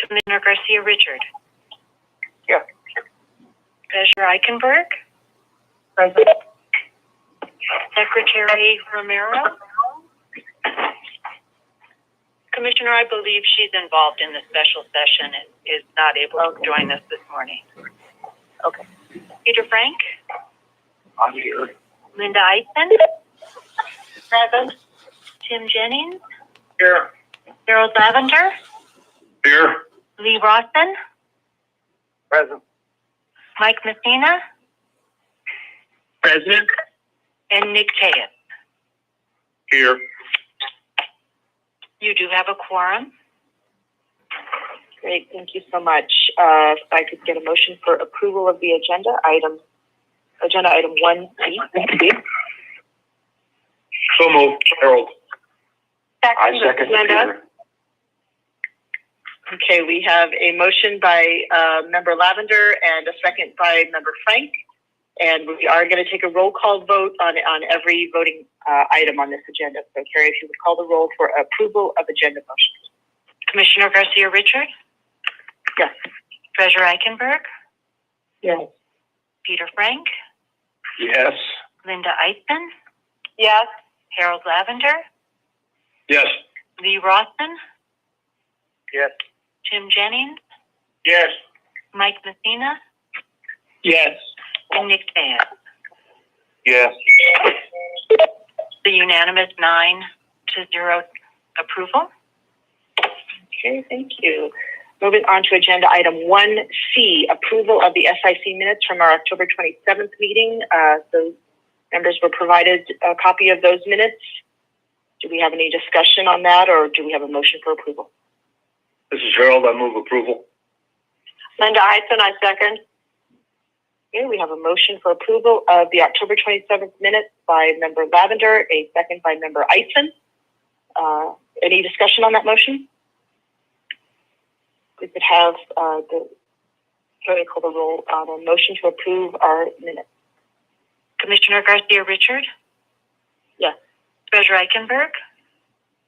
Commissioner Garcia Richard. Yeah. Treasurer Eichenberg. Present. Secretary Romero. Commissioner, I believe she's involved in the special session and is not able to join us this morning. Okay. Peter Frank. I'm here. Linda Eisen. Present. Tim Jennings. Here. Harold Lavender. Here. Lee Rawson. Present. Mike Messina. Present. And Nick Tayet. Here. You do have a quorum. Great, thank you so much. If I could get a motion for approval of the agenda item 1C. So moved, Harold. I second Linda. Peter. Okay, we have a motion by Member Lavender and a second by Member Frank. And we are going to take a roll call vote on every voting item on this agenda. So, Carrie, if you would call the roll for approval of agenda motions. Commissioner Garcia Richard. Yes. Treasurer Eichenberg. Yes. Peter Frank. Yes. Linda Eisen. Yes. Harold Lavender. Yes. Lee Rawson. Yes. Tim Jennings. Yes. Mike Messina. Yes. And Nick Tayet. Yes. The unanimous 9-0 approval. Okay, thank you. Moving on to agenda item 1C, approval of the SIC minutes from our October 27th meeting. Those members were provided a copy of those minutes. Do we have any discussion on that, or do we have a motion for approval? This is Harold. I move approval. Linda Eisen, I second. Okay, we have a motion for approval of the October 27th minutes by Member Lavender, a second by Member Eisen. Any discussion on that motion? We could have Carrie call the roll on a motion to approve our minutes. Commissioner Garcia Richard. Yes. Treasurer Eichenberg.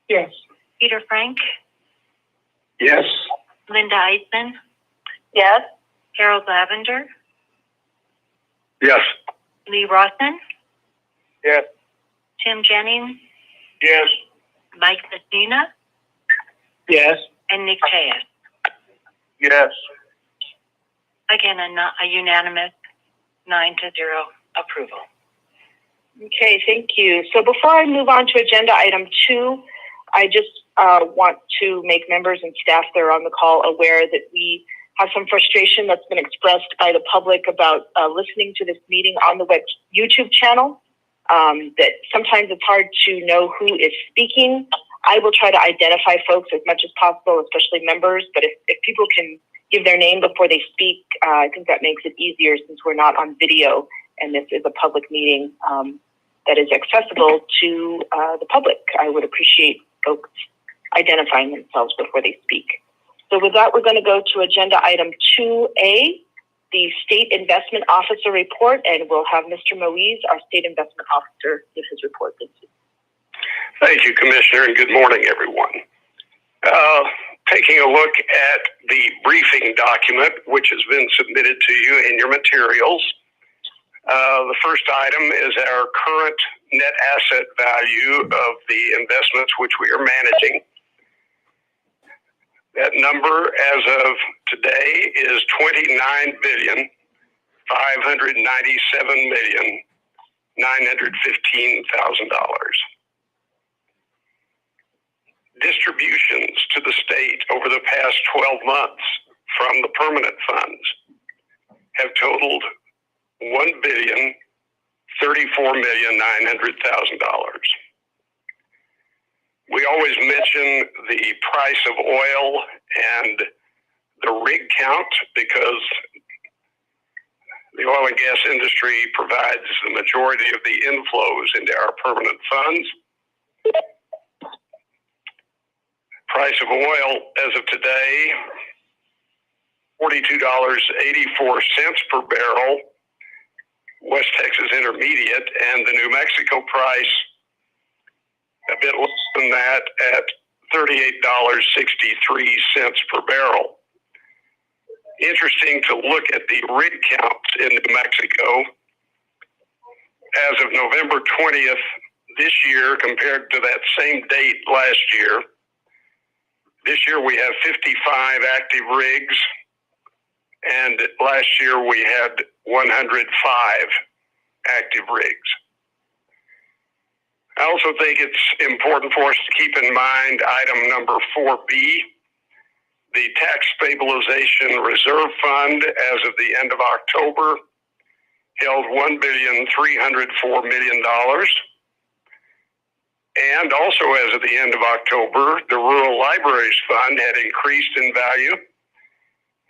Yes. Peter Frank. Yes. Linda Eisen. Yes. Harold Lavender. Yes. Lee Rawson. Yes. Tim Jennings. Yes. Mike Messina. Yes. And Nick Tayet. Yes. Again, a unanimous 9-0 approval. Okay, thank you. So before I move on to agenda item 2, I just want to make members and staff that are on the call aware that we have some frustration that's been expressed by the public about listening to this meeting on the YouTube channel, that sometimes it's hard to know who is speaking. I will try to identify folks as much as possible, especially members, but if people can give their name before they speak, I think that makes it easier since we're not on video and this is a public meeting that is accessible to the public. I would appreciate folks identifying themselves before they speak. So with that, we're going to go to agenda item 2A, the State Investment Officer report, and we'll have Mr. Moise, our State Investment Officer, give his report. Thank you, Commissioner, and good morning, everyone. Taking a look at the briefing document, which has been submitted to you in your materials, the first item is our current net asset value of the investments which we are managing. That number as of today is $29,597,915,000. Distributions to the state over the past 12 months from the permanent funds have totaled $1,034,900,000. We always mention the price of oil and the rig count because the oil and gas industry provides the majority of the inflows into our permanent funds. Price of oil as of today, $42.84 per barrel, West Texas Intermediate, and the New Mexico price a bit less than that at $38.63 per barrel. interesting to look at the rig counts in New Mexico. As of November 20th this year compared to that same date last year, this year we have 55 active rigs, and last year we had 105 active rigs. I also think it's important for us to keep in mind item number 4B, the Tax Stabilization Reserve Fund as of the end of October held $1,304,000,000. And also as of the end of October, the Rural Libraries Fund had increased in value,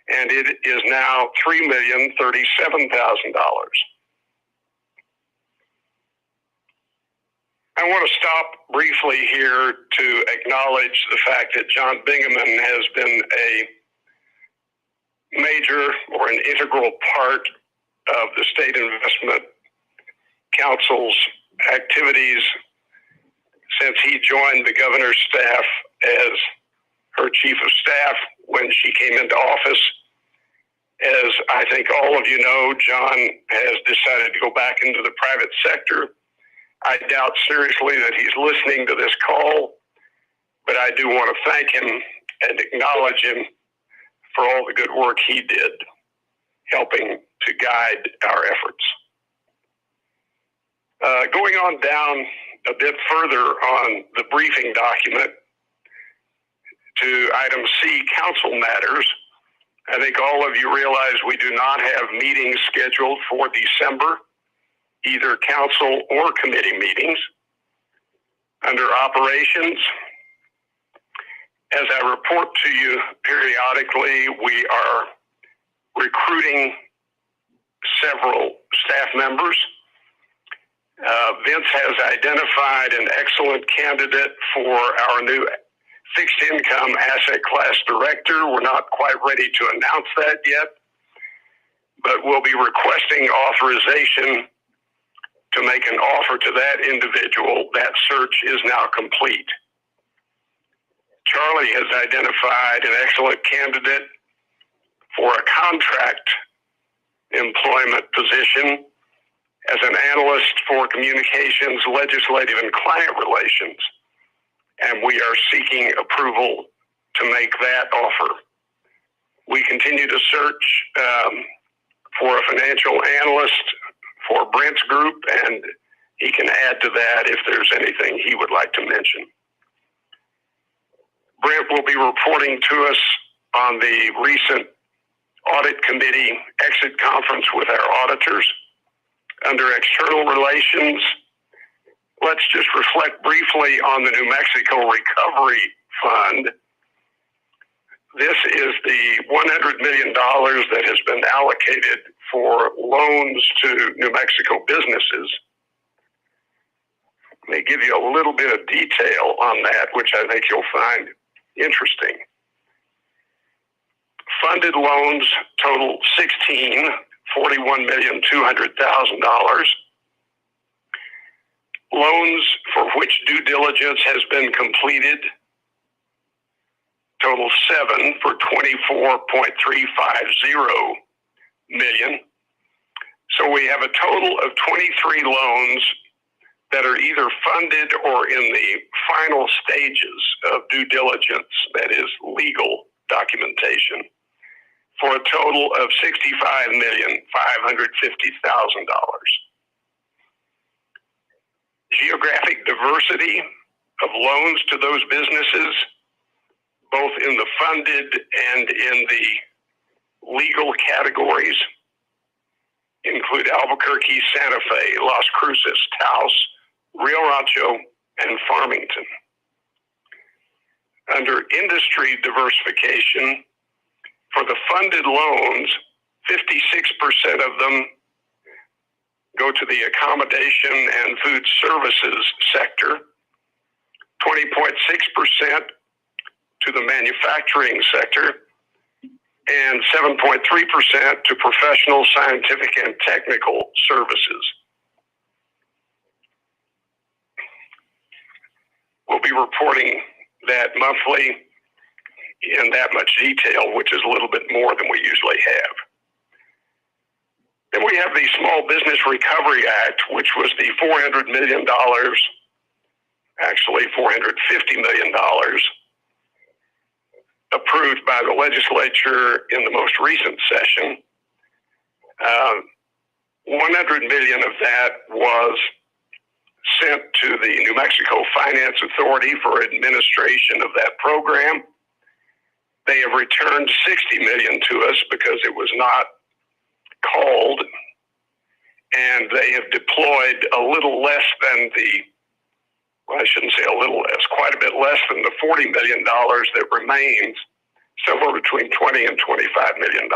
and it is now $3,037,000. I want to stop briefly here to acknowledge the fact that John Bingaman has been a major or an integral part of the State Investment Council's activities since he joined the governor's staff as her chief of staff when she came into office. As I think all of you know, John has decided to go back into the private sector. I doubt seriously that he's listening to this call, but I do want to thank him and acknowledge him for all the good work he did, helping to guide our efforts. Going on down a bit further on the briefing document to item C, council matters, I think all of you realize we do not have meetings scheduled for December, either council or committee meetings. Under operations, as I report to you periodically, we are recruiting several staff members. Vince has identified an excellent candidate for our new fixed income asset class director. We're not quite ready to announce that yet, but we'll be requesting authorization to make an offer to that individual. That search is now complete. Charlie has identified an excellent candidate for a contract employment position as an analyst for communications, legislative, and client relations, and we are seeking approval to make that offer. We continue to search for a financial analyst for Brent's group, and he can add to that if there's anything he would like to mention. Brent will be reporting to us on the recent audit committee exit conference with our auditors. Under external relations, let's just reflect briefly on the New Mexico Recovery Fund. This is the $100 million that has been allocated for loans to New Mexico businesses. Let me give you a little bit of detail on that, which I think you'll find interesting. Funded loans total $41,200,000. Loans for which due diligence has been completed total 7 for $24.350 million. So we have a total of 23 loans that are either funded or in the final stages of due diligence, that is legal documentation, for a total of $65,550,000. Geographic diversity of loans to those businesses, both in the funded and in the legal categories, include Albuquerque, Santa Fe, Las Cruces, Taos, Rio Rancho, and Farmington. Under industry diversification, for the funded loans, 56% of them go to the accommodation and food services sector, 20.6% to the manufacturing sector, and 7.3% to professional, scientific, and technical services. We'll be reporting that monthly. in that much detail, which is a little bit more than we usually have. Then we have the Small Business Recovery Act, which was the $400 million, actually $450 million, approved by the legislature in the most recent session. 100 million of that was sent to the New Mexico Finance Authority for administration of that program. They have returned 60 million to us because it was not called, and they have deployed a little less than I shouldn't say a little less, quite a bit less than the $40 million that remains, somewhere between $20 and $25 million.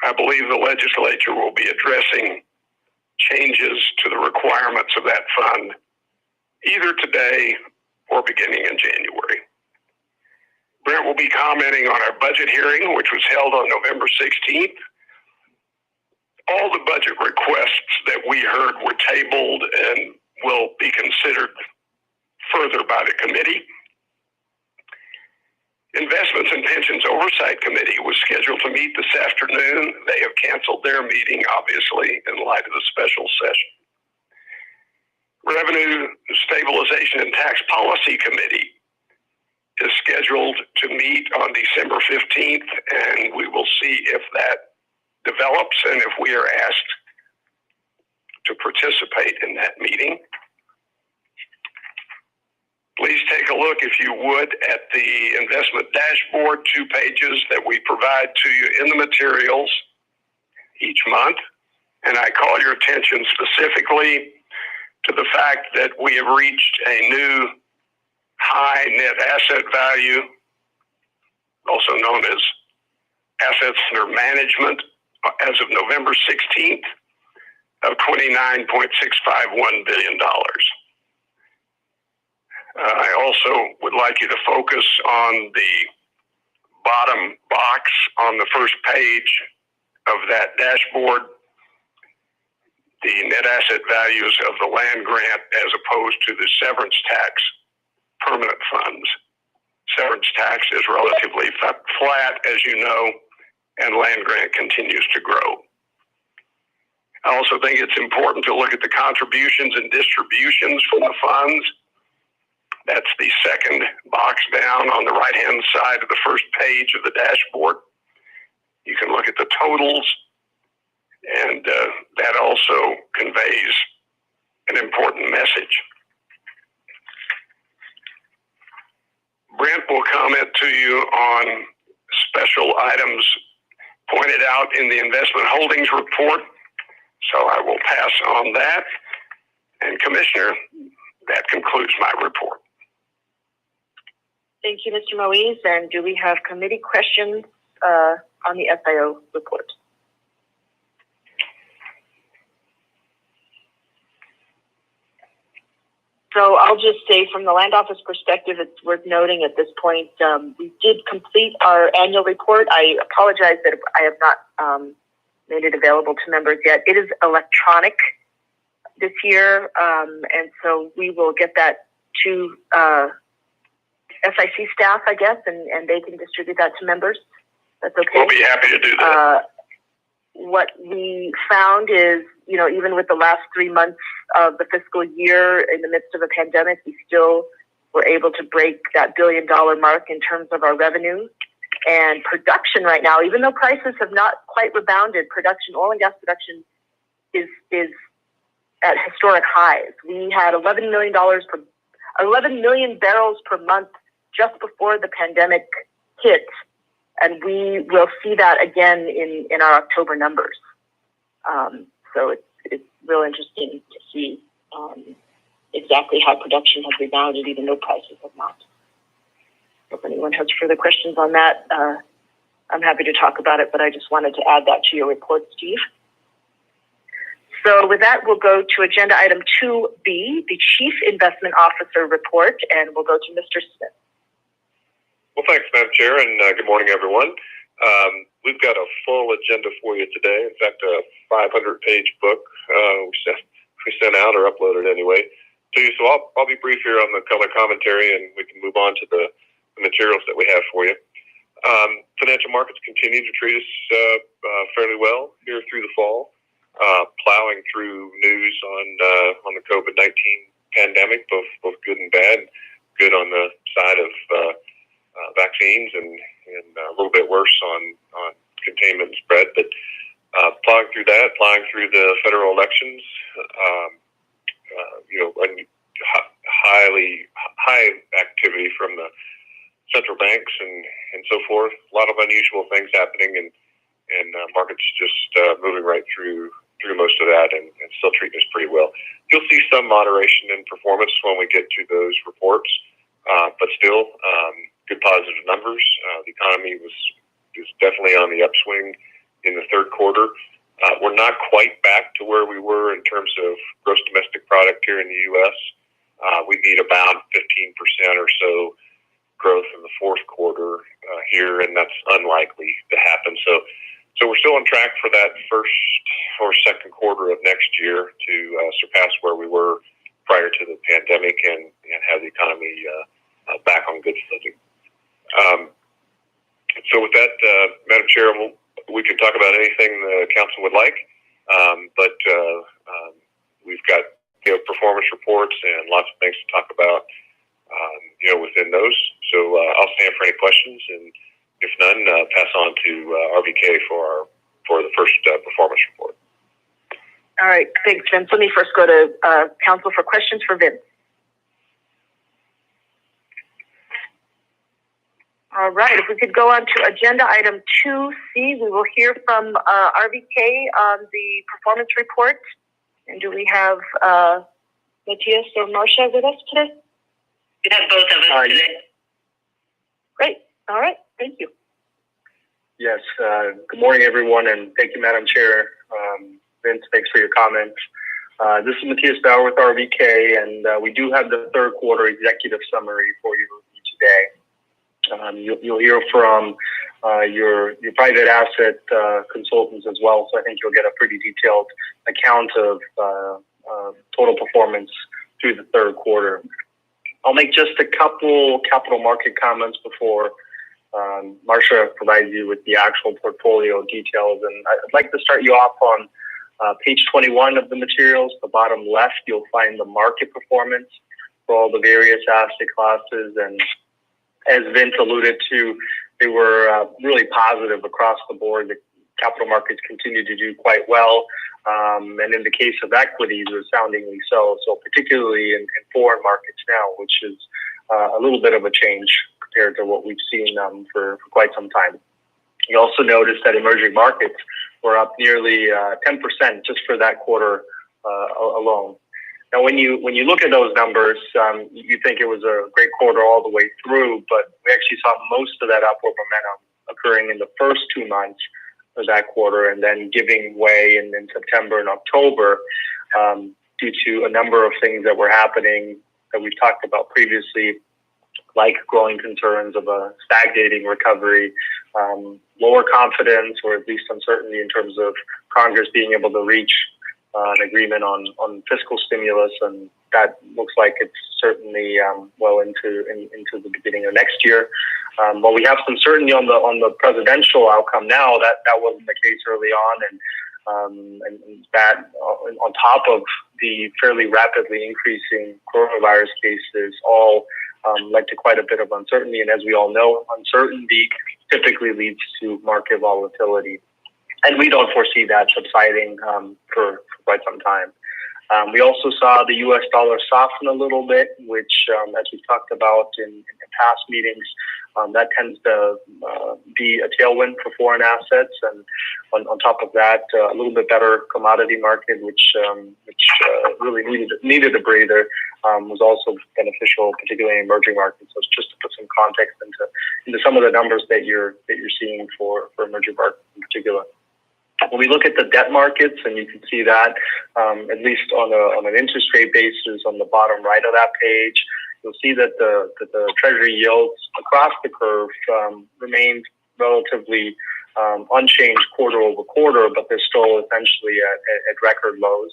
I believe the legislature will be addressing changes to the requirements of that fund either today or beginning in January. Brent will be commenting on our budget hearing, which was held on November 16th. All the budget requests that we heard were tabled and will be considered further by the committee. Investments and Pensions Oversight Committee was scheduled to meet this afternoon. They have canceled their meeting, obviously, in light of the special session. Revenue Stabilization and Tax Policy Committee is scheduled to meet on December 15th, and we will see if that develops and if we are asked to participate in that meeting. Please take a look, if you would, at the investment dashboard, 2 pages that we provide to you in the materials each month. And I call your attention specifically to the fact that we have reached a new high net asset value, also known as assets under management, as of November 16th of $29.651 billion. I also would like you to focus on the bottom box on the first page of that dashboard, the net asset values of the land grant as opposed to the severance tax permanent funds. Severance tax is relatively flat, as you know, and land grant continues to grow. I also think it's important to look at the contributions and distributions from the funds. That's the second box down on the right-hand side of the first page of the dashboard. You can look at the totals, and that also conveys an important message. Brent will comment to you on special items pointed out in the investment holdings report, so I will pass on that. And Commissioner, that concludes my report. Thank you, Mr. Moise. And do we have committee questions on the SIO report? So I'll just say from the land office perspective, it's worth noting at this point, we did complete our annual report. I apologize that I have not made it available to members yet. It is electronic this year, and so we will get that to SIC staff, I guess, and they can distribute that to members. That's okay. We'll be happy to do that. What we found is, you know, even with the last 3 months of the fiscal year in the midst of a pandemic, we still were able to break that $1 billion mark in terms of our revenue. And production right now, even though prices have not quite rebounded, oil and gas production is at historic highs. We had $11 million barrels per month just before the pandemic hit, and we will see that again in our October numbers. So it's real interesting to see exactly how production has rebounded, even though prices have not. If anyone has further questions on that, I'm happy to talk about it, but I just wanted to add that to your report, Steve. So with that, we'll go to agenda item 2B, the Chief Investment Officer report, and we'll go to Mr. Smith. Well, thanks, Madam Chair, and good morning, everyone. We've got a full agenda for you today. In fact, a 500-page book we sent out or uploaded anyway to you. So I'll be brief here on the color commentary, and we can move on to the materials that we have for you. Financial markets continue to treat us fairly well here through the fall, plowing through news on the COVID-19 pandemic, both good and bad. Good on the side of vaccines, and a little bit worse on containment and spread. But plowing through that, plowing through the federal elections, high activity from the central banks and so forth. A lot of unusual things happening, and markets just moving right through most of that, and still treating us pretty well. You'll see some moderation in performance when we get to those reports, but still good positive numbers. The economy is definitely on the upswing in the third quarter. We're not quite back to where we were in terms of gross domestic product here in the U.S. We need about 15% or so growth in the fourth quarter here, and that's unlikely to happen. So we're still on track for that first or second quarter of next year to surpass where we were prior to the pandemic and have the economy back on good footing. So with that, Madam Chair, we can talk about anything the council would like, but we've got performance reports and lots of things to talk about within those. So I'll stand for any questions, and if none, pass on to RVK for the first performance report. All right, thanks, Vince. Let me first go to council for questions for Vince. All right, if we could go on to agenda item 2C, we will hear from RVK on the performance report. And do we have Matthias or Marcia with us today? We have both of us today. Great. All right. Thank you. Yes. Good morning, everyone, and thank you, Madam Chair. Vince, thanks for your comments. This is Matthias Bauer with RVK, and we do have the third quarter executive summary for you today. You'll hear from your private asset consultants as well, so I think you'll get a pretty detailed account of total performance through the third quarter. I'll make just a couple capital market comments before Marcia provides you with the actual portfolio details. And I'd like to start you off on page 21 of the materials. The bottom left, you'll find the market performance for all the various asset classes. And as Vince alluded to, they were really positive across the board. The capital markets continue to do quite well. And in the case of equities, resoundingly so. So particularly in foreign markets now, which is a little bit of a change compared to what we've seen for quite some time. You also notice that emerging markets were up nearly 10% just for that quarter alone. Now, when you look at those numbers, you think it was a great quarter all the way through, but we actually saw most of that upward momentum occurring in the first 2 months of that quarter, and then giving way in September and October due to a number of things that were happening that we've talked about previously, like growing concerns of a stagnating recovery, lower confidence, or at least uncertainty in terms of Congress being able to reach an agreement on fiscal stimulus, and that looks like it's certainly well into the beginning of next year. But we have some certainty on the presidential outcome now. That wasn't the case early on, and that on top of the fairly rapidly increasing coronavirus cases, all led to quite a bit of uncertainty. And as we all know, uncertainty typically leads to market volatility, and we don't foresee that subsiding for quite some time. We also saw the U.S. dollar soften a little bit, which, as we've talked about in past meetings, that tends to be a tailwind for foreign assets. And on top of that, a little bit better commodity market, which really needed a breather, was also beneficial, particularly in emerging markets. So just to put some context into some of the numbers that you're seeing for emerging markets in particular. When we look at the debt markets, and you can see that at least on an interest rate basis on the bottom right of that page, you'll see that the Treasury yields across the curve remained relatively unchanged quarter over quarter, but they're still essentially at record lows.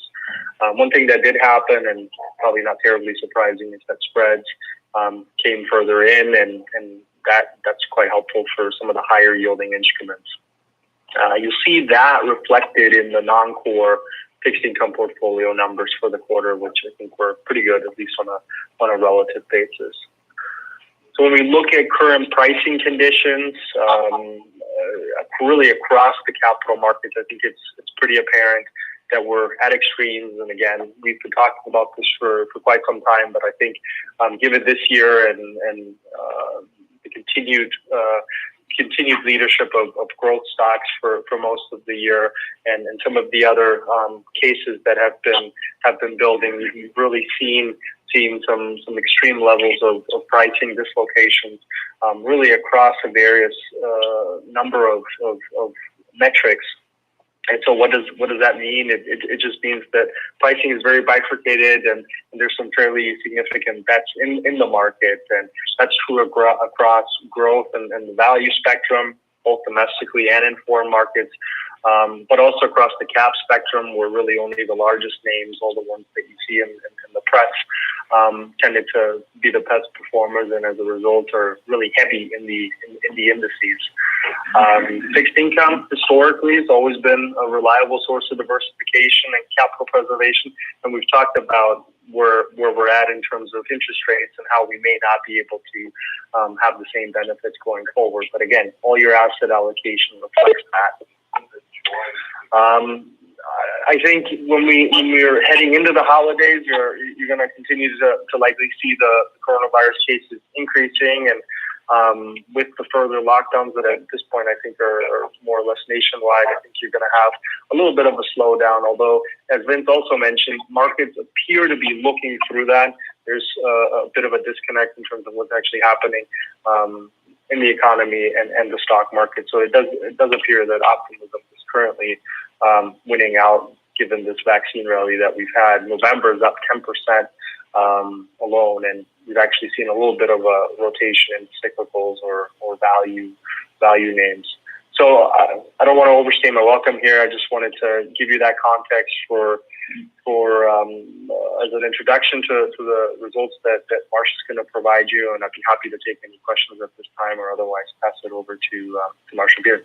One thing that did happen, and probably not terribly surprising, is that spreads came further in, and that's quite helpful for some of the higher yielding instruments. You'll see that reflected in the non-core fixed income portfolio numbers for the quarter, which I think were pretty good, at least on a relative basis. So when we look at current pricing conditions, really across the capital markets, I think it's pretty apparent that we're at extremes. And again, we've been talking about this for quite some time, but I think given this year and the continued leadership of growth stocks for most of the year, and some of the other cases that have been building, we've really seen some extreme levels of pricing dislocations, really across a various number of metrics. And so what does that mean? It just means that pricing is very bifurcated, and there's some fairly significant bets in the market, and that's true across growth and the value spectrum, both domestically and in foreign markets, but also across the cap spectrum, where really only the largest names, all the ones that you see in the press, tended to be the best performers, and as a result are really heavy in the indices. Fixed income historically has always been a reliable source of diversification and capital preservation, and we've talked about where we're at in terms of interest rates and how we may not be able to have the same benefits going forward. But again, all your asset allocation reflects that. I think when we're heading into the holidays, you're going to continue to likely see the coronavirus cases increasing, and with the further lockdowns that at this point I think are more or less nationwide, I think you're going to have a little bit of a slowdown. Although, as Vince also mentioned, markets appear to be looking through that. There's a bit of a disconnect in terms of what's actually happening in the economy and the stock market. So it does appear that optimism is currently winning out, given this vaccine rally that we've had. November is up 10% alone, and we've actually seen a little bit of a rotation in cyclicals or value names. So I don't want to overstay my welcome here. I just wanted to give you that context for as an introduction to the results that Marsha is going to provide you, and I'd be happy to take any questions at this time, or otherwise pass it over to Marsha Beard.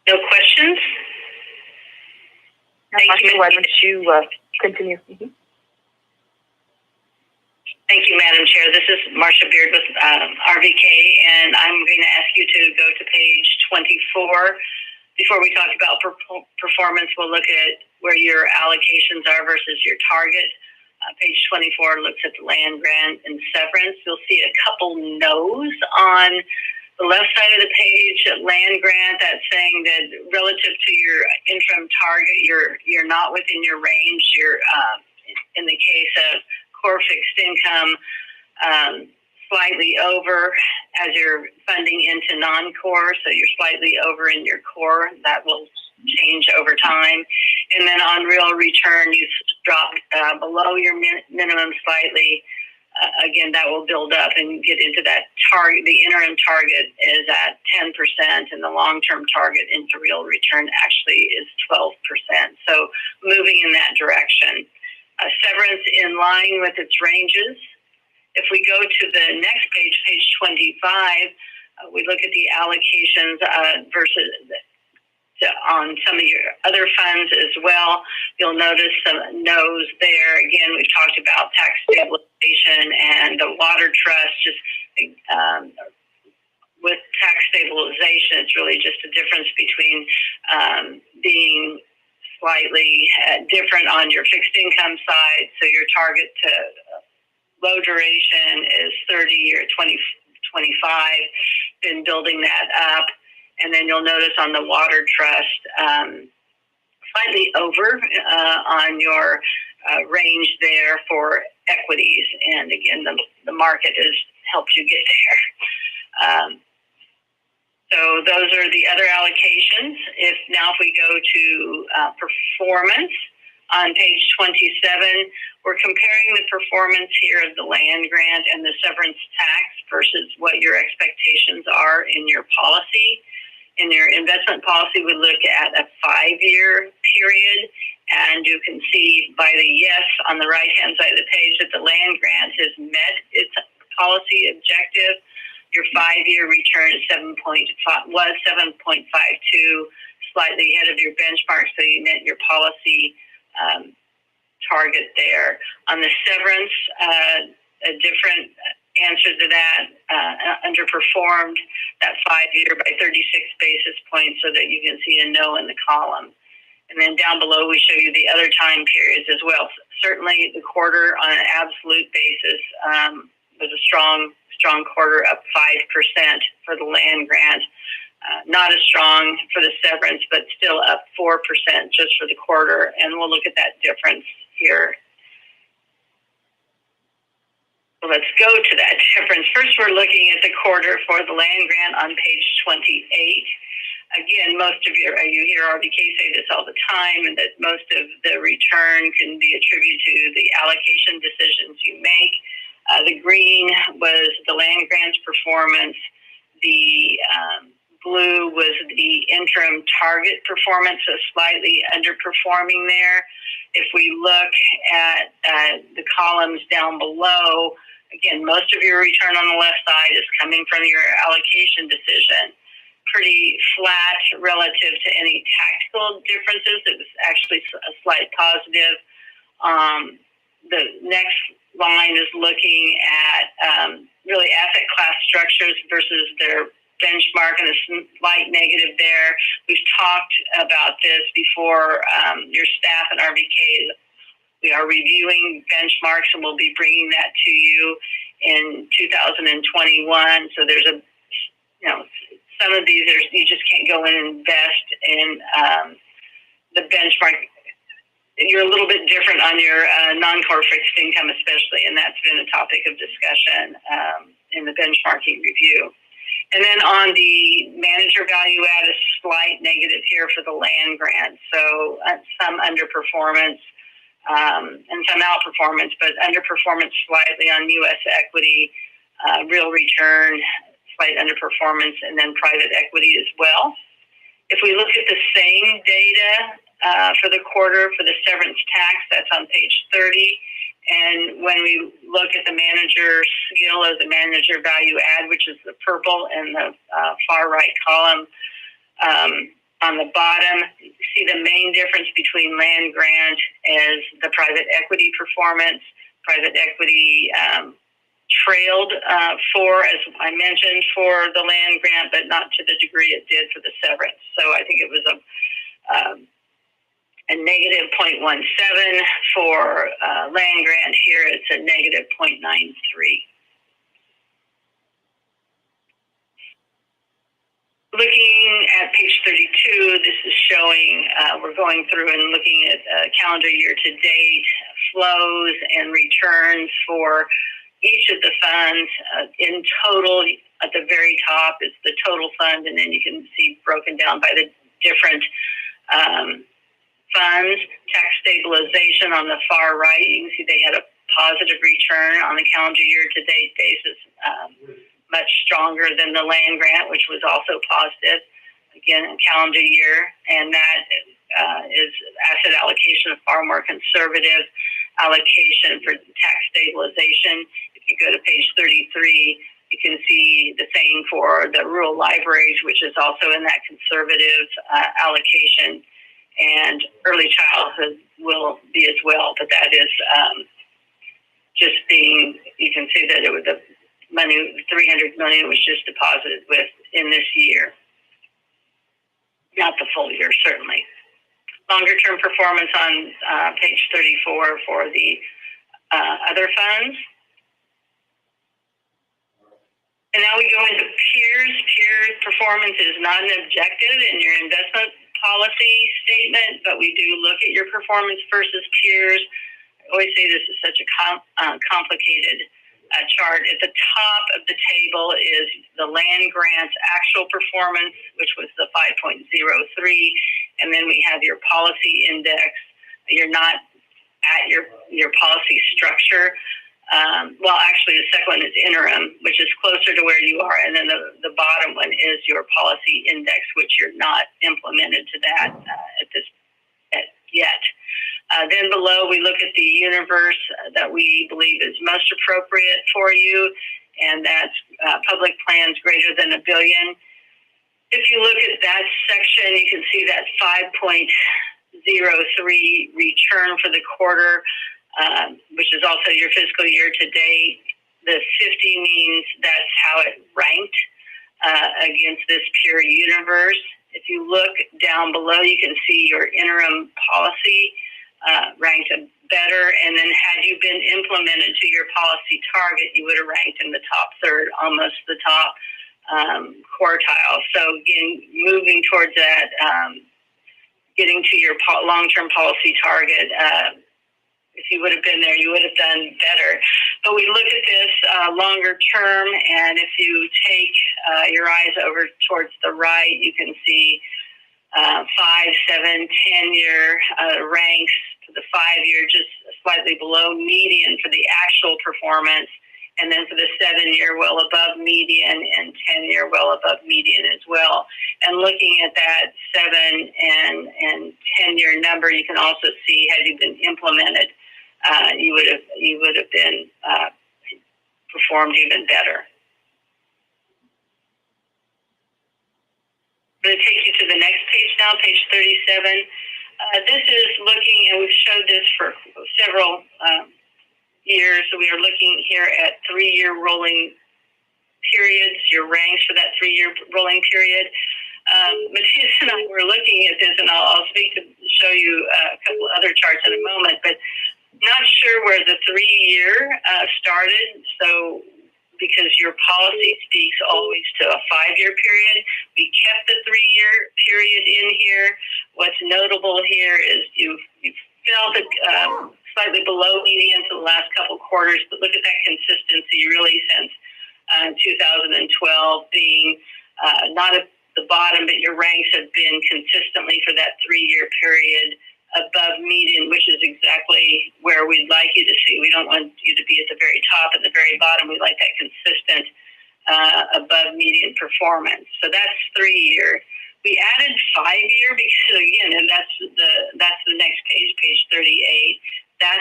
No questions? Thank you. Why don't you continue? Mm-hmm. Thank you, Madam Chair. This is Marsha Beard with RVK, and I'm going to ask you to go to page 24. Before we talk about performance, we'll look at where your allocations are versus your target. Page 24 looks at the land grant and severance. You'll see a couple no's on the left side of the page at land grant that's saying that relative to your interim target, you're not within your range. You're in the case of core fixed income, slightly over as you're funding into non-core, so you're slightly over in your core. That will change over time. And then on real return, you dropped below your minimum slightly. Again, that will build up and get into that target. The interim target is at 10%, and the long-term target into real return actually is 12%. So moving in that direction. Severance in line with its ranges. If we go to the next page, page 25, we look at the allocations versus on some of your other funds as well. You'll notice some no's there. Again, we've talked about tax stabilization and the water trust. Just with tax stabilization, it's really just a difference between being slightly different on your fixed income side. So your target to low duration is 30 or 25, been building that up. And then you'll notice on the water trust, slightly over on your range there for equities. And again, the market has helped you get there. So those are the other allocations. If we go to performance on page 27, we're comparing the performance here of the land grant and the severance tax versus what your expectations are in your policy. In your investment policy, we look at a 5-year period, and you can see by the yes on the right-hand side of the page that the land grant has met its policy objective. Your 5-year return is was 7.52, slightly ahead of your benchmark, so you met your policy target there. On the severance, a different answer to that, underperformed that 5-year by 36 basis points, so that you can see a no in the column. And then down below, we show you the other time periods as well. Certainly, the quarter on an absolute basis was a strong quarter, up 5% for the land grant. Not as strong for the severance, but still up 4% just for the quarter. And we'll look at that difference here. So let's go to that difference. First, we're looking at the quarter for the land grant on page 28. Again, most of you hear RBK say this all the time, and that most of the return can be attributed to the allocation decisions you make. The green was the land grant's performance. The blue was the interim target performance, so slightly underperforming there. If we look at the columns down below, again, most of your return on the left side is coming from your allocation decision. Pretty flat relative to any tactical differences. It was actually a slight positive. The next line is looking at really asset class structures versus their benchmark, and a slight negative there. We've talked about this before. Your staff at RBK, we are reviewing benchmarks, and we'll be bringing that to you in 2021. So there's some of these, you just can't go in and invest in the benchmark. You're a little bit different on your non-core fixed income, especially, and that's been a topic of discussion in the benchmarking review. And then on the manager value add, a slight negative here for the land grant. So some underperformance and some outperformance, but underperformance slightly on U.S. equity, real return, slight underperformance, and then private equity as well. If we look at the same data for the quarter for the severance tax, that's on page 30. And when we look at the manager skill or the manager value add, which is the purple in the far right column on the bottom, you see the main difference between land grant is the private equity performance. Private equity trailed as I mentioned, for the land grant, but not to the degree it did for the severance. So I think it was a negative 0.17 for land grant. Here it's a negative 0.93. Looking at page 32, this is showing, we're going through and looking at calendar year to date flows and returns for each of the funds. In total, at the very top is the total fund, and then you can see broken down by the different funds. Tax stabilization on the far right, you can see they had a positive return on the calendar year to date basis, much stronger than the land grant, which was also positive, again, in calendar year. And that is asset allocation, a far more conservative allocation for tax stabilization. If you go to page 33, you can see the same for the rural libraries, which is also in that conservative allocation. And early childhood will be as well, but that is just being, you can see that it was the money, $300 million was just deposited with in this year. Not the full year, certainly. Longer term performance on page 34 for the other funds. And now we go into peers. Peer performance is not an objective in your investment policy statement, but we do look at your performance versus peers. I always say this is such a complicated chart. At the top of the table is the land grant's actual performance, which was the 5.03, and then we have your policy index. You're not at your policy structure Well, actually, the second one is interim, which is closer to where you are, and then the bottom one is your policy index, which you're not implemented to that yet. Then below, we look at the universe that we believe is most appropriate for you, and that's public plans greater than $1 billion. If you look at that section, you can see that 5.03 return for the quarter, which is also your fiscal year to date. The 50 means that's how it ranked against this pure universe. If you look down below, you can see your interim policy ranked better, and then had you been implemented to your policy target, you would have ranked in the top third, almost the top quartile. So again, moving towards that, getting to your long-term policy target, if you would have been there, you would have done better. But we look at this longer term, and if you take your eyes over towards the right, you can see 5, 7, 10-year ranks. For the 5-year, just slightly below median for the actual performance, and then for the 7-year, well above median, and 10-year, well above median as well. And looking at that 7 and 10-year number, you can also see, had you been implemented, you would have been performed even better. I'm going to take you to the next page now, page 37. This is looking, and we've showed this for several years. So we are looking here at 3-year rolling periods, your ranks for that 3-year rolling period. Matthias and I were looking at this, and I'll show you a couple other charts in a moment, but not sure where the 3-year started. So because your policy speaks always to a 5-year period, we kept the 3-year period in here. What's notable here is you've felt it slightly below median for the last couple quarters, but look at that consistency really since 2012 being not at the bottom, but your ranks have been consistently for that 3-year period above median, which is exactly where we'd like you to see. We don't want you to be at the very top and the very bottom. We like that consistent above median performance. So that's 3-year. We added 5-year because, again, and that's the next page, page 38. That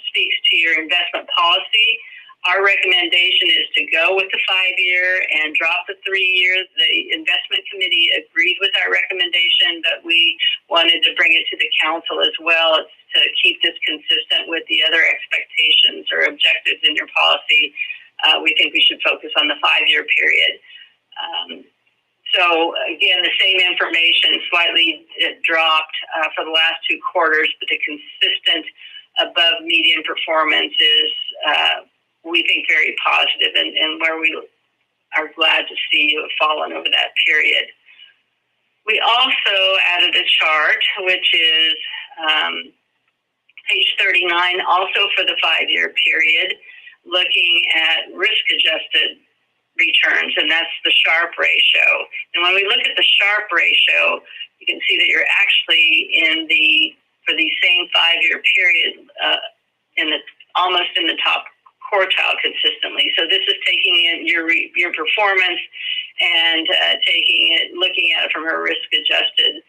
speaks to your investment policy. Our recommendation is to go with the 5-year and drop the 3-year. The investment committee agreed with our recommendation, but we wanted to bring it to the council as well to keep this consistent with the other expectations or objectives in your policy. We think we should focus on the 5-year period. So again, the same information, slightly dropped for the last 2 quarters, but the consistent above median performance is we think very positive, and where we are glad to see you have fallen over that period. We also added a chart, which is page 39, also for the 5-year period, looking at risk-adjusted returns, and that's the Sharpe ratio. And when we look at the Sharpe ratio, you can see that you're actually for the same 5-year period, almost in the top quartile consistently. So this is taking in your performance and looking at it from a risk-adjusted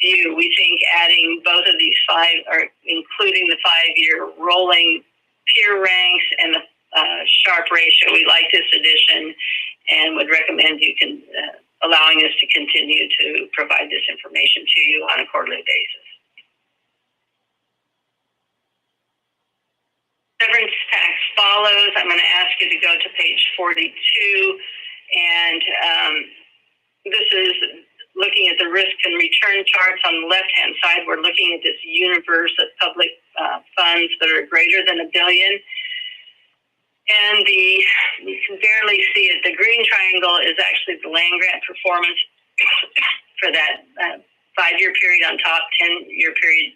view. We think adding both of these 5, or including the 5-year rolling peer ranks and the Sharpe ratio, we like this addition and would recommend allowing us to continue to provide this information to you on a quarterly basis. Severance tax follows. I'm going to ask you to go to page 42, and this is looking at the risk and return charts. On the left-hand side, we're looking at this universe of public funds that are greater than $1 billion. And you can barely see it. The green triangle is actually the land grant performance for that 5-year period on top, 10-year period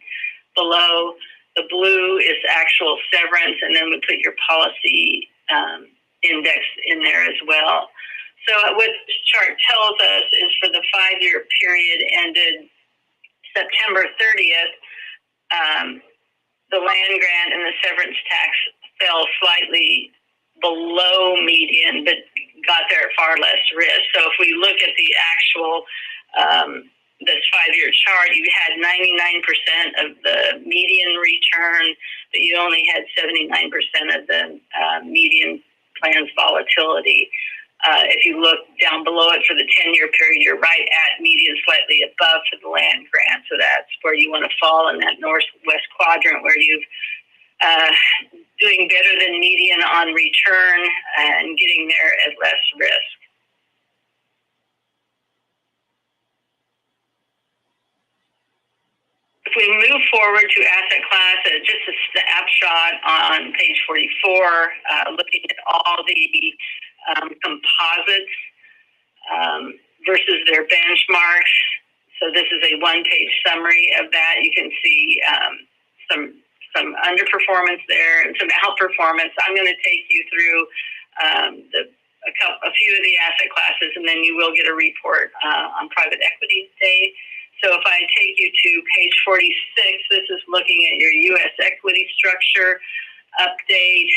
below. The blue is actual severance, and then we put your policy index in there as well. So what this chart tells us is for the 5-year period ended September 30th, the land grant and the severance tax fell slightly below median, but got there at far less risk. So if we look at the actual this 5-year chart, you had 99% of the median return, but you only had 79% of the median plan's volatility. If you look down below it for the 10-year period, you're right at median, slightly above for the land grant. So that's where you want to fall in that northwest quadrant, where you've doing better than median on return and getting there at less risk. If we move forward to asset class, just a snapshot on page 44, looking at all the composites versus their benchmarks. So this is a one-page summary of that. You can see some underperformance there and some outperformance. I'm going to take you through a few of the asset classes, and then you will get a report on private equity day. So if I take you to page 46, this is looking at your U.S. equity structure update.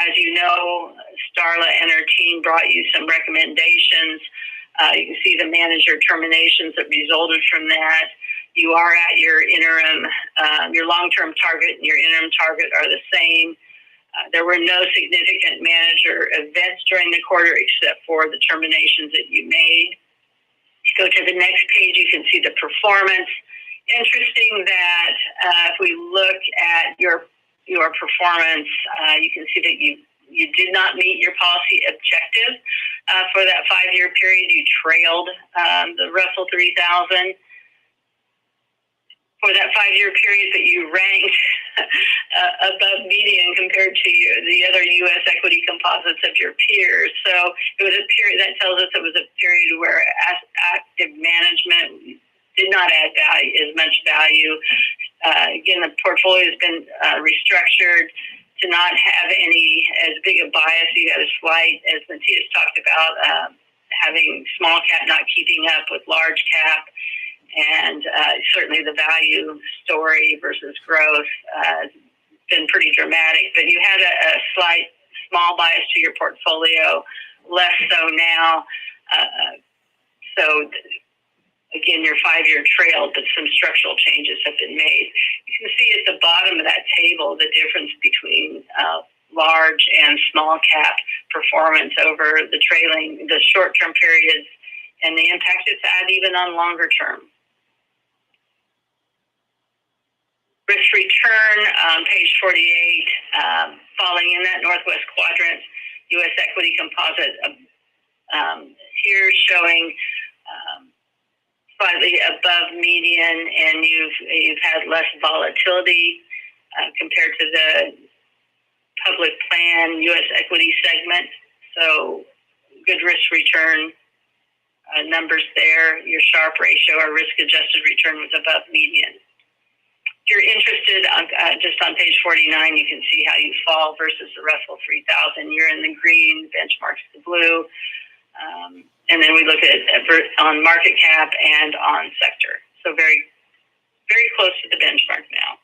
As you know, Starla and her team brought you some recommendations. You can see the manager terminations that resulted from that. You are at your interim, your long-term target and your interim target are the same. There were no significant manager events during the quarter except for the terminations that you made. Go to the next page, you can see the performance. Interesting that if we look at your performance, you can see that you did not meet your policy objective for that 5-year period. You trailed the Russell 3000 for that 5-year period, but you ranked above median compared to the other U.S. equity composites of your peers. So it was a period that tells us it was a period where active management did not add as much value. Again, the portfolio has been restructured to not have as big a bias. You had a slight, as Matthias talked about, having small cap not keeping up with large cap. And certainly the value story versus growth has been pretty dramatic. But you had a slight small bias to your portfolio, less so now. So again, your 5-year trailed, but some structural changes have been made. You can see at the bottom of that table the difference between large and small cap performance over the short-term periods, and the impact it's had even on longer term. Risk return, page 48, falling in that northwest quadrant, U.S. equity composite here showing slightly above median, and you've had less volatility compared to the public plan U.S. equity segment. So good risk return numbers there. Your Sharpe ratio or risk adjusted return was above median. If you're interested, just on page 49, you can see how you fall versus the Russell 3000. You're in the green, benchmarks the blue. And then we look at on market cap and on sector. So very, very close to the benchmark now.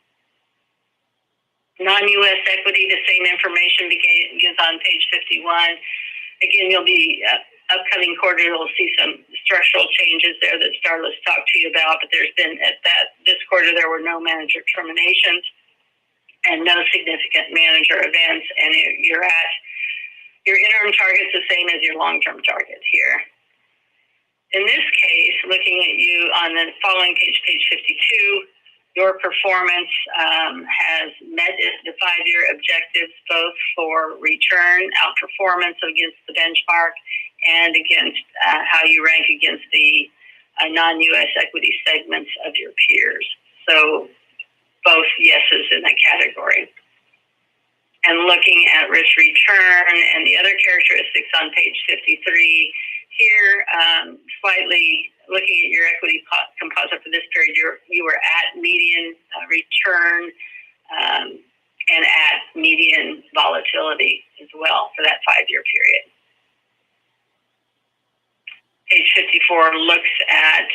Non-U.S. equity, the same information begins on page 51. Again, you'll be upcoming quarter, you'll see some structural changes there that Starla's talked to you about, but there's been this quarter there were no manager terminations and no significant manager events, and you're at your interim target's the same as your long-term target here. In this case, looking at you on the following page, page 52, your performance has met the 5-year objectives, both for return, outperformance against the benchmark, and against how you rank against the non-U.S. equity segments of your peers. So both yeses in that category. And looking at risk return and the other characteristics on page 53, here, slightly looking at your equity composite for this period, you were at median return and at median volatility as well for that 5-year period. Page 54 looks at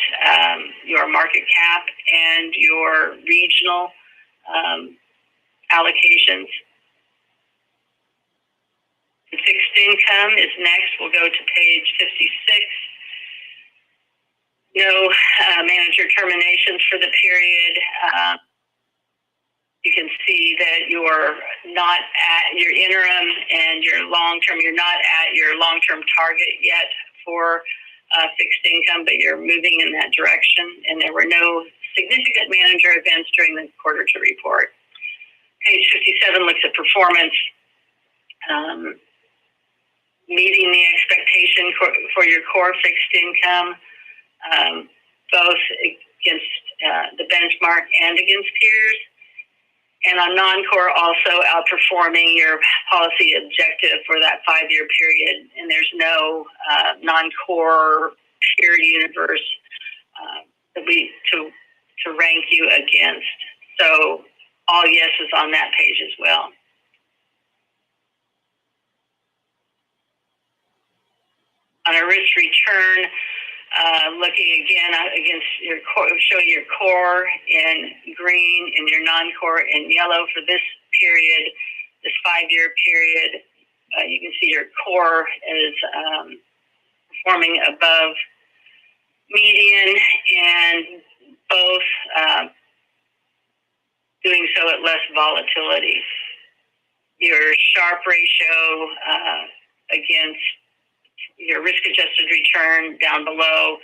your market cap and your regional allocations. Fixed income is next. We'll go to page 56. No manager terminations for the period. You can see that you're not at your interim and your long-term, you're not at your long-term target yet for fixed income, but you're moving in that direction. And there were no significant manager events during the quarter to report. Page 57 looks at performance. Meeting the expectation for your core fixed income, both against the benchmark and against peers. And on non-core, also outperforming your policy objective for that 5-year period. And there's no non-core peer universe to rank you against. So all yeses on that page as well. On a risk return, looking again against your core, showing your core in green and your non-core in yellow for this period, this 5-year period. You can see your core is performing above median, and both doing so at less volatility. Your Sharpe ratio against your risk-adjusted return down below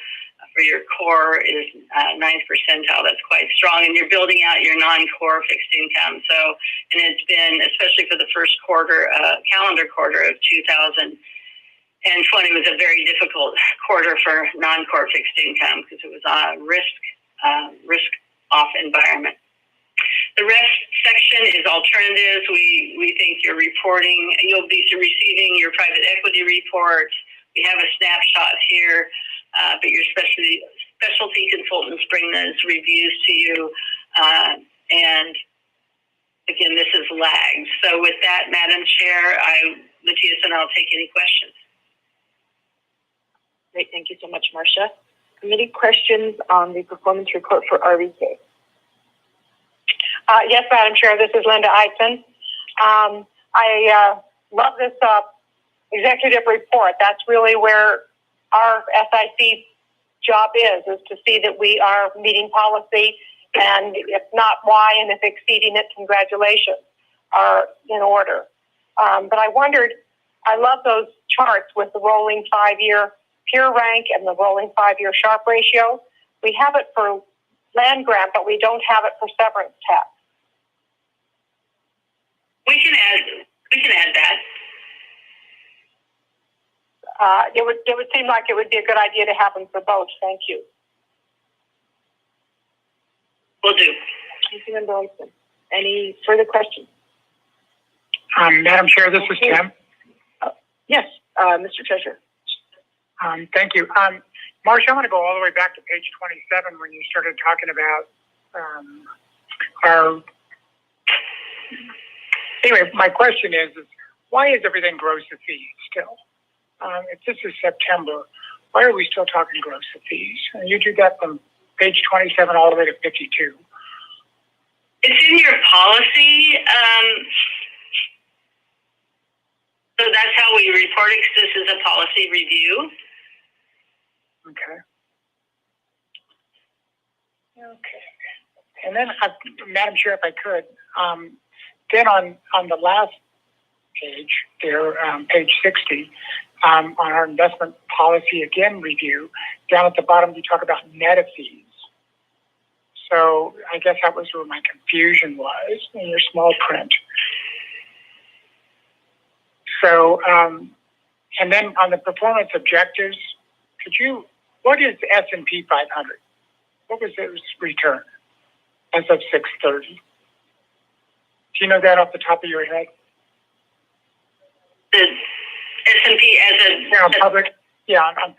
for your core is 9th percentile. That's quite strong. And you're building out your non-core fixed income. So, and it's been, especially for the first quarter, calendar quarter of 2020, was a very difficult quarter for non-core fixed income because it was a risk-off environment. The rest section is alternatives. We think you'll be receiving your private equity report. We have a snapshot here, but your specialty consultants bring those reviews to you. And again, this is lagged. So with that, Madam Chair, Matthias and I'll take any questions. Great, thank you so much, Marcia. Committee questions on the performance report for RVK. Yes, Madam Chair, this is Linda Eidson. I love this executive report. That's really where our SIC job is to see that we are meeting policy, and if not, why, and if exceeding it, congratulations, are in order. But I wondered, I love those charts with the rolling 5-year peer rank and the rolling 5-year Sharpe ratio. We have it for land grant, but we don't have it for severance tax. We can add that. It would seem like it would be a good idea to have them for both. Thank you. Will do. Thank you, Member Olson. Any further questions? Madam Chair, this is Tim. Yes, Mr. Treasurer. Thank you. Marcia, I want to go all the way back to page 27 when you started talking about our... Anyway, my question is why is everything gross of fees still? If this is September, why are we still talking gross of fees? And you do that from page 27 all the way to 52. It's in your policy. So that's how we report it, because this is a policy review. Okay. And then, Madam Chair, if I could, then on the last page there, page 60, on our investment policy again review, down at the bottom you talk about net of fees. So I guess that was where my confusion was in your small print. So, and then on the performance objectives, what is S&P 500? What was its return as of 6/30? Do you know that off the top of your head? The S&P on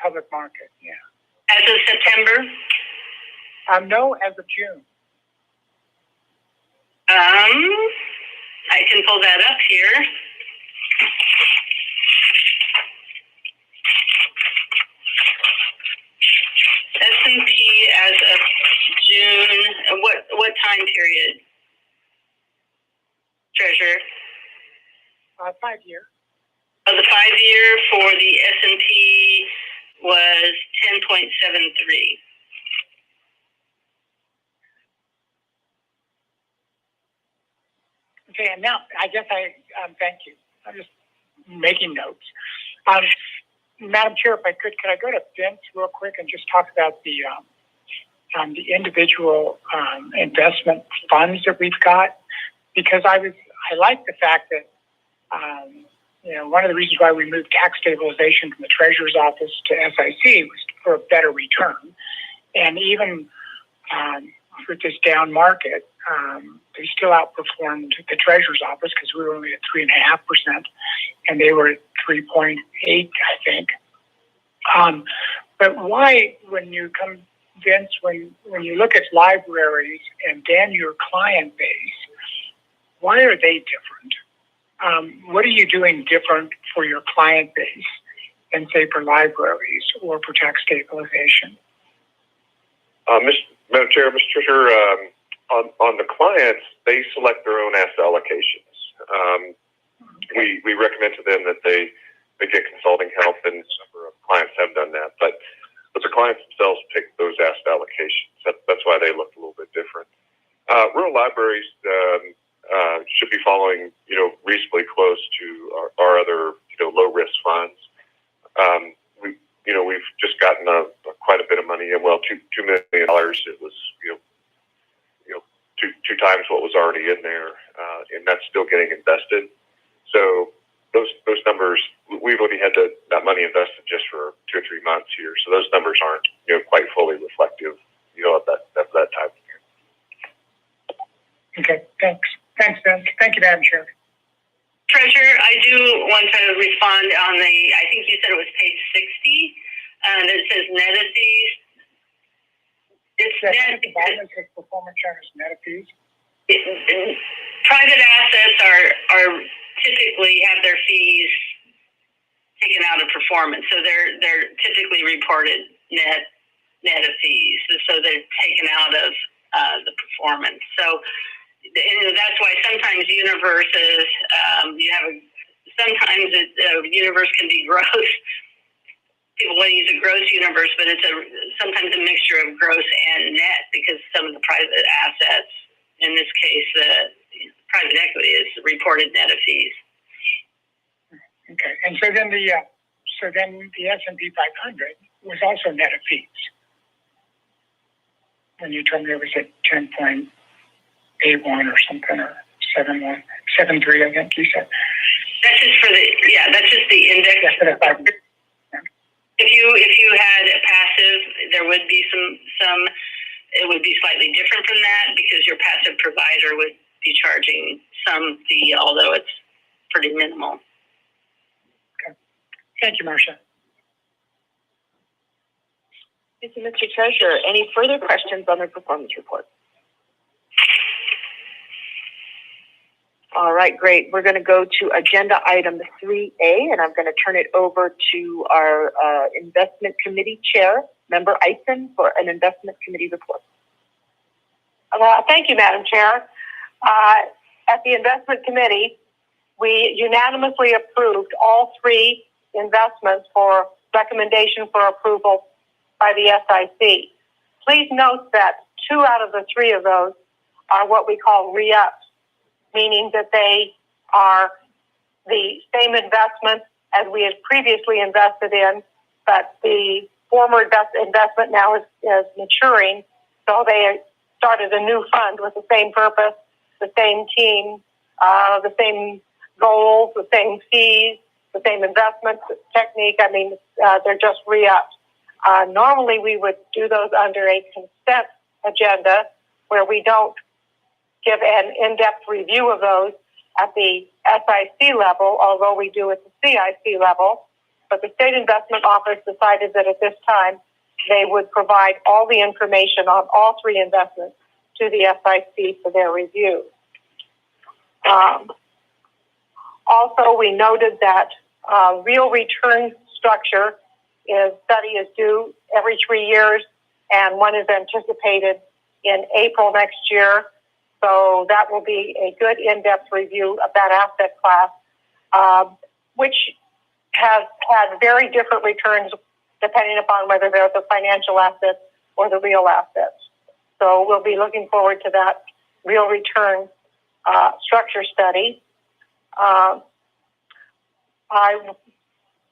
public market, yeah. As of September? No, as of June. I can pull that up here. S&P as of June. What time period? Treasurer? 5 year. The 5-year for the S&P was 10.73. Okay, and now I guess thank you. I'm just making notes. Madam Chair, if I could I go to Vince real quick and just talk about the individual investment funds that we've got? Because I like the fact that one of the reasons why we moved tax stabilization from the Treasurer's office to SIC was for a better return, and even with this down market, they still outperformed the Treasurer's office because we were only at 3.5%, and they were at 3.8, I think. But why, when you come, Vince, when you look at libraries and then your client base, why are they different? What are you doing different for your client base than, say, for libraries or for tax stabilization? Madam Chair, Mr. Treasurer, on the clients, they select their own asset allocations. We recommend to them that they get consulting help, and a number of clients have done that. But the clients themselves pick those asset allocations. That's why they look a little bit different. Rural libraries should be following, reasonably close to our other, low risk funds. We've just gotten quite a bit of money in. Well, $2 million. It was, two times what was already in there, and that's still getting invested. So those numbers, we've only had that money invested just for 2 or 3 months here. So those numbers aren't, quite fully reflective, of that time of year. Okay, thanks. Thanks, Vince. Thank you, Madam Chair. Treasurer, I do want to respond on I think you said it was page 60, and it says net of fees. It's net at the bottom, it says performance shares net of fees. Private assets are typically have their fees taken out of performance, so they're typically reported net of fees, so they're taken out of the performance. So that's why sometimes universes sometimes a universe can be gross. People want to use a gross universe, but it's sometimes a mixture of gross and net, because some of the private assets, in this case, private equity, is reported net of fees. Okay, and so then the S&P 500 was also net of fees. When you told me it was at 10.81 or something, or 7.3, I think you said. That's just the index. Yeah, If you had a passive, there would be some. It would be slightly different from that, because your passive provider would be charging some fee, although it's pretty minimal. Okay. Thank you, Marcia. Thank you, Mr. Treasurer. Any further questions on the performance report? All right, great. We're going to go to agenda item 3A, and I'm going to turn it over to our investment committee chair, Member Eisen, for an investment committee report. Thank you, Madam Chair. At the investment committee, we unanimously approved all 3 investments for recommendation for approval by the SIC. Please note that 2 out of the 3 of those are what we call re-ups, meaning that they are the same investment as we had previously invested in, but the former investment now is maturing, so they started a new fund with the same purpose, the same team, the same goals, the same fees, the same investment technique. I mean, they're just re-ups. Normally, we would do those under a consent agenda, where we don't give an in-depth review of those at the SIC level, although we do at the CIC level. But the State Investment Office decided that at this time they would provide all the information on all 3 investments to the SIC for their review. Also, we noted that real return structure study is due every 3 years, and one is anticipated in April next year. So that will be a good in-depth review of that asset class, which has had very different returns depending upon whether they're the financial assets or the real assets. So we'll be looking forward to that real return structure study.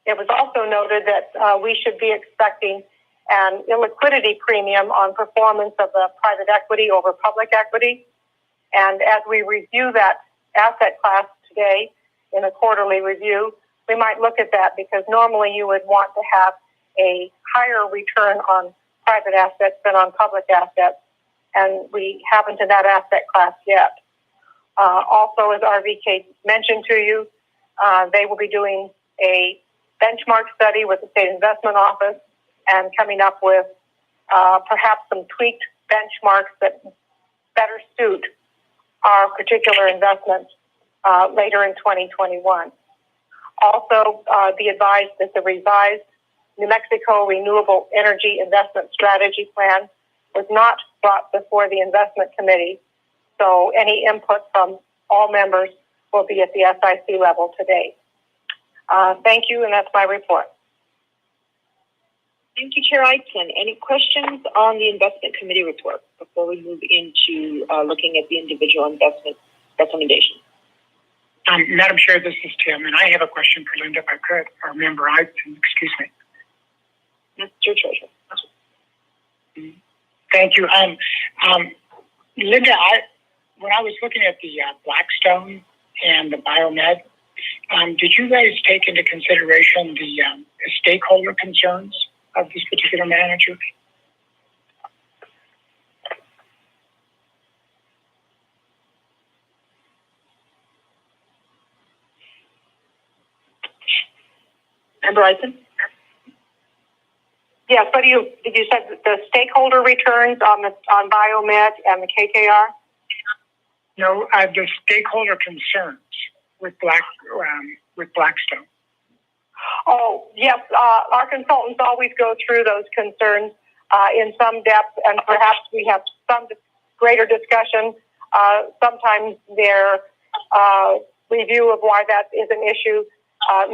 It was also noted that we should be expecting an illiquidity premium on performance of the private equity over public equity. And as we review that asset class today in a quarterly review, we might look at that because normally you would want to have a higher return on private assets than on public assets. And we haven't in that asset class yet. Also, as RVK mentioned to you, they will be doing a benchmark study with the State Investment Office and coming up with perhaps some tweaked benchmarks that better suit our particular investments later in 2021. Also, be advised that the revised New Mexico Renewable Energy Investment Strategy Plan was not brought before the investment committee, so any input from all members will be at the SIC level today. Thank you, and that's my report. Thank you, Chair Eitzen. Any questions on the investment committee report before we move into looking at the individual investment recommendations? Madam Chair, this is Tim, and I have a question for Linda, if I could, or Member Eitzen, excuse me. Mr. Treasurer. Thank you. Linda, when I was looking at the Blackstone and the Biomed, did you guys take into consideration the stakeholder concerns of this particular manager? Member Eitzen? Yes, but did you say the stakeholder returns on Biomed and the KKR? No, the stakeholder concerns with Blackstone. Oh, yes. Our consultants always go through those concerns in some depth, and perhaps we have some greater discussion. Sometimes their review of why that is an issue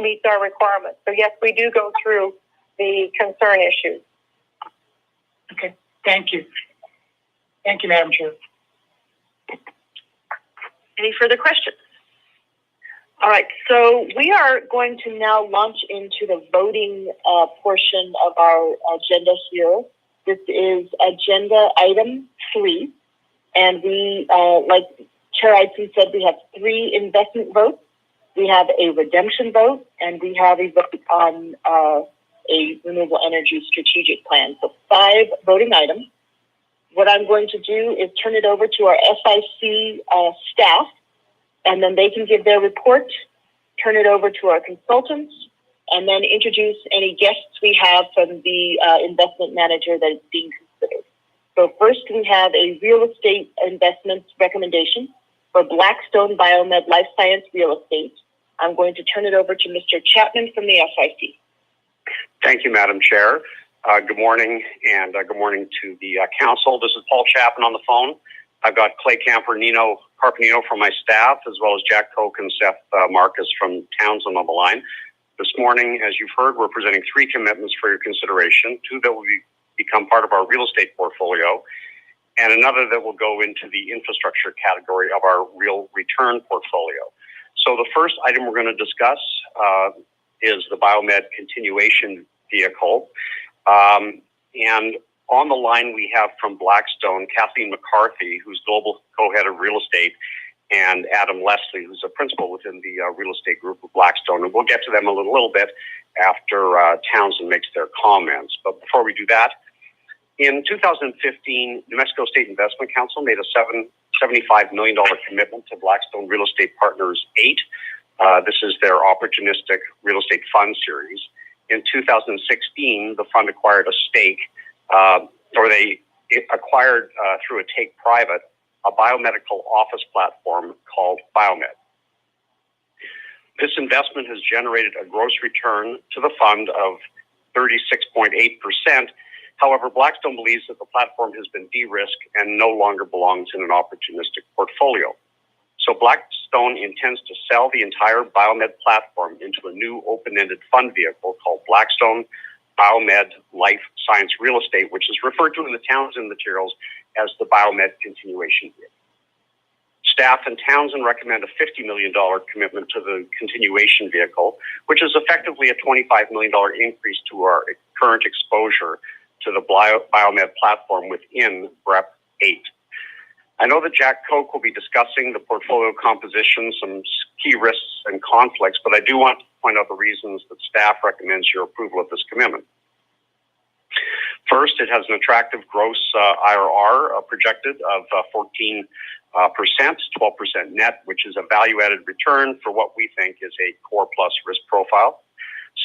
meets our requirements. So, yes, we do go through the concern issues. Okay, thank you. Thank you, Madam Chair. Any further questions? All right, so we are going to now launch into the voting portion of our agenda here. This is agenda item 3, and we, like Chair Eitzen said, we have 3 investment votes. We have a redemption vote, and we have a vote on a renewable energy strategic plan. So 5 voting items. What I'm going to do is turn it over to our SIC staff, and then they can give their report, turn it over to our consultants, and then introduce any guests we have from the investment manager that is being considered. So first we have a real estate investment recommendation for Blackstone Biomed Life Science Real Estate. I'm going to turn it over to Mr. Chapman from the SIC. Thank you, Madam Chair. Good morning, and good morning to the council. This is Paul Chapman on the phone. I've got Clay Carpenino from my staff, as well as Jack Koch and Seth Marcus from Townsend on the line. This morning, as you've heard, we're presenting 3 commitments for your consideration, 2 that will become part of our real estate portfolio, and another that will go into the infrastructure category of our real return portfolio. So the first item we're going to discuss is the Biomed continuation vehicle. And on the line, we have from Blackstone, Kathleen McCarthy, who's global co-head of real estate, and Adam Leslie, who's a principal within the real estate group of Blackstone. And we'll get to them a little bit after Townsend makes their comments. But before we do that, in 2015, New Mexico State Investment Council made a $75 million commitment to Blackstone Real Estate Partners 8. This is their opportunistic real estate fund series. In 2016, the fund acquired a stake, they acquired through a take private, a biomedical office platform called Biomed. This investment has generated a gross return to the fund of 36.8%. However, Blackstone believes that the platform has been de-risked and no longer belongs in an opportunistic portfolio. So Blackstone Blackstone intends to sell the entire Biomed platform into a new open-ended fund vehicle called Blackstone Biomed Life Science Real Estate, which is referred to in the Townsend materials as the Biomed Continuation Vehicle. Staff and Townsend recommend a $50 million commitment to the continuation vehicle, which is effectively a $25 million increase to our current exposure to the Biomed platform within BREP 8. I know that Jack Koch will be discussing the portfolio composition, some key risks and conflicts, but I do want to point out the reasons that staff recommends your approval of this commitment. First, it has an attractive gross IRR projected of 14%, 12% net, which is a value-added return for what we think is a core plus risk profile.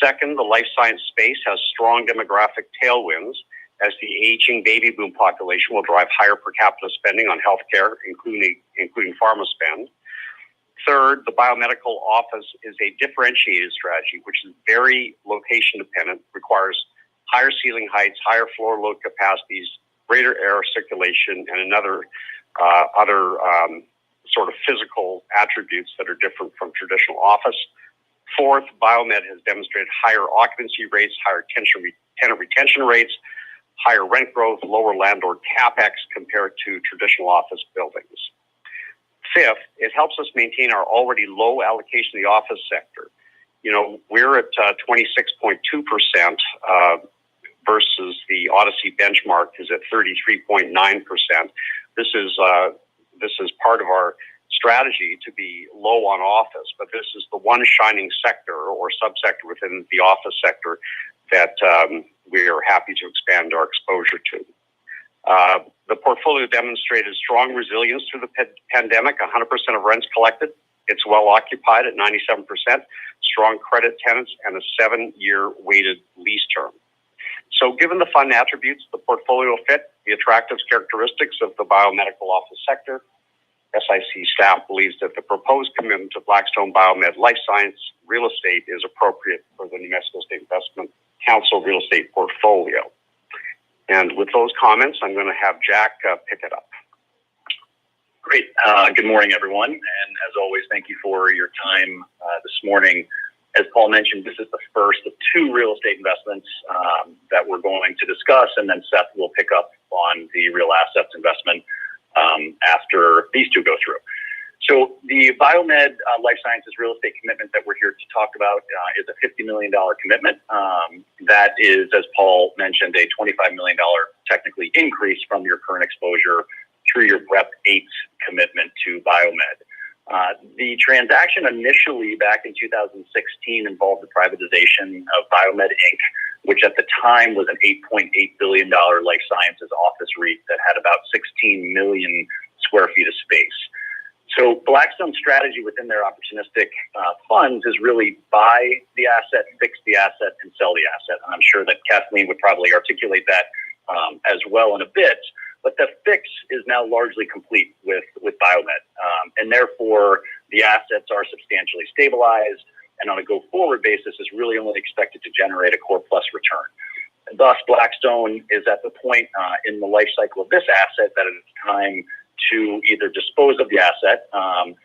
Second, the life science space has strong demographic tailwinds, as the aging baby boom population will drive higher per capita spending on healthcare, including pharma spend. Third, the biomedical office is a differentiated strategy, which is very location dependent, requires higher ceiling heights, higher floor load capacities, greater air circulation, and other sort of physical attributes that are different from traditional office. Fourth, Biomed has demonstrated higher occupancy rates, higher tenant retention rates, higher rent growth, lower landlord capex compared to traditional office buildings. Fifth, it helps us maintain our already low allocation to the office sector. You know, we're at 26.2% versus the Odyssey benchmark is at 33.9%. This is part of our strategy to be low on office, but this is the one shining sector or subsector within the office sector that we are happy to expand our exposure to. The portfolio demonstrated strong resilience through the pandemic, 100% of rents collected. It's well occupied at 97%, strong credit tenants, and a 7-year weighted lease term. So given the fund attributes, the portfolio fit, the attractive characteristics of the biomedical office sector, SIC staff believes that the proposed commitment to Blackstone Biomed Life Science Real Estate is appropriate for the New Mexico State Investment Council real estate portfolio. And with those comments, I'm going to have Jack pick it up. Great. Good morning, everyone. And as always, thank you for your time this morning. As Paul mentioned, this is the first of 2 real estate investments that we're going to discuss, and then Seth will pick up on the real assets investment after these 2 go through. So the Biomed Life Sciences real estate commitment that we're here to talk about is a $50 million commitment. That is, as Paul mentioned, a $25 million technically increase from your current exposure through your BREP 8 commitment to Biomed. The transaction initially back in 2016 involved the privatization of Biomed Inc., which at the time was an $8.8 billion life sciences office REIT that had about 16 million square feet of space. So Blackstone's strategy within their opportunistic funds is really buy the asset, fix the asset, and sell the asset. And I'm sure that Kathleen would probably articulate that as well in a bit. But the fix is now largely complete with Biomed. And therefore, the assets are substantially stabilized and on a go-forward basis is really only expected to generate a core plus return. And thus, Blackstone is at the point in the life cycle of this asset that it's time to either dispose of the asset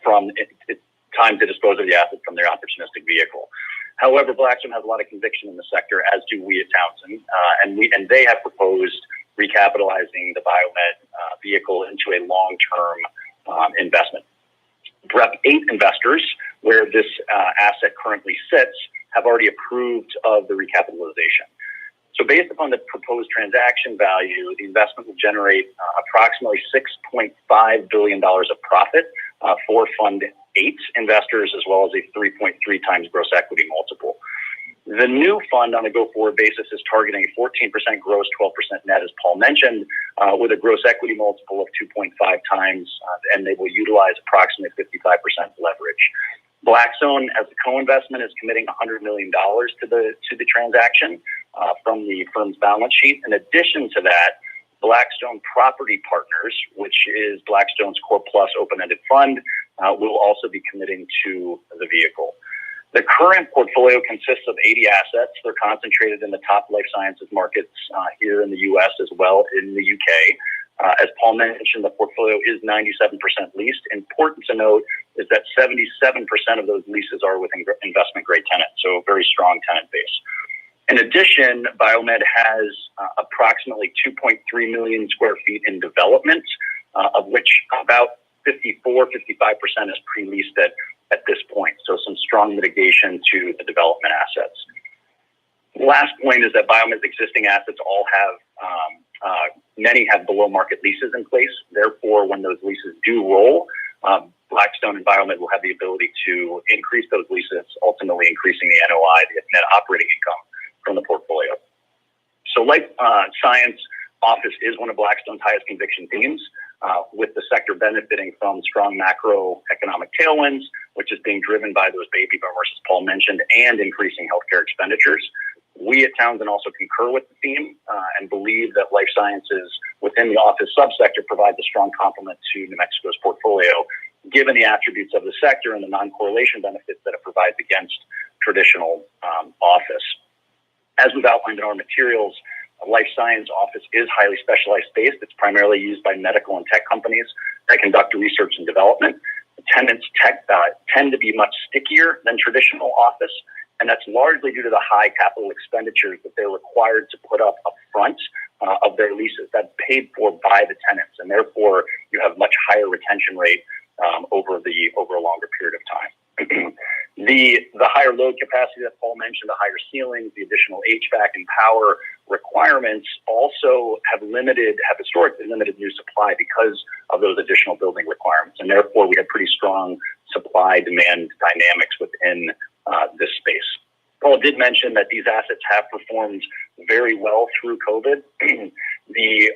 from their opportunistic vehicle. However, Blackstone has a lot of conviction in the sector, as do we at Townsend, and they have proposed recapitalizing the Biomed vehicle into a long-term investment. BREP 8 investors, where this asset currently sits, have already approved of the recapitalization. So based upon the proposed transaction value, the investment will generate approximately $6.5 billion of profit for Fund 8 investors, as well as a 3.3 times gross equity multiple. The new fund on a go-forward basis is targeting a 14% gross, 12% net, as Paul mentioned, with a gross equity multiple of 2.5 times, and they will utilize approximately 55% leverage. Blackstone, as a co-investment, is committing $100 million to the transaction from the firm's balance sheet. In addition to that, Blackstone Property Partners, which is Blackstone's core plus open-ended fund, will also be committing to the vehicle. The current portfolio consists of 80 assets. They're concentrated in the top life sciences markets here in the U.S. as well in the U.K. As Paul mentioned, the portfolio is 97% leased. Important to note is that 77% of those leases are with investment-grade tenants, so a very strong tenant base. In addition, Biomed has approximately 2.3 million square feet in development, of which about 55% is pre-leased at this point. So some strong mitigation to the development assets. Last point is that Biomed's existing assets all have, many have below market leases in place. Therefore, when those leases do roll, Blackstone and Biomed will have the ability to increase those leases, ultimately increasing the NOI, the net operating income from the portfolio. So life science office is one of Blackstone's highest conviction themes, with the sector benefiting from strong macroeconomic tailwinds, which is being driven by those baby boomers, as Paul mentioned, and increasing healthcare expenditures. We at Townsend also concur with the theme and believe that life sciences within the office subsector provides a strong complement to New Mexico's portfolio, given the attributes of the sector and the non-correlation benefits that it provides against traditional office. As we've outlined in our materials, a life science office is highly specialized space. It's primarily used by medical and tech companies that conduct research and development. The tenants tend to be much stickier than traditional office, and that's largely due to the high capital expenditures that they're required to put up front of their leases. That's paid for by the tenants, and therefore you have much higher retention rate over a longer period of time. The higher load capacity that Paul mentioned, the higher ceilings, the additional HVAC and power requirements also have historically limited new supply because of those additional building requirements. And therefore, we have pretty strong supply-demand dynamics within this space. Paul did mention that these assets have performed very well through COVID.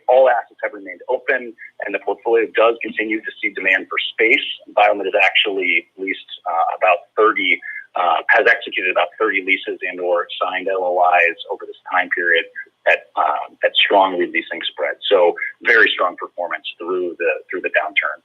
All assets have remained open, and the portfolio does continue to see demand for space. Biomed has actually has executed about 30 leases and/or signed LOIs over this time period at strong releasing spreads. So very strong performance through the downturn.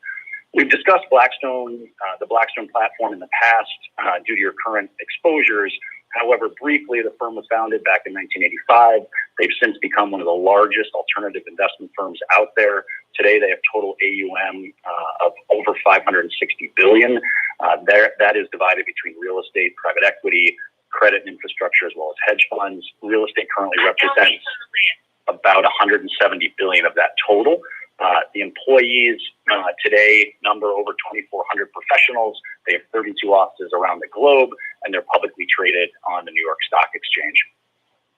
We've discussed Blackstone, the Blackstone platform in the past due to your current exposures. However, briefly, the firm was founded back in 1985. They've since become one of the largest alternative investment firms out there. Today, they have total AUM of over $560 billion. That is divided between real estate, private equity, credit and infrastructure, as well as hedge funds. Real estate currently represents about $170 billion of that total. The employees today number over 2,400 professionals. They have 32 offices around the globe, and they're publicly traded on the New York Stock Exchange.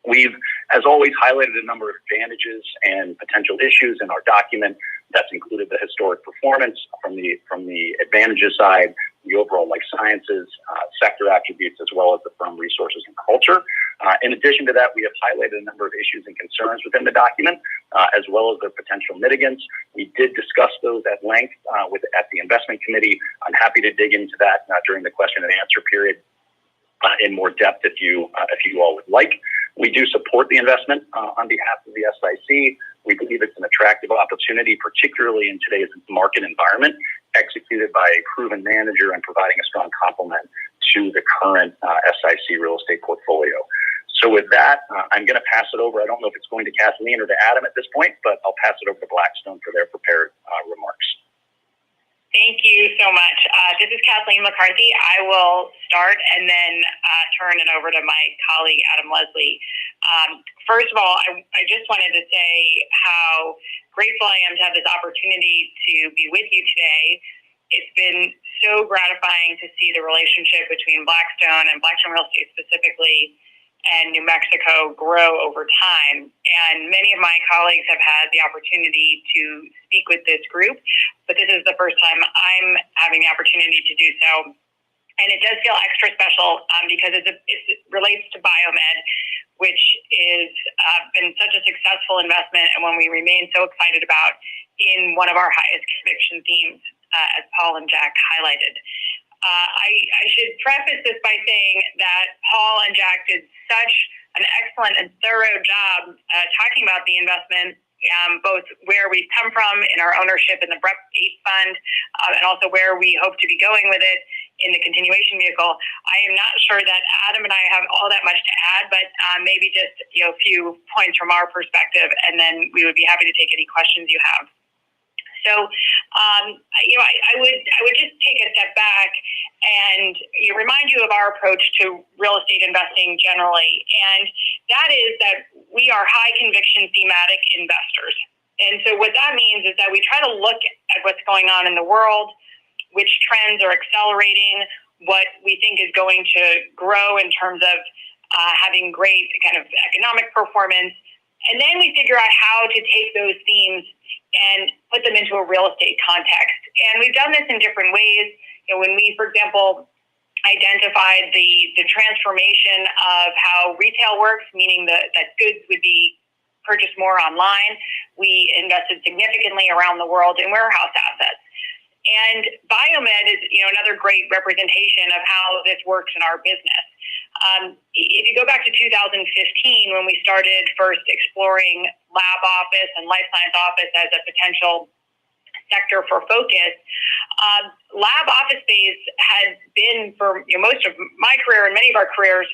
We've, as always, highlighted a number of advantages and potential issues in our document. That's included the historic performance from the advantages side, the overall life sciences sector attributes, as well as the firm resources and culture. In addition to that, we have highlighted a number of issues and concerns within the document, as well as their potential mitigants. We did discuss those at length at the investment committee. I'm happy to dig into that during the question and answer period in more depth if you all would like. We do support the investment on behalf of the SIC. We believe it's an attractive opportunity, particularly in today's market environment, executed by a proven manager and providing a strong complement to the current SIC real estate portfolio. So with that, I'm going to pass it over. I don't know if it's going to Kathleen or to Adam at this point, but I'll pass it over to Blackstone for their prepared remarks. Thank you so much. This is Kathleen McCarthy. I will start and then turn it over to my colleague, Adam Leslie. First of all, I just wanted to say how grateful I am to have this opportunity to be with you today. It's been so gratifying to see the relationship between Blackstone and Blackstone Real Estate specifically and New Mexico grow over time. And many of my colleagues have had the opportunity to speak with this group, but this is the first time I'm having the opportunity to do so. And it does feel extra special because it relates to Biomed, which is been such a successful investment and one we remain so excited about in one of our highest conviction themes, as Paul and Jack highlighted. I should preface this by saying that Paul and Jack did such an excellent and thorough job talking about the investment, both where we've come from in our ownership in the BREP 8 fund, and also where we hope to be going with it in the continuation vehicle. I am not sure that Adam and I have all that much to add, but maybe just a few points from our perspective, and then we would be happy to take any questions you have. So, I would just take a step back and remind you of our approach to real estate investing generally. And that is that we are high conviction thematic investors. And so what that means is that we try to look at what's going on in the world, which trends are accelerating, what we think is going to grow in terms of having great kind of economic performance. And then we figure out how to take those themes and put them into a real estate context. And we've done this in different ways. When we, for example, identified the transformation of how retail works, meaning that goods would be purchased more online, we invested significantly around the world in warehouse assets. And biomed is, another great representation of how this works in our business. If you go back to 2015, when we started first exploring lab office and life science office as a potential sector for focus, lab office space had been, for most of my career and many of our careers,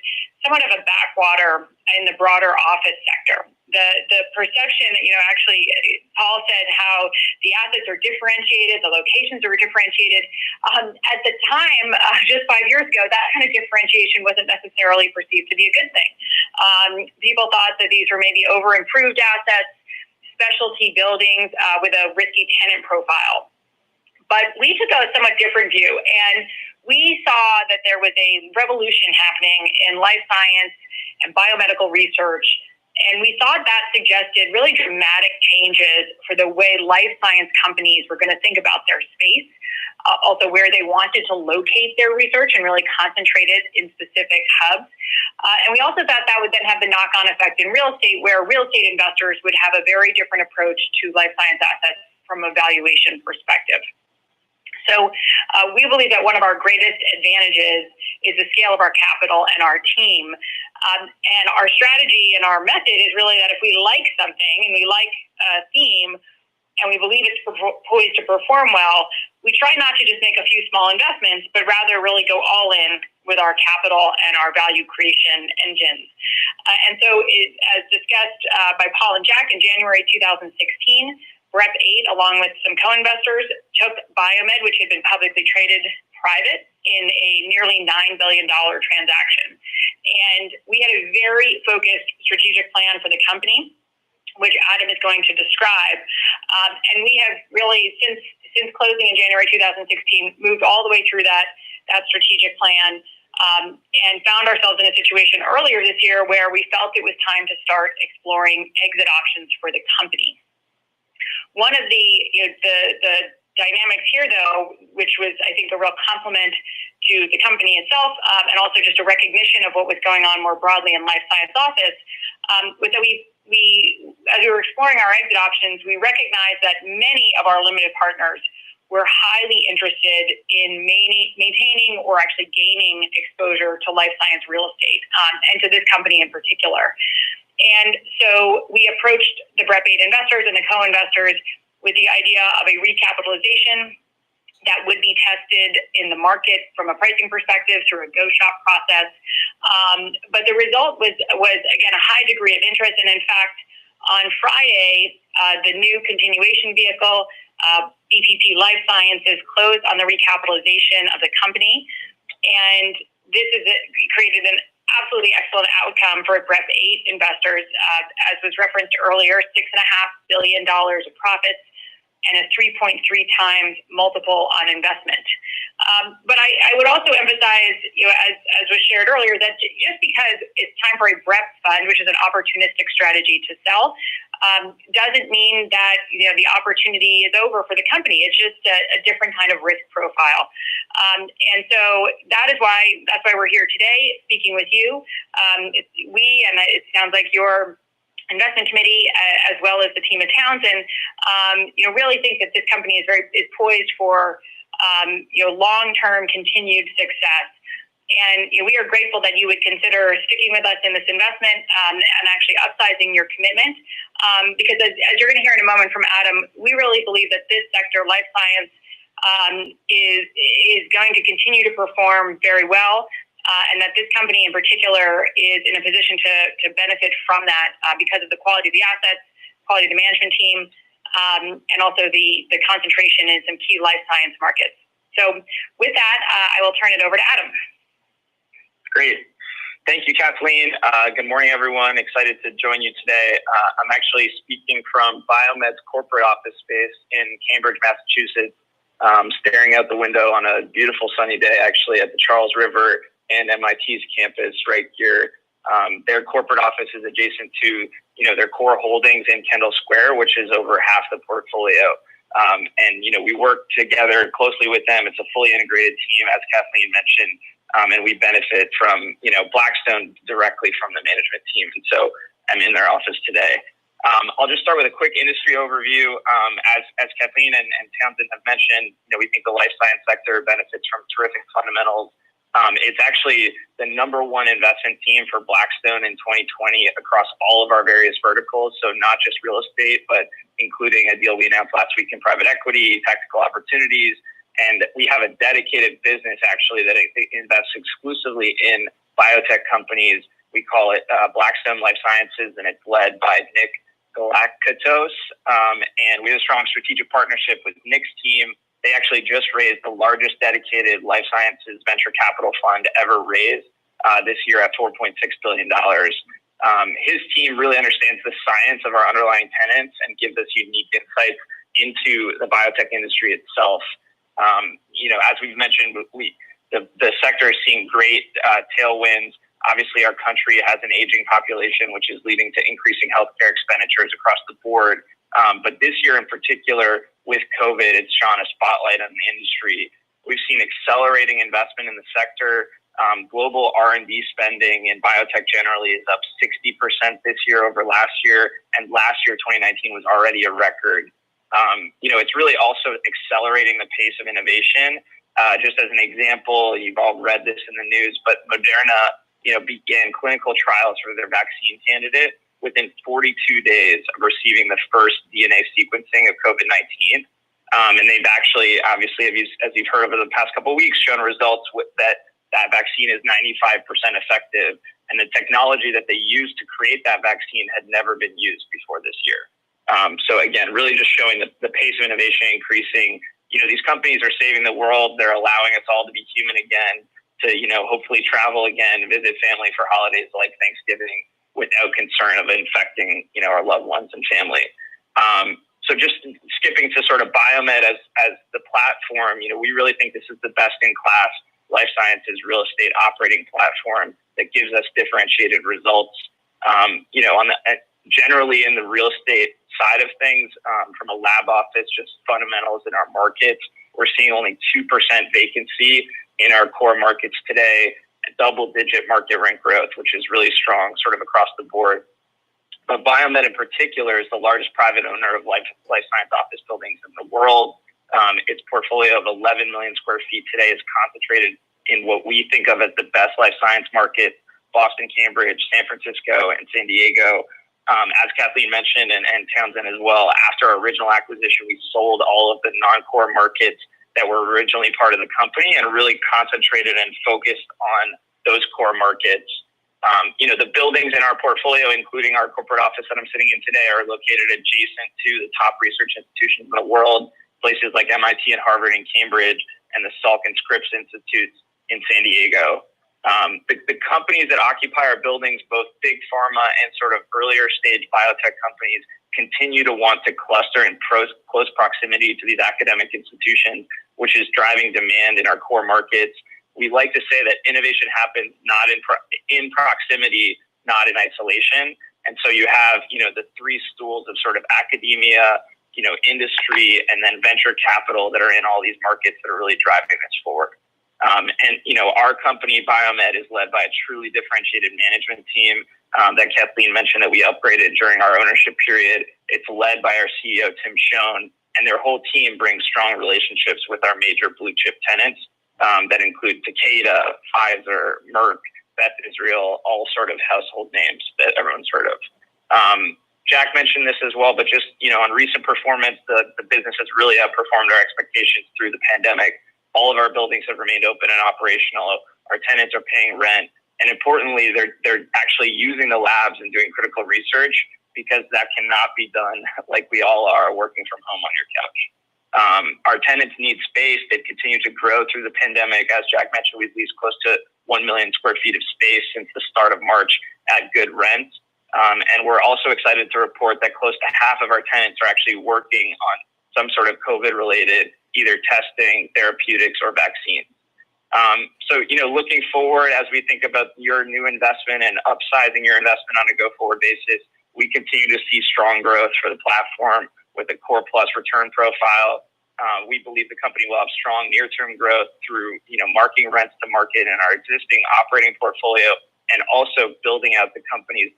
somewhat of a backwater in the broader office sector. The perception, actually, Paul said how the assets are differentiated, the locations are differentiated. At the time, just 5 years ago, that kind of differentiation wasn't necessarily perceived to be a good thing. People thought that these were maybe over-improved assets, specialty buildings with a risky tenant profile. But we took a somewhat different view, and we saw that there was a revolution happening in life science and biomedical research. And we thought that suggested really dramatic changes for the way life science companies were going to think about their space, also where they wanted to locate their research and really concentrate it in specific hubs. And we also thought that would then have the knock-on effect in real estate, where real estate investors would have a very different approach to life science assets from a valuation perspective. So we believe that one of our greatest advantages is the scale of our capital and our team. And our strategy and our method is really that if we like something and we like a theme and we believe it's poised to perform well, we try not to just make a few small investments, but rather really go all in with our capital and our value creation engines. And so as discussed by Paul and Jack in January 2016, Rep 8, along with some co-investors, took Biomed, which had been publicly traded private, in a nearly $9 billion transaction. And we had a very focused strategic plan for the company, which Adam is going to describe. And we have really, since closing in January 2016, moved all the way through that strategic plan, and found ourselves in a situation earlier this year where we felt it was time to start exploring exit options for the company. One of the dynamics here, though, which was, I think, a real compliment to the company itself, and also just a recognition of what was going on more broadly in life science office, was that we, as we were exploring our exit options, we recognized that many of our limited partners were highly interested in maintaining or actually gaining exposure to life science real estate, and to this company in particular. And so we approached the Rep 8 investors and the co-investors with the idea of a recapitalization that would be tested in the market from a pricing perspective through a go shop process. But the result was again, a high degree of interest. And in fact, on Friday, the new continuation vehicle, BPP Life Sciences, closed on the recapitalization of the company. And this is created an absolutely excellent outcome for Rep 8 investors, as was referenced earlier, $6.5 billion of profits and a 3.3 times multiple on investment. But I would also emphasize, as was shared earlier, that just because it's time for a BREP fund, which is an opportunistic strategy to sell, doesn't mean that the opportunity is over for the company. It's just a different kind of risk profile. And so that's why we're here today speaking with you. It sounds like your investment committee, as well as the team at Townsend, really think that this company is poised for long-term continued success. And we are grateful that you would consider sticking with us in this investment, and actually upsizing your commitment, because as you're going to hear in a moment from Adam, we really believe that this sector, life science, is going to continue to perform very well, and that this company in particular is in a position to benefit from that because of the quality of the assets, quality of the management team, and also the concentration in some key life science markets. So with that, I will turn it over to Adam. Great. Thank you, Kathleen. Good morning, everyone. Excited to join you today. I'm actually speaking from Biomed's corporate office space in Cambridge, Massachusetts, staring out the window on a beautiful sunny day, actually, at the Charles River and MIT's campus right here. Their corporate office is adjacent to, their core holdings in Kendall Square, which is over half the portfolio. And we work together closely with them. It's a fully integrated team, as Kathleen mentioned. And we benefit from, Blackstone directly from the management team. And so I'm in their office today. I'll just start with a quick industry overview. As Kathleen and Townsend have mentioned, we think the life science sector benefits from terrific fundamentals. It's actually the #1 investment team for Blackstone in 2020 across all of our various verticals. So not just real estate, but including a deal we announced last week in private equity, tactical opportunities. And we have a dedicated business, actually, that invests exclusively in biotech companies. We call it Blackstone Life Sciences, and it's led by Nick Galakatos. And we have a strong strategic partnership with Nick's team. They actually just raised the largest dedicated life sciences venture capital fund ever raised this year at $4.6 billion. His team really understands the science of our underlying tenants and gives us unique insights into the biotech industry itself. As we've mentioned, the sector is seeing great tailwinds. Obviously, our country has an aging population, which is leading to increasing healthcare expenditures across the board. But this year in particular, with COVID, it's shone a spotlight on the industry. We've seen accelerating investment in the sector. Global R&D spending in biotech generally is up 60% this year over last year. And last year, 2019, was already a record. It's really also accelerating the pace of innovation. Just as an example, you've all read this in the news, but Moderna, began clinical trials for their vaccine candidate within 42 days of receiving the first DNA sequencing of COVID-19. And they've actually, obviously, as you've heard over the past couple of weeks, shown results with that vaccine is 95% effective. And the technology that they used to create that vaccine had never been used before this year. So again, really just showing the pace of innovation increasing. These companies are saving the world. They're allowing us all to be human again, to, hopefully travel again, visit family for holidays like Thanksgiving without concern of infecting, our loved ones and family. So just skipping to sort of Biomed as the platform, we really think this is the best in class life sciences real estate operating platform that gives us differentiated results. Generally in the real estate side of things, from a lab office, just fundamentals in our markets, we're seeing only 2% vacancy in our core markets today, double-digit market rent growth, which is really strong sort of across the board. But Biomed in particular is the largest private owner of life science office buildings in the world. Its portfolio of 11 million square feet today is concentrated in what we think of as the best life science market: Boston, Cambridge, San Francisco, and San Diego. As Kathleen mentioned, and Townsend as well, after our original acquisition, we sold all of the non-core markets that were originally part of the company and really concentrated and focused on those core markets. The buildings in our portfolio, including our corporate office that I'm sitting in today, are located adjacent to the top research institutions in the world, places like MIT and Harvard and Cambridge, and the Salk and Scripps Institutes in San Diego. The companies that occupy our buildings, both big pharma and sort of earlier stage biotech companies, continue to want to cluster in close proximity to these academic institutions, which is driving demand in our core markets. We like to say that innovation happens not in proximity, not in isolation. And so you have, the three stools of sort of academia, industry, and then venture capital that are in all these markets that are really driving this forward. Our company, Biomed, is led by a truly differentiated management team that Kathleen mentioned that we upgraded during our ownership period. It's led by our CEO, Tim Schoen, and their whole team brings strong relationships with our major blue chip tenants that include Takeda, Pfizer, Merck, Beth Israel, all sort of household names that everyone's heard of. Jack mentioned this as well, but just, on recent performance, the business has really outperformed our expectations through the pandemic. All of our buildings have remained open and operational. Our tenants are paying rent. And importantly, they're actually using the labs and doing critical research, because that cannot be done like we all are working from home on your couch. Our tenants need space. They've continued to grow through the pandemic. As Jack mentioned, we've leased close to 1 million square feet of space since the start of March at good rents. And we're also excited to report that close to half of our tenants are actually working on some sort of COVID-related, either testing, therapeutics, or vaccines. So, looking forward, as we think about your new investment and upsizing your investment on a go-forward basis, we continue to see strong growth for the platform with a core plus return profile. We believe the company will have strong near-term growth through, marking rents to market in our existing operating portfolio, and also building out the company's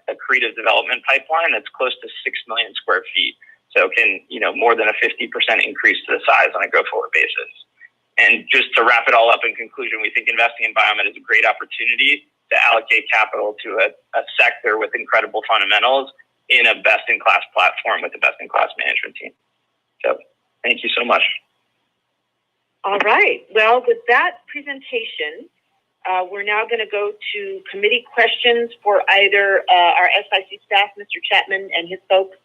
accretive development pipeline that's close to 6 million square feet. So can, more than a 50% increase to the size on a go-forward basis. And just to wrap it all up in conclusion, we think investing in Biomed is a great opportunity to allocate capital to a sector with incredible fundamentals in a best-in-class platform with a best-in-class management team. So thank you so much. All right. Well, with that presentation, we're now going to go to committee questions for either our SIC staff, Mr. Chapman and his folks,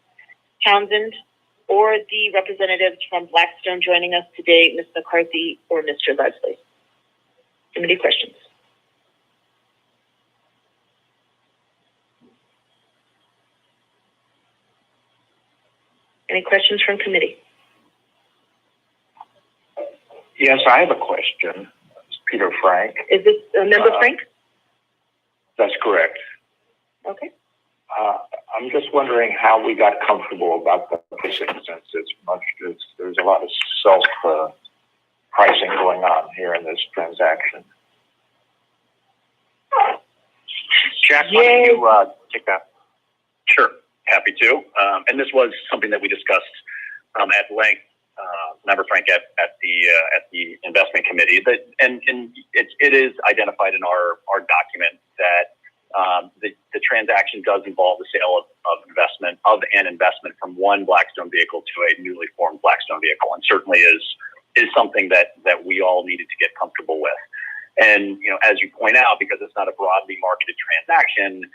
Townsend, or the representatives from Blackstone joining us today, Ms. McCarthy or Mr. Leslie. Committee questions. Any questions from committee? Yes, I have a question. It's Peter Frank. Is this member Frank? That's correct. Okay. I'm just wondering how we got comfortable about the pricing, since there's a lot of self-pricing going on here in this transaction. Jack, why don't you take that? Sure, happy to. And this was something that we discussed at length, Member Frank, at the investment committee. And it is identified in our document that the transaction does involve the sale of an investment from one Blackstone vehicle to a newly formed Blackstone vehicle, and certainly is something that we all needed to get comfortable with. And as you point out, because it's not a broadly marketed transaction,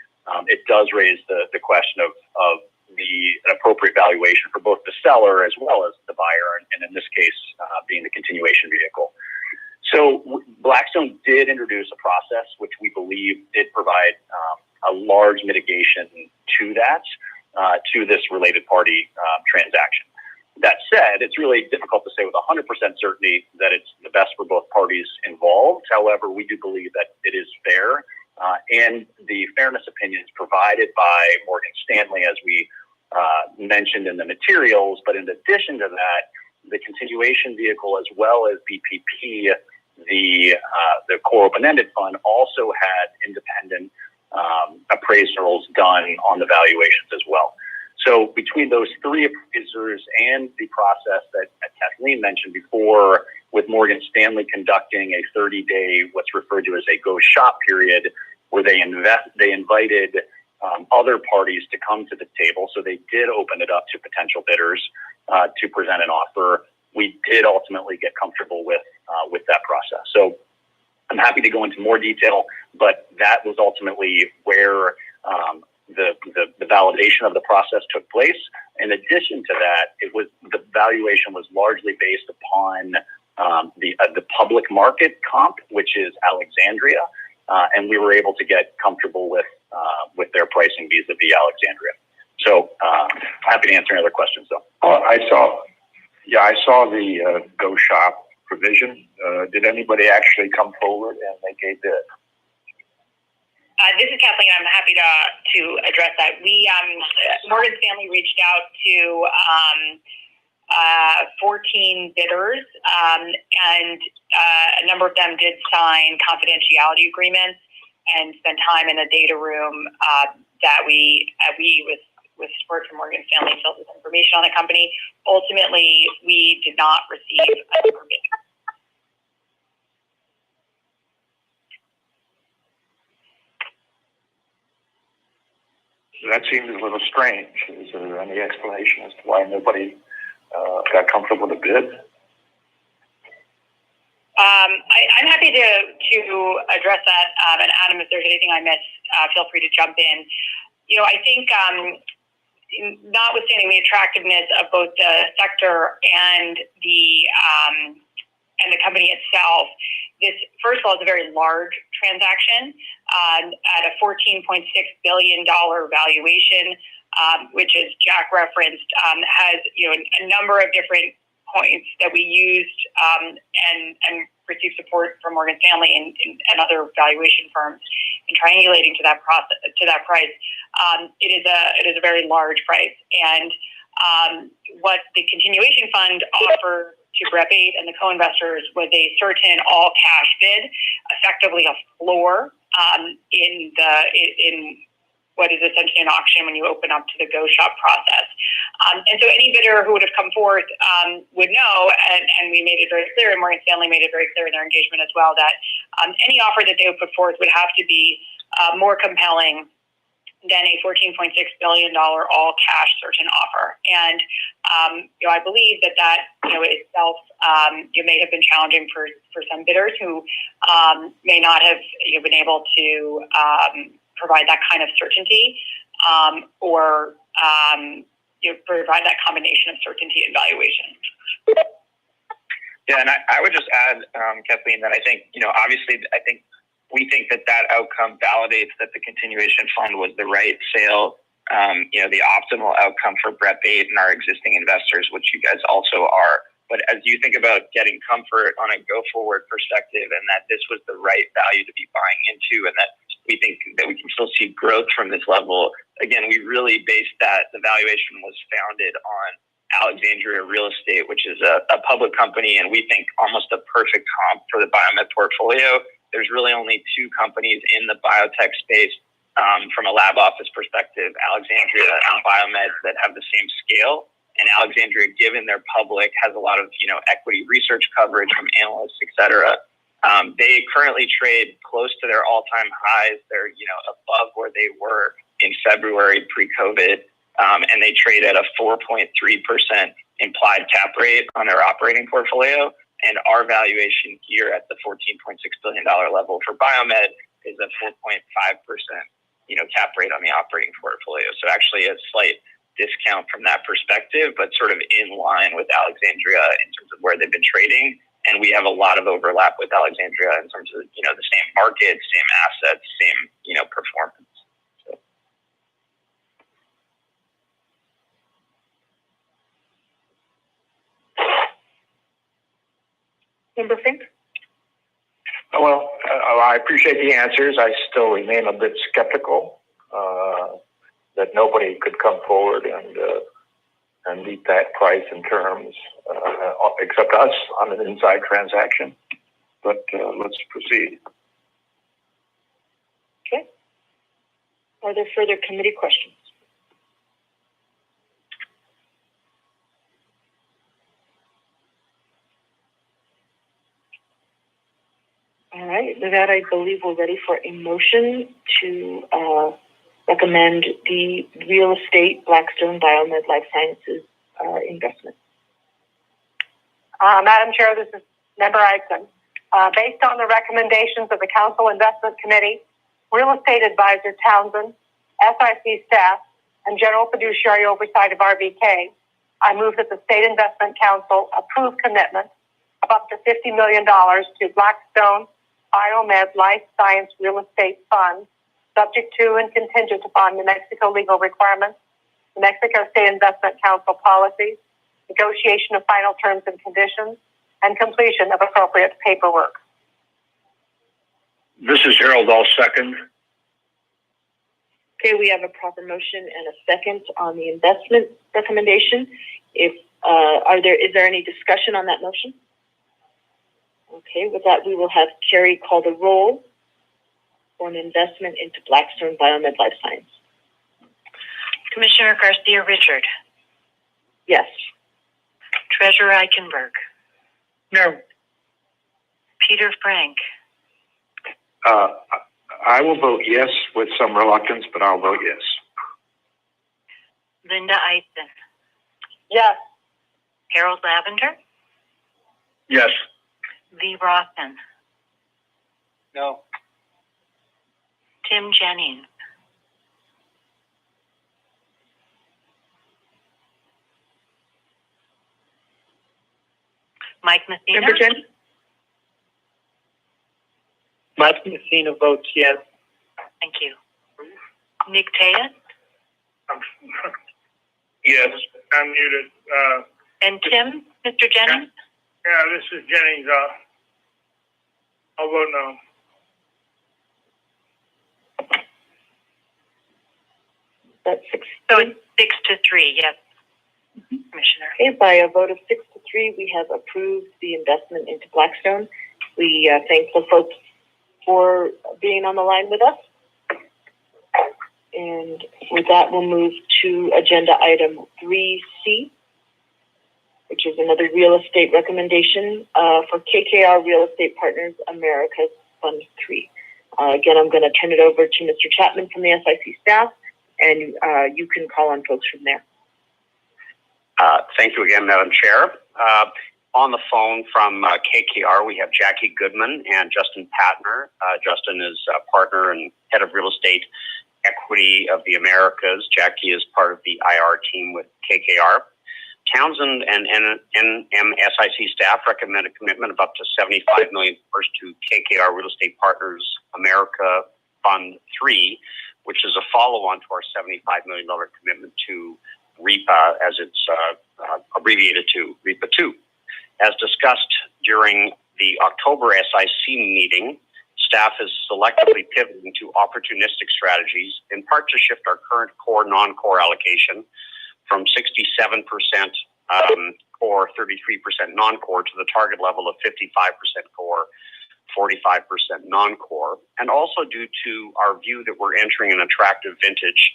it does raise the question of the appropriate valuation for both the seller as well as the buyer, and in this case, being the continuation vehicle. So Blackstone did introduce a process which we believe did provide a large mitigation to this related party transaction. That said, it's really difficult to say with 100% certainty that it's the best for both parties involved. However, we do believe that it is fair, and the fairness opinions provided by Morgan Stanley, as we mentioned in the materials. But in addition to that, the continuation vehicle, as well as BPP, the core open-ended fund, also had independent appraisals done on the valuations as well. So between those three appraisers and the process that Kathleen mentioned before, with Morgan Stanley conducting a 30-day, what's referred to as a go shop period, where they invited other parties to come to the table. So they did open it up to potential bidders to present an offer. We did ultimately get comfortable with that process. So I'm happy to go into more detail, but that was ultimately where the validation of the process took place. In addition to that, the valuation was largely based upon the public market comp, which is Alexandria, and we were able to get comfortable with their pricing vis-a-vis Alexandria. So happy to answer any other questions, though. I saw the go shop provision. Did anybody actually come forward and make a bid? This is Kathleen. I'm happy to address that. Morgan Stanley reached out to 14 bidders, and a number of them did sign confidentiality agreements and spend time in a data room that we with support from Morgan Stanley, filled with information on the company. Ultimately, we did not receive a permit. That seems a little strange. Is there any explanation as to why nobody got comfortable with the bid? I'm happy to address that. And Adam, if there's anything I missed, feel free to jump in. I think notwithstanding the attractiveness of both the sector and the company itself, this, first of all, is a very large transaction at a $14.6 billion valuation, which, as Jack referenced, has a number of different points that we used and received support from Morgan Stanley and other valuation firms in triangulating to that price. It is a very large price, and what the continuation fund offered to BREP 8 and the co-investors was a certain all-cash bid, effectively a floor in what is essentially an auction when you open up to the go shop process. And so any bidder who would have come forth would know, and we made it very clear, and Morgan Stanley made it very clear in their engagement as well, that any offer that they would put forth would have to be more compelling than a $14.6 billion all-cash certain offer. And I believe that itself may have been challenging for some bidders who may not have been able to provide that kind of certainty or provide that combination of certainty and valuation. Yeah, and I would just add, Kathleen, that I think, obviously, we think that outcome validates that the continuation fund was the right sale, the optimal outcome for BREP 8 and our existing investors, which you guys also are. But as you think about getting comfort on a go-forward perspective and that this was the right value to be buying into and that we think that we can still see growth from this level, again, we really based that, the valuation was founded on Alexandria Real Estate, which is a public company, and we think almost a perfect comp for the biomed portfolio. There's really only two companies in the biotech space from a lab office perspective, Alexandria and Biomed, that have the same scale. And Alexandria, given they're public, has a lot of equity research coverage from analysts, et cetera. They currently trade close to their all-time highs. They're above where they were in February pre-COVID, and they trade at a 4.3% implied cap rate on their operating portfolio. And our valuation here at the $14.6 billion level for Biomed is a 4.5%, cap rate on the operating portfolio. So actually a slight discount from that perspective, but sort of in line with Alexandria in terms of where they've been trading. And we have a lot of overlap with Alexandria in terms of, the same market, same assets, same, performance. So. Member Fink? Well, I appreciate the answers. I still remain a bit skeptical that nobody could come forward and meet that price and terms, except us on an inside transaction. But let's proceed. Okay. Are there further committee questions? All right. With that, I believe we're ready for a motion to recommend the real estate Blackstone Biomed Life Sciences investment. Madam Chair, this is Member Eichmann. Based on the recommendations of the Council Investment Committee, Real Estate Advisor Townsend, SIC staff, and General Fiduciary Oversight of RVK, I move that the State Investment Council approve commitment of up to $50 million to Blackstone Biomed Life Science Real Estate Fund, subject to and contingent upon New Mexico legal requirements, New Mexico State Investment Council policies, negotiation of final terms and conditions, and completion of appropriate paperwork. This is Harold. I'll second. Okay, we have a proper motion and a second on the investment recommendation. Is there any discussion on that motion? Okay, with that, we will have Carrie call the roll for an investment into Blackstone Biomed Life Science. Commissioner Garcia Richard. Yes. Treasurer Eichenberg. No. Peter Frank. I will vote yes with some reluctance, but I'll vote yes. Linda Eisen. Yes. Harold Lavender. Yes. Lee Rothman. No. Tim Jennings. Mike Messina. Member Jennings? Mike Messina votes yes. Thank you. Nick Tayet. Yes, I'm muted. And Tim, Mr. Jennings? Yeah, this is Jennings. I'll vote no. That's 6. So it's 6-3, yes, Commissioner. Okay, by a vote of 6-3, we have approved the investment into Blackstone. We thank the folks for being on the line with us. And with that, we'll move to agenda item 3C, which is another real estate recommendation for KKR Real Estate Partners Americas Fund 3. Again, I'm going to turn it over to Mr. Chapman from the SIC staff, and you can call on folks from there. Thank you again, Madam Chair. On the phone from KKR, we have Jackie Goodman and Justin Patner. Justin is a partner and head of real estate equity of the Americas. Jackie is part of the IR team with KKR. Townsend and NMSIC staff recommend a commitment of up to $75 million to KKR Real Estate Partners America Fund 3, which is a follow-on to our $75 million commitment to REPA, as it's abbreviated to REPA 2. As discussed during the October SIC meeting, staff is selectively pivoting to opportunistic strategies, in part to shift our current core non-core allocation from 67% core, 33% non-core to the target level of 55% core, 45% non-core, and also due to our view that we're entering an attractive vintage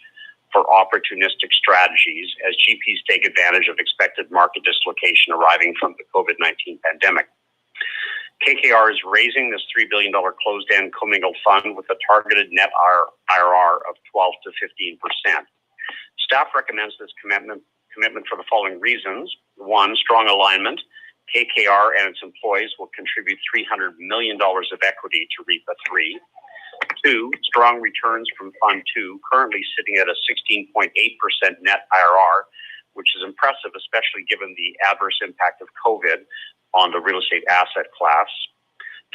for opportunistic strategies as GPs take advantage of expected market dislocation arising from the COVID-19 pandemic. KKR is raising this $3 billion closed-end commingled fund with a targeted net IRR of 12 to 15%. Staff recommends this commitment for the following reasons. 1, strong alignment. KKR and its employees will contribute $300 million of equity to REPA 3. 2, strong returns from Fund 2, currently sitting at a 16.8% net IRR, which is impressive, especially given the adverse impact of COVID on the real estate asset class.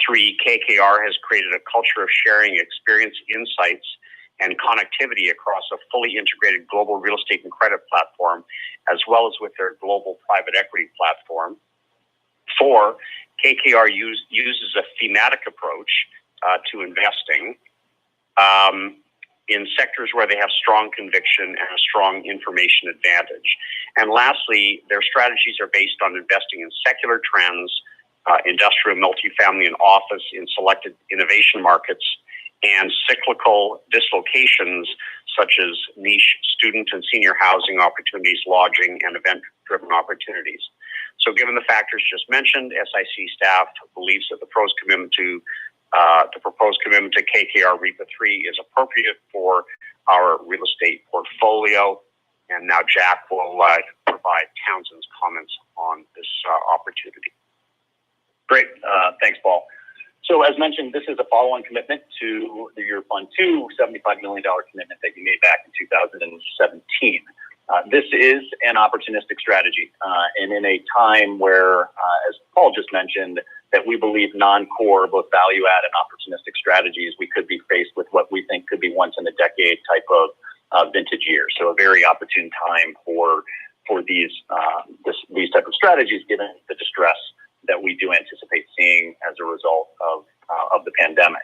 3, KKR has created a culture of sharing experience, insights, and connectivity across a fully integrated global real estate and credit platform, as well as with their global private equity platform. 4, KKR uses a thematic approach to investing in sectors where they have strong conviction and a strong information advantage. And lastly, their strategies are based on investing in secular trends, industrial, multifamily, and office in selected innovation markets, and cyclical dislocations such as niche student and senior housing opportunities, lodging, and event-driven opportunities. So given the factors just mentioned, SIC staff believes that the proposed commitment to KKR REPA 3 is appropriate for our real estate portfolio. And now Jack will provide Townsend's comments on this opportunity. Great. Thanks, Paul. So as mentioned, this is a follow-on commitment to your Fund 2, $75 million commitment that you made back in 2017. This is an opportunistic strategy. And in a time where, as Paul just mentioned, that we believe non-core, both value-add and opportunistic strategies, we could be faced with what we think could be once-in-a-decade type of vintage year. So a very opportune time for these type of strategies, given the distress that we do anticipate seeing as a result of the pandemic.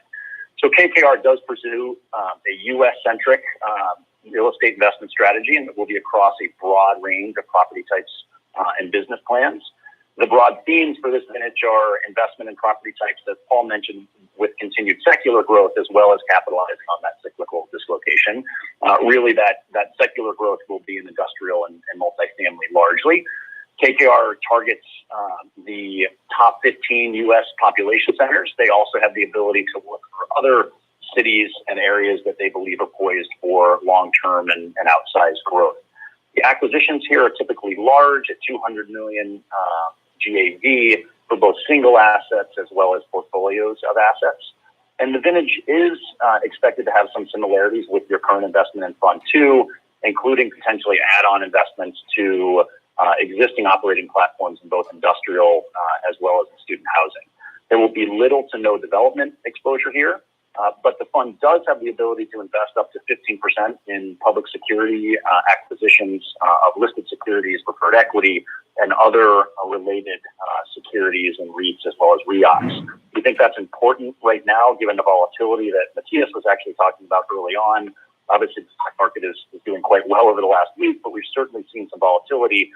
So KKR does pursue a U.S.-centric real estate investment strategy, and it will be across a broad range of property types and business plans. The broad themes for this vintage are investment in property types that Paul mentioned, with continued secular growth, as well as capitalizing on that cyclical dislocation. Really, that secular growth will be in industrial and multifamily largely. KKR targets the top 15 U.S. population centers. They also have the ability to look for other cities and areas that they believe are poised for long-term and outsized growth. The acquisitions here are typically large, at $200 million GAV for both single assets as well as portfolios of assets. And the vintage is expected to have some similarities with your current investment in Fund 2, including potentially add-on investments to existing operating platforms in both industrial as well as in student housing. There will be little to no development exposure here, but the fund does have the ability to invest up to 15% in public security acquisitions of listed securities, preferred equity, and other related securities and REITs as well as REOCs. We think that's important right now, given the volatility that Matthias was actually talking about early on. Obviously, the stock market is doing quite well over the last week, but we've certainly seen some volatility,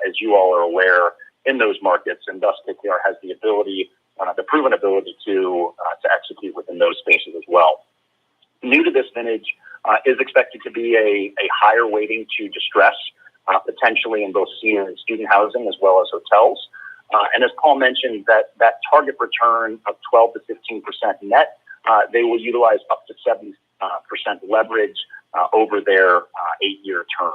as you all are aware, in those markets, and thus KKR has the ability, the proven ability to execute within those spaces as well. New to this vintage is expected to be a higher weighting to distress, potentially in both senior and student housing as well as hotels. And as Paul mentioned, that target return of 12 to 15% net, they will utilize up to 70% leverage over their 8-year term.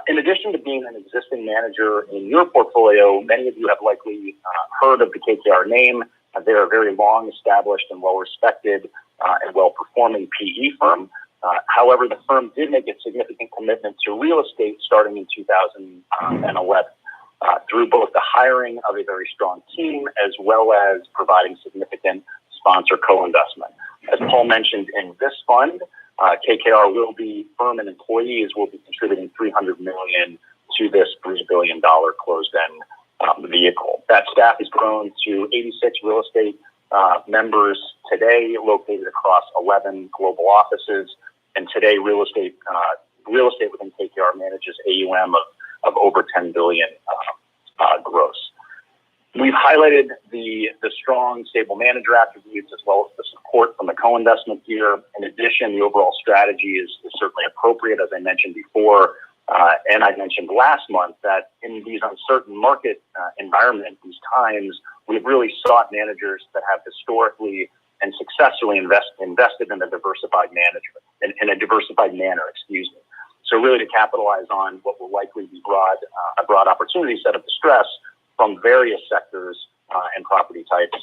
In addition to being an existing manager in your portfolio, many of you have likely heard of the KKR name. They're a very long established and well-respected and well-performing PE firm. However, the firm did make a significant commitment to real estate starting in 2011 through both the hiring of a very strong team as well as providing significant sponsor co-investment. As Paul mentioned, in this fund, KKR will be, firm and employees will be contributing $300 million to this $3 billion closed-end vehicle. That staff has grown to 86 real estate members today, located across 11 global offices. And today, real estate within KKR manages AUM of over $10 billion gross. We've highlighted the strong, stable manager attributes as well as the support from the co-investment here. In addition, the overall strategy is certainly appropriate, as I mentioned before. And I mentioned last month that in these uncertain market environment, these times, we've really sought managers that have historically and successfully invested in a diversified manner, excuse me. So really to capitalize on what will likely be a broad opportunity set of distress from various sectors and property types.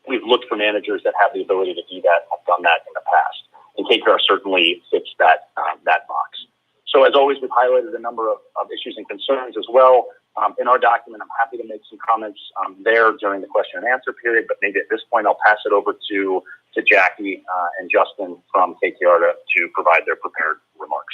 We've looked for managers that have the ability to do that, have done that in the past. And KKR certainly fits that box. So as always, we've highlighted a number of issues and concerns as well. In our document, I'm happy to make some comments there during the question and answer period, but maybe at this point, I'll pass it over to Jackie and Justin from KKR to provide their prepared remarks.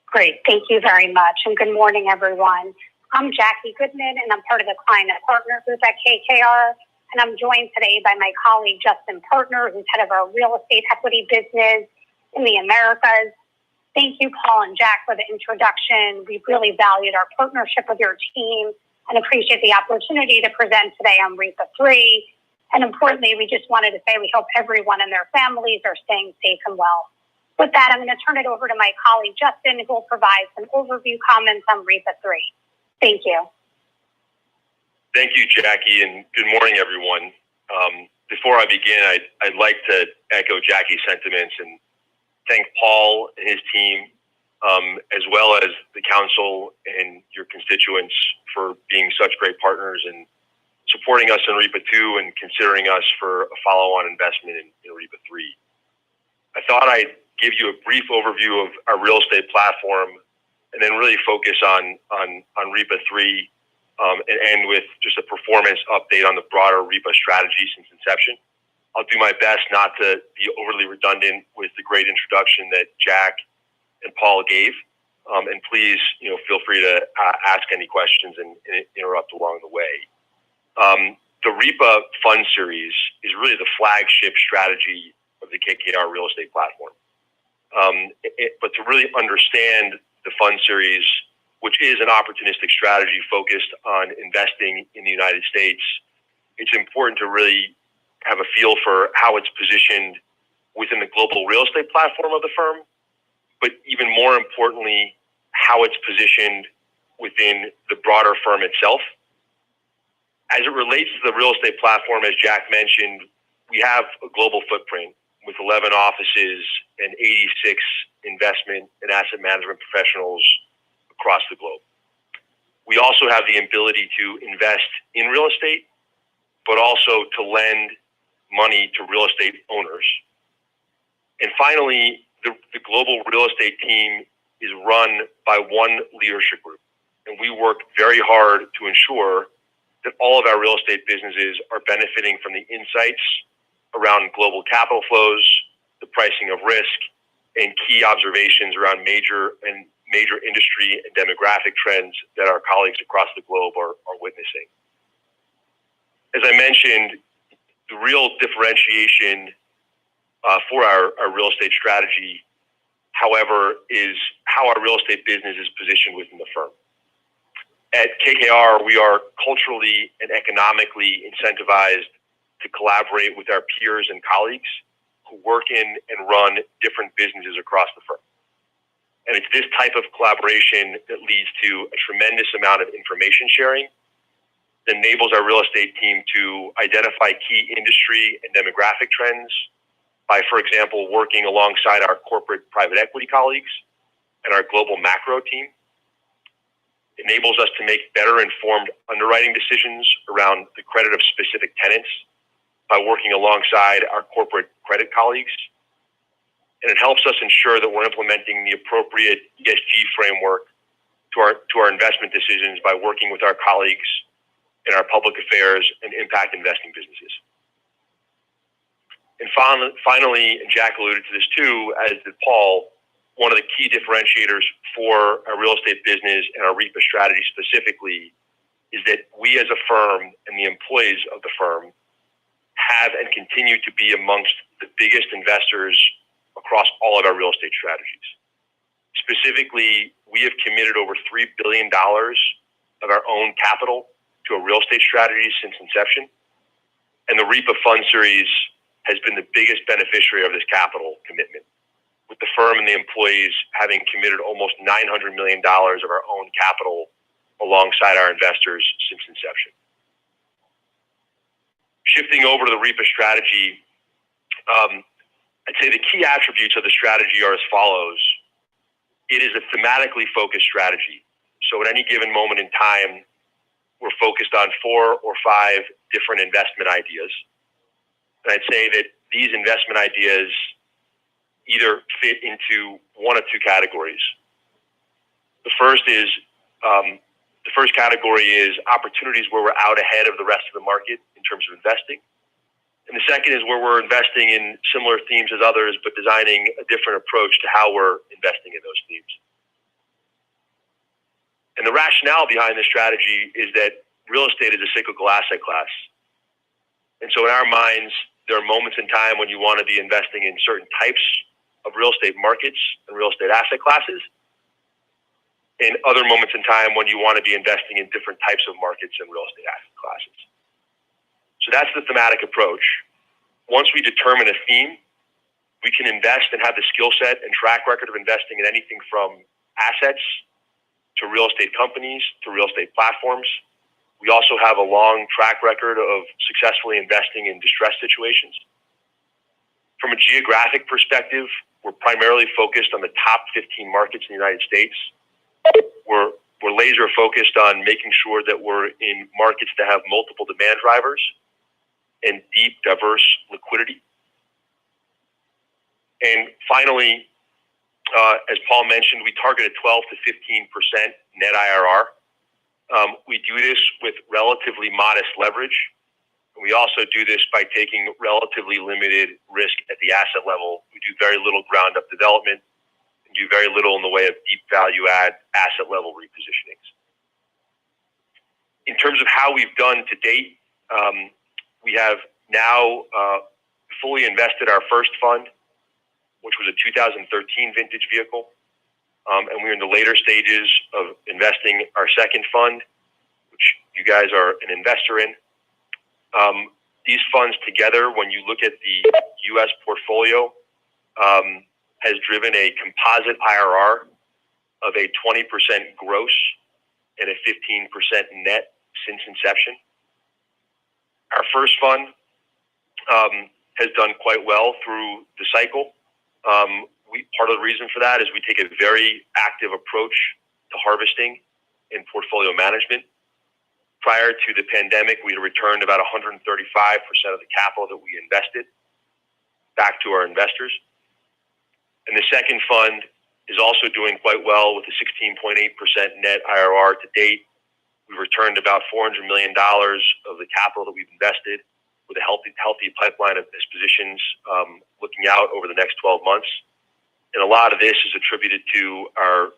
Great. Thank you very much. And good morning, everyone. I'm Jackie Goodman, and I'm part of the Client Partner Group at KKR. And I'm joined today by my colleague, Justin Partner, who's head of our real estate equity business in the Americas. Thank you, Paul and Jack, for the introduction. We've really valued our partnership with your team and appreciate the opportunity to present today on REPA 3. And importantly, we just wanted to say we hope everyone and their families are staying safe and well. With that, I'm going to turn it over to my colleague, Justin, who will provide some overview comments on REPA 3. Thank you. Thank you, Jackie, and good morning, everyone. Before I begin, I'd like to echo Jackie's sentiments and thank Paul and his team, as well as the council and your constituents for being such great partners and supporting us in REPA 2 and considering us for a follow-on investment in REPA 3. I thought I'd give you a brief overview of our real estate platform and then really focus on REPA 3 and end with just a performance update on the broader REPA strategy since inception. I'll do my best not to be overly redundant with the great introduction that Jack and Paul gave. And please, feel free to ask any questions and interrupt along the way. The REPA Fund Series is really the flagship strategy of the KKR real estate platform. But to really understand the Fund Series, which is an opportunistic strategy focused on investing in the United States, it's important to really have a feel for how it's positioned within the global real estate platform of the firm, but even more importantly, how it's positioned within the broader firm itself. As it relates to the real estate platform, as Jack mentioned, we have a global footprint with 11 offices and 86 investment and asset management professionals across the globe. We also have the ability to invest in real estate, but also to lend money to real estate owners. And finally, the global real estate team is run by one leadership group. and we work very hard to ensure that all of our real estate businesses are benefiting from the insights around global capital flows, the pricing of risk, and key observations around major industry and demographic trends that our colleagues across the globe are witnessing. As I mentioned, the real differentiation for our real estate strategy, however, is how our real estate business is positioned within the firm. At KKR, we are culturally and economically incentivized to collaborate with our peers and colleagues who work in and run different businesses across the firm. And it's this type of collaboration that leads to a tremendous amount of information sharing that enables our real estate team to identify key industry and demographic trends by, for example, working alongside our corporate private equity colleagues and our global macro team. It enables us to make better informed underwriting decisions around the credit of specific tenants by working alongside our corporate credit colleagues. And it helps us ensure that we're implementing the appropriate ESG framework to our investment decisions by working with our colleagues in our public affairs and impact investing businesses. And finally, and Jack alluded to this too, as did Paul, one of the key differentiators for our real estate business and our REPA strategy specifically is that we as a firm and the employees of the firm have and continue to be amongst the biggest investors across all of our real estate strategies. Specifically, we have committed over $3 billion of our own capital to a real estate strategy since inception. And the REPA Fund Series has been the biggest beneficiary of this capital commitment, with the firm and the employees having committed almost $900 million of our own capital alongside our investors since inception. Shifting over to the REPA strategy, I'd say the key attributes of the strategy are as follows. It is a thematically focused strategy. So at any given moment in time, we're focused on 4 or 5 different investment ideas. And I'd say that these investment ideas either fit into one of 2 categories. The first category is opportunities where we're out ahead of the rest of the market in terms of investing. And the second is where we're investing in similar themes as others, but designing a different approach to how we're investing in those themes. And the rationale behind this strategy is that real estate is a cyclical asset class. And so in our minds, there are moments in time when you want to be investing in certain types of real estate markets and real estate asset classes, and other moments in time when you want to be investing in different types of markets and real estate asset classes. So that's the thematic approach. Once we determine a theme, we can invest and have the skill set and track record of investing in anything from assets to real estate companies to real estate platforms. We also have a long track record of successfully investing in distressed situations. From a geographic perspective, we're primarily focused on the top 15 markets in the United States. We're laser focused on making sure that we're in markets that have multiple demand drivers and deep, diverse liquidity. And finally, as Paul mentioned, we target a 12 to 15% net IRR. We do this with relatively modest leverage. We also do this by taking relatively limited risk at the asset level. We do very little ground up development and do very little in the way of deep value add asset level repositionings. In terms of how we've done to date, we have now fully invested our first fund, which was a 2013 vintage vehicle. And we're in the later stages of investing our second fund, which you guys are an investor in. These funds together, when you look at the U.S. portfolio, has driven a composite IRR of a 20% gross and a 15% net since inception. Our first fund has done quite well through the cycle. Part of the reason for that is we take a very active approach to harvesting and portfolio management. Prior to the pandemic, we had returned about 135% of the capital that we invested back to our investors. And the second fund is also doing quite well with a 16.8% net IRR to date. We've returned about $400 million of the capital that we've invested, with a healthy pipeline of dispositions looking out over the next 12 months. And a lot of this is attributed to our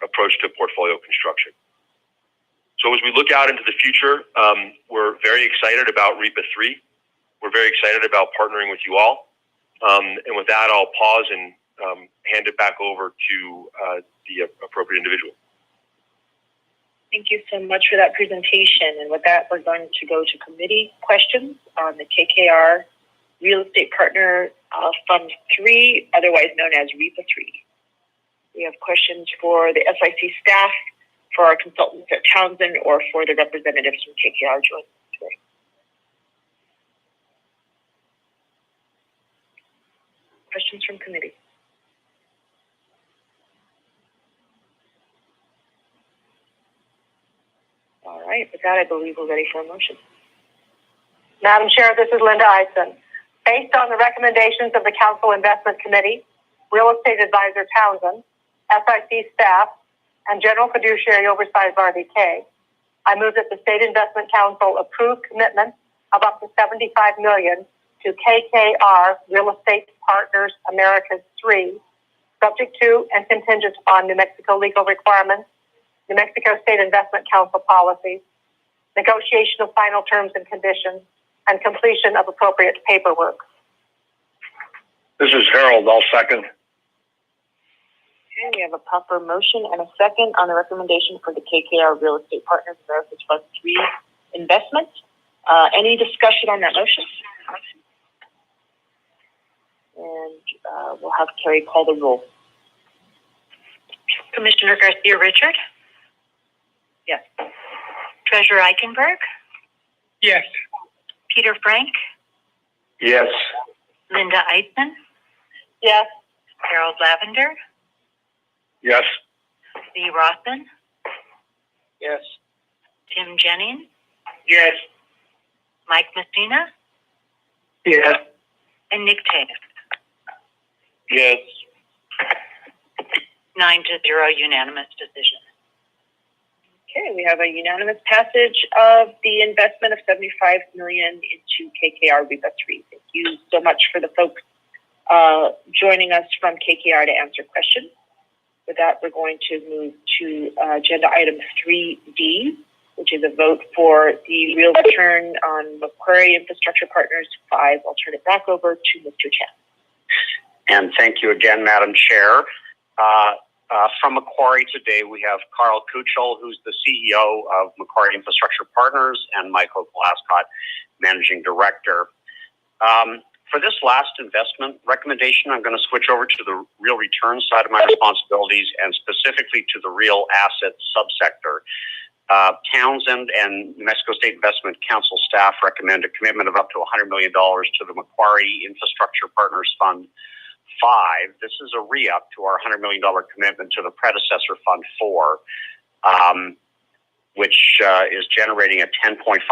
approach to portfolio construction. So as we look out into the future, we're very excited about REPA 3. We're very excited about partnering with you all. And with that, I'll pause and hand it back over to the appropriate individual. Thank you so much for that presentation. And with that, we're going to go to committee questions on the KKR Real Estate Partner Fund 3, otherwise known as REPA 3. We have questions for the SIC staff, for our consultants at Townsend, or for the representatives from KKR joining us today. Questions from committee? All right, with that, I believe we're ready for a motion. Madam Chair, this is Linda Eisen. Based on the recommendations of the Council Investment Committee, Real Estate Advisor Townsend, SIC staff, and General Fiduciary Oversight of RVK, I move that the State Investment Council approve commitments of up to $75 million to KKR Real Estate Partners Americas 3, subject to and contingent upon New Mexico legal requirements, New Mexico State Investment Council policies, negotiation of final terms and conditions, and completion of appropriate paperwork. This is Harold. I'll second. Okay, we have a proper motion and a second on the recommendation for the KKR Real Estate Partners Americas Fund 3 investment. Any discussion on that motion? And we'll have Carrie call the roll. Commissioner Garcia Richard? Yes. Treasurer Eichenberg? Yes. Peter Frank? Yes. Linda Eisen? Yes. Harold Lavender? Yes. Lee Rothman? Yes. Tim Jennings? Yes. Mike Messina? Yes. And Nick Taylor? Yes. 9-0, unanimous decision. Okay, we have a unanimous passage of the investment of $75 million into KKR REPA 3. Thank you so much for the folks joining us from KKR to answer questions. With that, we're going to move to agenda item 3D, which is a vote for the real return on Macquarie Infrastructure Partners 5. I'll turn it back over to Mr. Chan. And thank you again, Madam Chair. From Macquarie today, we have Carl Kuchel, who's the CEO of Macquarie Infrastructure Partners, and Michael Glascott, Managing Director. For this last investment recommendation, I'm going to switch over to the real return side of my responsibilities, and specifically to the real asset subsector. Townsend and New Mexico State Investment Council staff recommend a commitment of up to $100 million to the Macquarie Infrastructure Partners Fund 5. This is a re-up to our $100 million commitment to the predecessor Fund 4, which is generating a 10.5%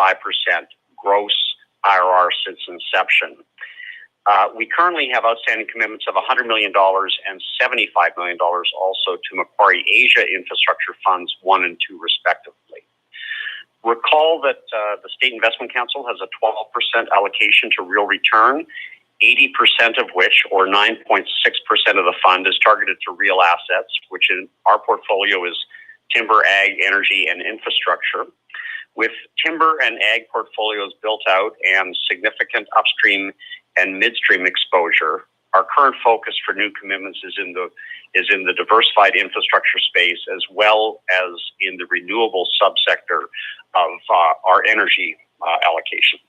gross IRR since inception. We currently have outstanding commitments of $100 million and $75 million also to Macquarie Asia Infrastructure Funds 1 and 2, respectively. Recall that the State Investment Council has a 12% allocation to real return, 80% of which, or 9.6% of the fund, is targeted to real assets, which in our portfolio is timber, ag, energy, and infrastructure. With timber and ag portfolios built out and significant upstream and midstream exposure, our current focus for new commitments is in the diversified infrastructure space, as well as in the renewable subsector of our energy allocation.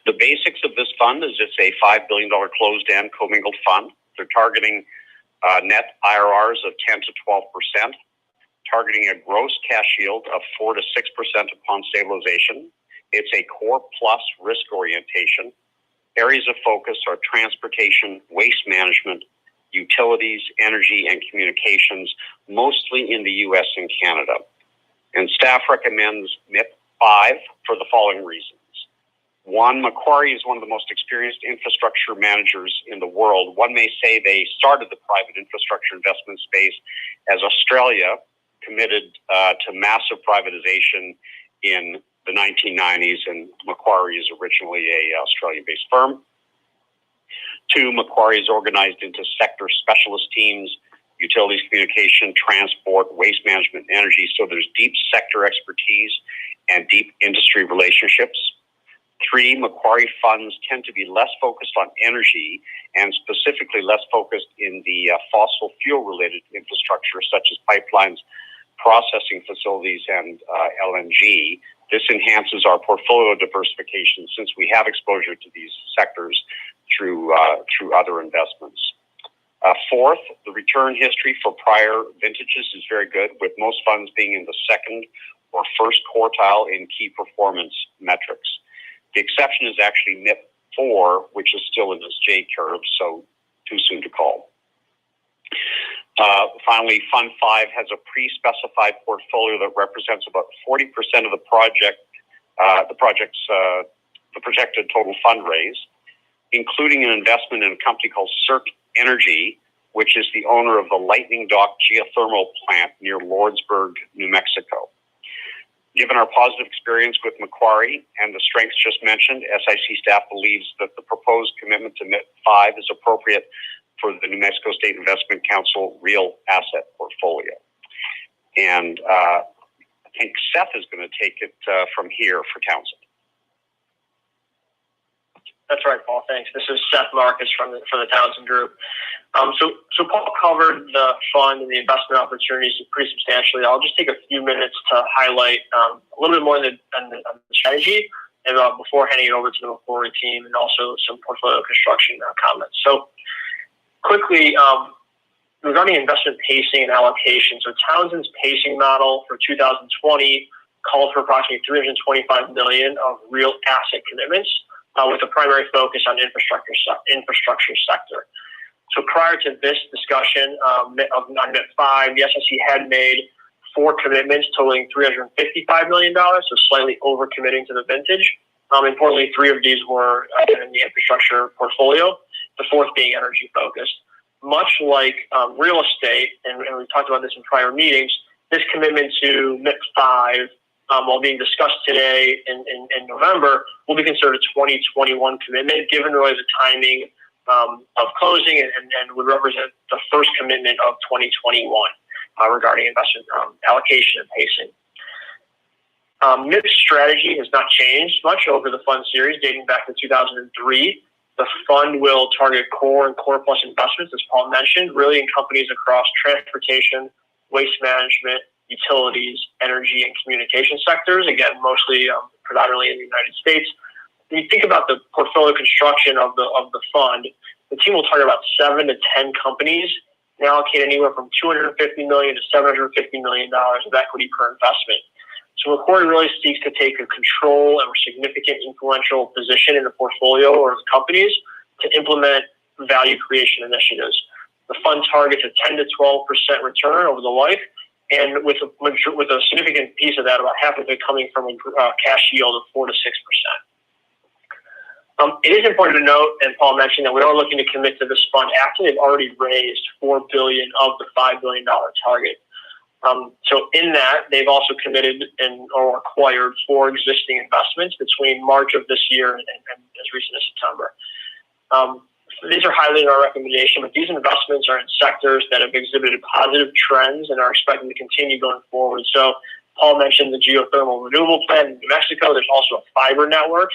The basics of this fund is it's a $5 billion closed-end commingled fund. They're targeting net IRRs of 10 to 12%, targeting a gross cash yield of 4 to 6% upon stabilization. It's a core plus risk orientation. Areas of focus are transportation, waste management, utilities, energy, and communications, mostly in the U.S. and Canada. And staff recommends MIP 5 for the following reasons. One, Macquarie is one of the most experienced infrastructure managers in the world. One may say they started the private infrastructure investment space as Australia committed to massive privatization in the 1990s, and Macquarie is originally a Australian-based firm. Two, Macquarie is organized into sector specialist teams: utilities, communication, transport, waste management, energy. So there's deep sector expertise and deep industry relationships. Three, Macquarie funds tend to be less focused on energy and specifically less focused in the fossil fuel related infrastructure such as pipelines, processing facilities, and LNG. This enhances our portfolio diversification since we have exposure to these sectors through other investments. Fourth, the return history for prior vintages is very good, with most funds being in the second or first quartile in key performance metrics. The exception is actually MIP 4, which is still in this J curve, so too soon to call. Finally, Fund 5 has a pre-specified portfolio that represents about 40% of the projected total fundraise, including an investment in a company called SIC Energy, which is the owner of the Lightning Dock geothermal plant near Lordsburg, New Mexico. Given our positive experience with Macquarie and the strengths just mentioned, SIC staff believes that the proposed commitment to MIP 5 is appropriate for the New Mexico State Investment Council real asset portfolio. And I think Seth is going to take it from here for Townsend. That's right, Paul. Thanks. This is Seth Marcus from the Townsend Group. So Paul covered the fund and the investment opportunities pretty substantially. I'll just take a few minutes to highlight a little bit more on the strategy, and before handing it over to the Macquarie team, and also some portfolio construction comments. So quickly, regarding investment pacing and allocation, so Townsend's pacing model for 2020 called for approximately $325 million of real asset commitments, with a primary focus on infrastructure sector. So prior to this discussion on MIP 5, the SIC had made 4 commitments totaling $355 million, so slightly over committing to the vintage. Importantly, 3 of these were in the infrastructure portfolio, the 4th being energy focused. Much like real estate, and we talked about this in prior meetings, this commitment to MIP 5, while being discussed today in November, will be considered a 2021 commitment, given really the timing of closing, and would represent the first commitment of 2021 regarding investment allocation and pacing. MIP's strategy has not changed much over the fund series dating back to 2003. The fund will target core and core plus investments, as Paul mentioned, really in companies across transportation, waste management, utilities, energy, and communication sectors, again, mostly predominantly in the United States. When you think about the portfolio construction of the fund, the team will target about 7 to 10 companies and allocate anywhere from $250 million to $750 million of equity per investment. So Macquarie really seeks to take a control and significant influential position in the portfolio or the companies to implement value creation initiatives. The fund targets a 10 to 12% return over the life, and with a significant piece of that, about half of it coming from a cash yield of 4 to 6%. It is important to note, and Paul mentioned, that we are looking to commit to this fund after they've already raised $4 billion of the $5 billion target. So in that, they've also committed or acquired 4 existing investments between March of this year and as recent as September. These are highly in our recommendation, but these investments are in sectors that have exhibited positive trends and are expected to continue going forward. So Paul mentioned the geothermal renewable plant in New Mexico. There's also a fiber network,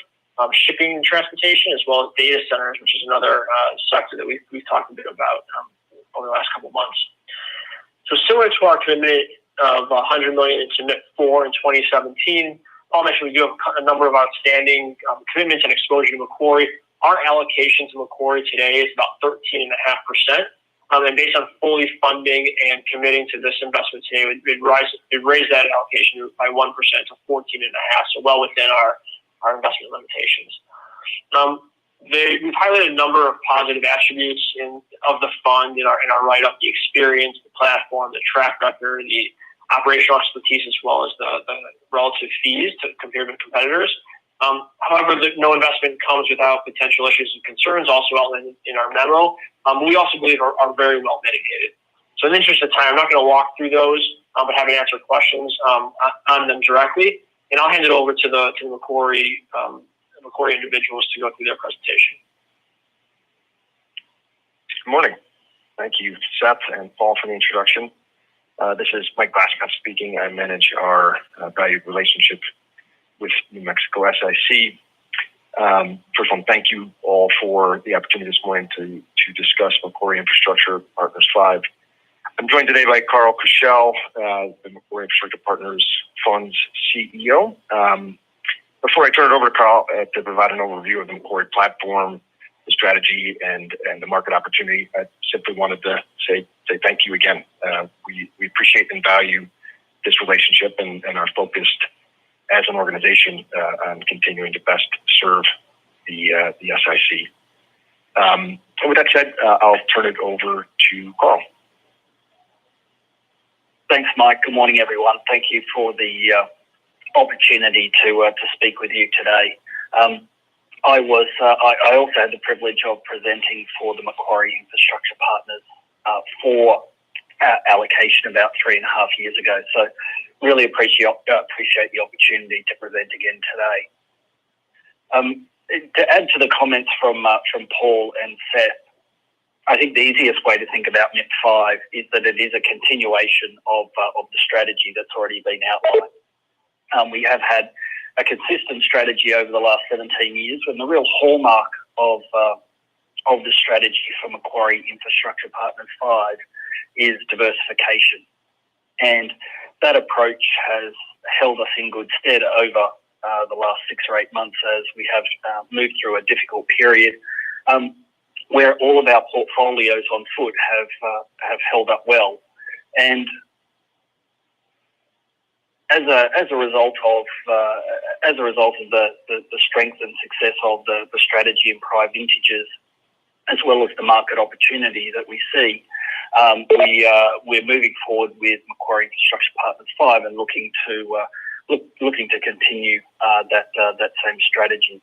shipping and transportation, as well as data centers, which is another sector that we've talked a bit about over the last couple of months. So similar to our commitment of $100 million into MIP 4 in 2017, Paul mentioned we do have a number of outstanding commitments and exposure to Macquarie. Our allocation to Macquarie today is about 13.5%. And based on fully funding and committing to this investment today, we'd raise that allocation by 1% to 14.5%, so well within our investment limitations. We've highlighted a number of positive attributes of the fund in our write-up: the experience, the platform, the track record, the operational expertise, as well as the relative fees compared with competitors. However, no investment comes without potential issues and concerns, also outlined in our memo. We also believe are very well mitigated. So in the interest of time, I'm not going to walk through those, but happy to answer questions on them directly. And I'll hand it over to the Macquarie individuals to go through their presentation. Good morning. Thank you, Seth and Paul, for the introduction. This is Mike Glassman speaking. I manage our valued relationship with New Mexico SIC. First of all, thank you all for the opportunity this morning to discuss Macquarie Infrastructure Partners 5. I'm joined today by Carl Cushell, the Macquarie Infrastructure Partners Fund's CEO. Before I turn it over to Carl to provide an overview of the Macquarie platform, the strategy, and the market opportunity, I simply wanted to say thank you again. We appreciate and value this relationship and are focused as an organization on continuing to best serve the SIC. And with that said, I'll turn it over to Carl. Thanks, Mike. Good morning, everyone. Thank you for the opportunity to speak with you today. I also had the privilege of presenting for the Macquarie Infrastructure Partners for allocation about 3.5 years ago. So really appreciate the opportunity to present again today. To add to the comments from Paul and Seth, I think the easiest way to think about MIP 5 is that it is a continuation of the strategy that's already been outlined. We have had a consistent strategy over the last 17 years, and the real hallmark of the strategy for Macquarie Infrastructure Partners 5 is diversification. And that approach has held us in good stead over the last 6 or 8 months as we have moved through a difficult period where all of our portfolios on foot have held up well. And as a result of the strength and success of the strategy in prior vintages, as well as the market opportunity that we see, we're moving forward with Macquarie Infrastructure Partners 5 and looking to continue that same strategy.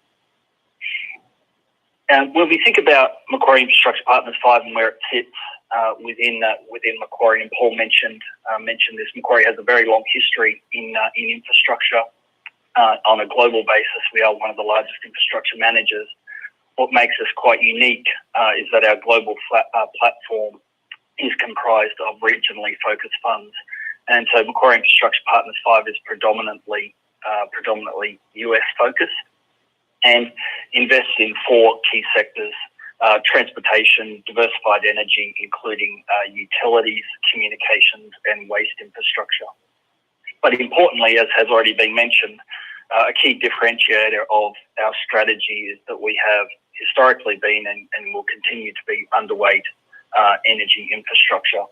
And when we think about Macquarie Infrastructure Partners 5 and where it sits within Macquarie, and Paul mentioned this, Macquarie has a very long history in infrastructure. On a global basis, we are one of the largest infrastructure managers. What makes us quite unique is that our global platform is comprised of regionally focused funds. And so Macquarie Infrastructure Partners 5 is predominantly US focused and invests in 4 key sectors: transportation, diversified energy, including utilities, communications, and waste infrastructure. But importantly, as has already been mentioned, a key differentiator of our strategy is that we have historically been and will continue to be underweight energy infrastructure,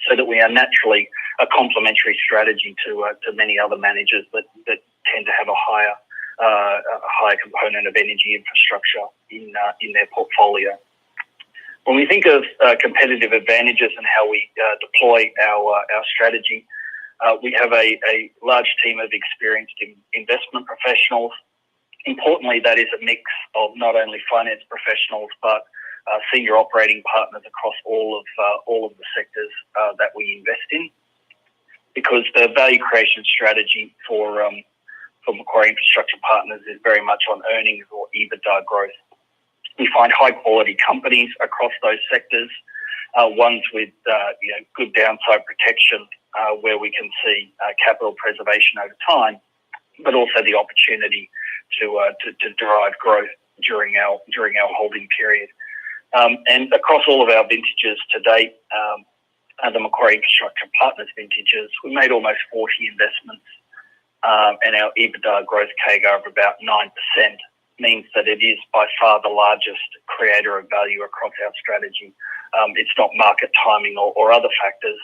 so that we are naturally a complementary strategy to many other managers that tend to have a higher component of energy infrastructure in their portfolio. When we think of competitive advantages and how we deploy our strategy, we have a large team of experienced investment professionals. Importantly, that is a mix of not only finance professionals but senior operating partners across all of the sectors that we invest in, because the value creation strategy for Macquarie Infrastructure Partners is very much on earnings or EBITDA growth. We find high quality companies across those sectors, ones with good downside protection, where we can see capital preservation over time, but also the opportunity to derive growth during our holding period. And across all of our vintages to date, the Macquarie Infrastructure Partners vintages, we made almost 40 investments, and our EBITDA growth CAGR of about 9% means that it is by far the largest creator of value across our strategy. It's not market timing or other factors.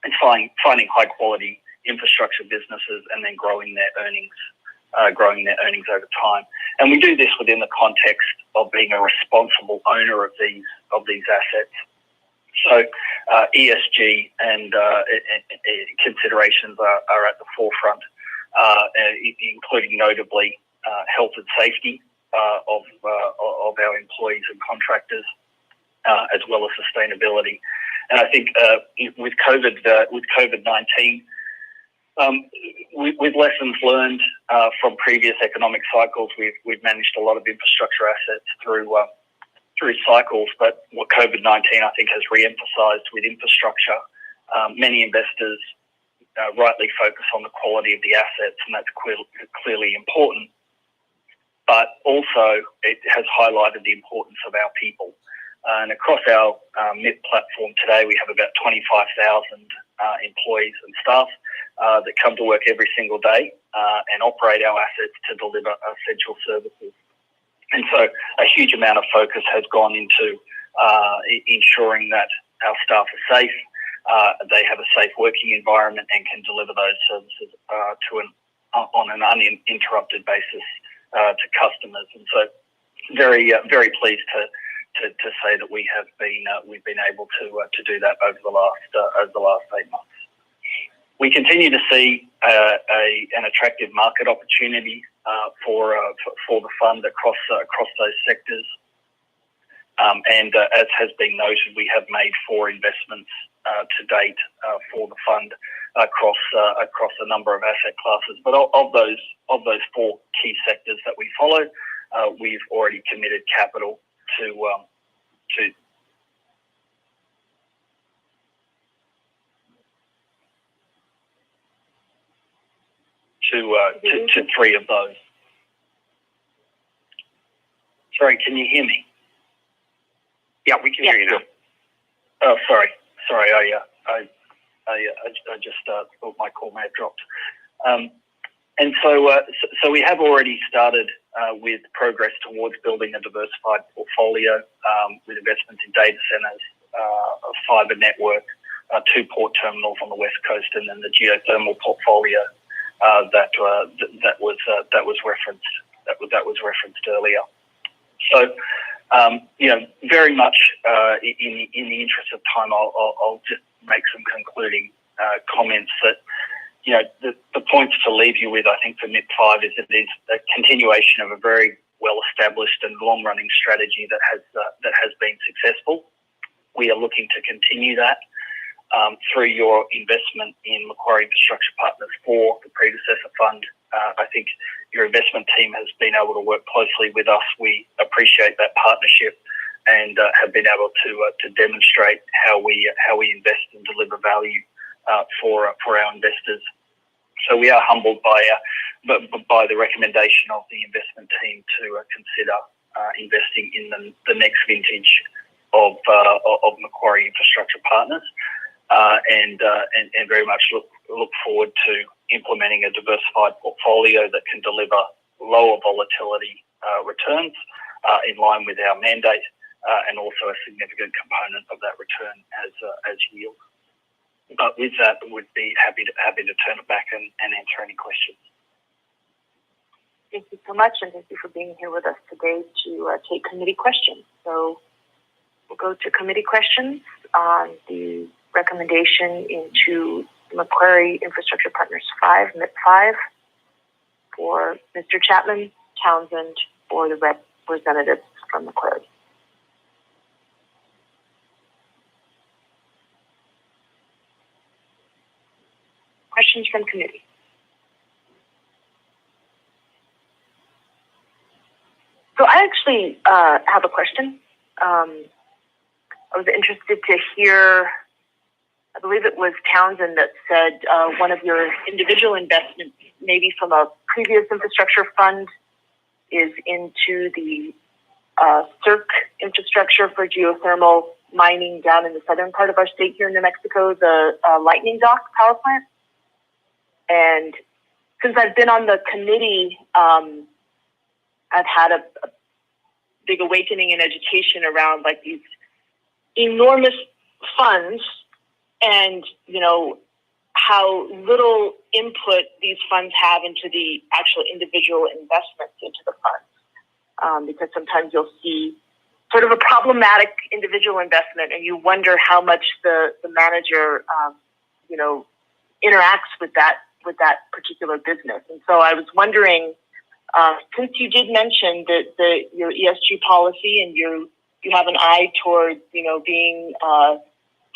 It's finding high quality infrastructure businesses and then growing their earnings over time. And we do this within the context of being a responsible owner of these assets. So ESG and considerations are at the forefront, including notably health and safety of our employees and contractors, as well as sustainability. And I think with COVID-19, with lessons learned from previous economic cycles, we've managed a lot of infrastructure assets through cycles. But what COVID-19 I think has re-emphasised with infrastructure, many investors rightly focus on the quality of the assets, and that's clearly important. But also it has highlighted the importance of our people. And across our MIP platform today, we have about 25,000 employees and staff that come to work every single day and operate our assets to deliver essential services. And so a huge amount of focus has gone into ensuring that our staff are safe, they have a safe working environment and can deliver those services on an uninterrupted basis to customers. And so very pleased to say that we've been able to do that over the last 8 months. We continue to see an attractive market opportunity for the fund across those sectors. And as has been noted, we have made 4 investments to date for the fund across a number of asset classes. But of those 4 key sectors that we follow, we've already committed capital to 3 of those. Sorry, can you hear me? Yeah, we can hear you now. Oh, sorry. I just thought my call may have dropped. And so we have already started with progress towards building a diversified portfolio with investments in data centers, a fibre network, 2 port terminals on the west coast, and then the geothermal portfolio that was referenced earlier. So very much in the interest of time, I'll just make some concluding comments that. The points to leave you with, I think, for MIP 5 is that it is a continuation of a very well-established and long-running strategy that has been successful. We are looking to continue that through your investment in Macquarie Infrastructure Partners 4, the predecessor fund. I think your investment team has been able to work closely with us. We appreciate that partnership and have been able to demonstrate how we invest and deliver value for our investors. So we are humbled by the recommendation of the investment team to consider investing in the next vintage of Macquarie Infrastructure Partners, and very much look forward to implementing a diversified portfolio that can deliver lower volatility returns in line with our mandate, and also a significant component of that return as yield. But with that, we'd be happy to turn it back and answer any questions. Thank you so much, and thank you for being here with us today to take committee questions. So we'll go to committee questions on the recommendation into Macquarie Infrastructure Partners 5, MIP 5, for Mr. Chapman, Townsend, or the representatives from Macquarie. Questions from committee? So I actually have a question. I was interested to hear, I believe it was Townsend that said one of your individual investments, maybe from a previous infrastructure fund, is into the SIC infrastructure for geothermal mining down in the southern part of our state here in New Mexico, the Lightning Dock power plant. And since I've been on the committee, I've had a big awakening in education around like these enormous funds and, how little input these funds have into the actual individual investments into the funds. Because sometimes you'll see sort of a problematic individual investment and you wonder how much the manager, interacts with that particular business. And so I was wondering Since you did mention that your ESG policy and you have an eye towards, being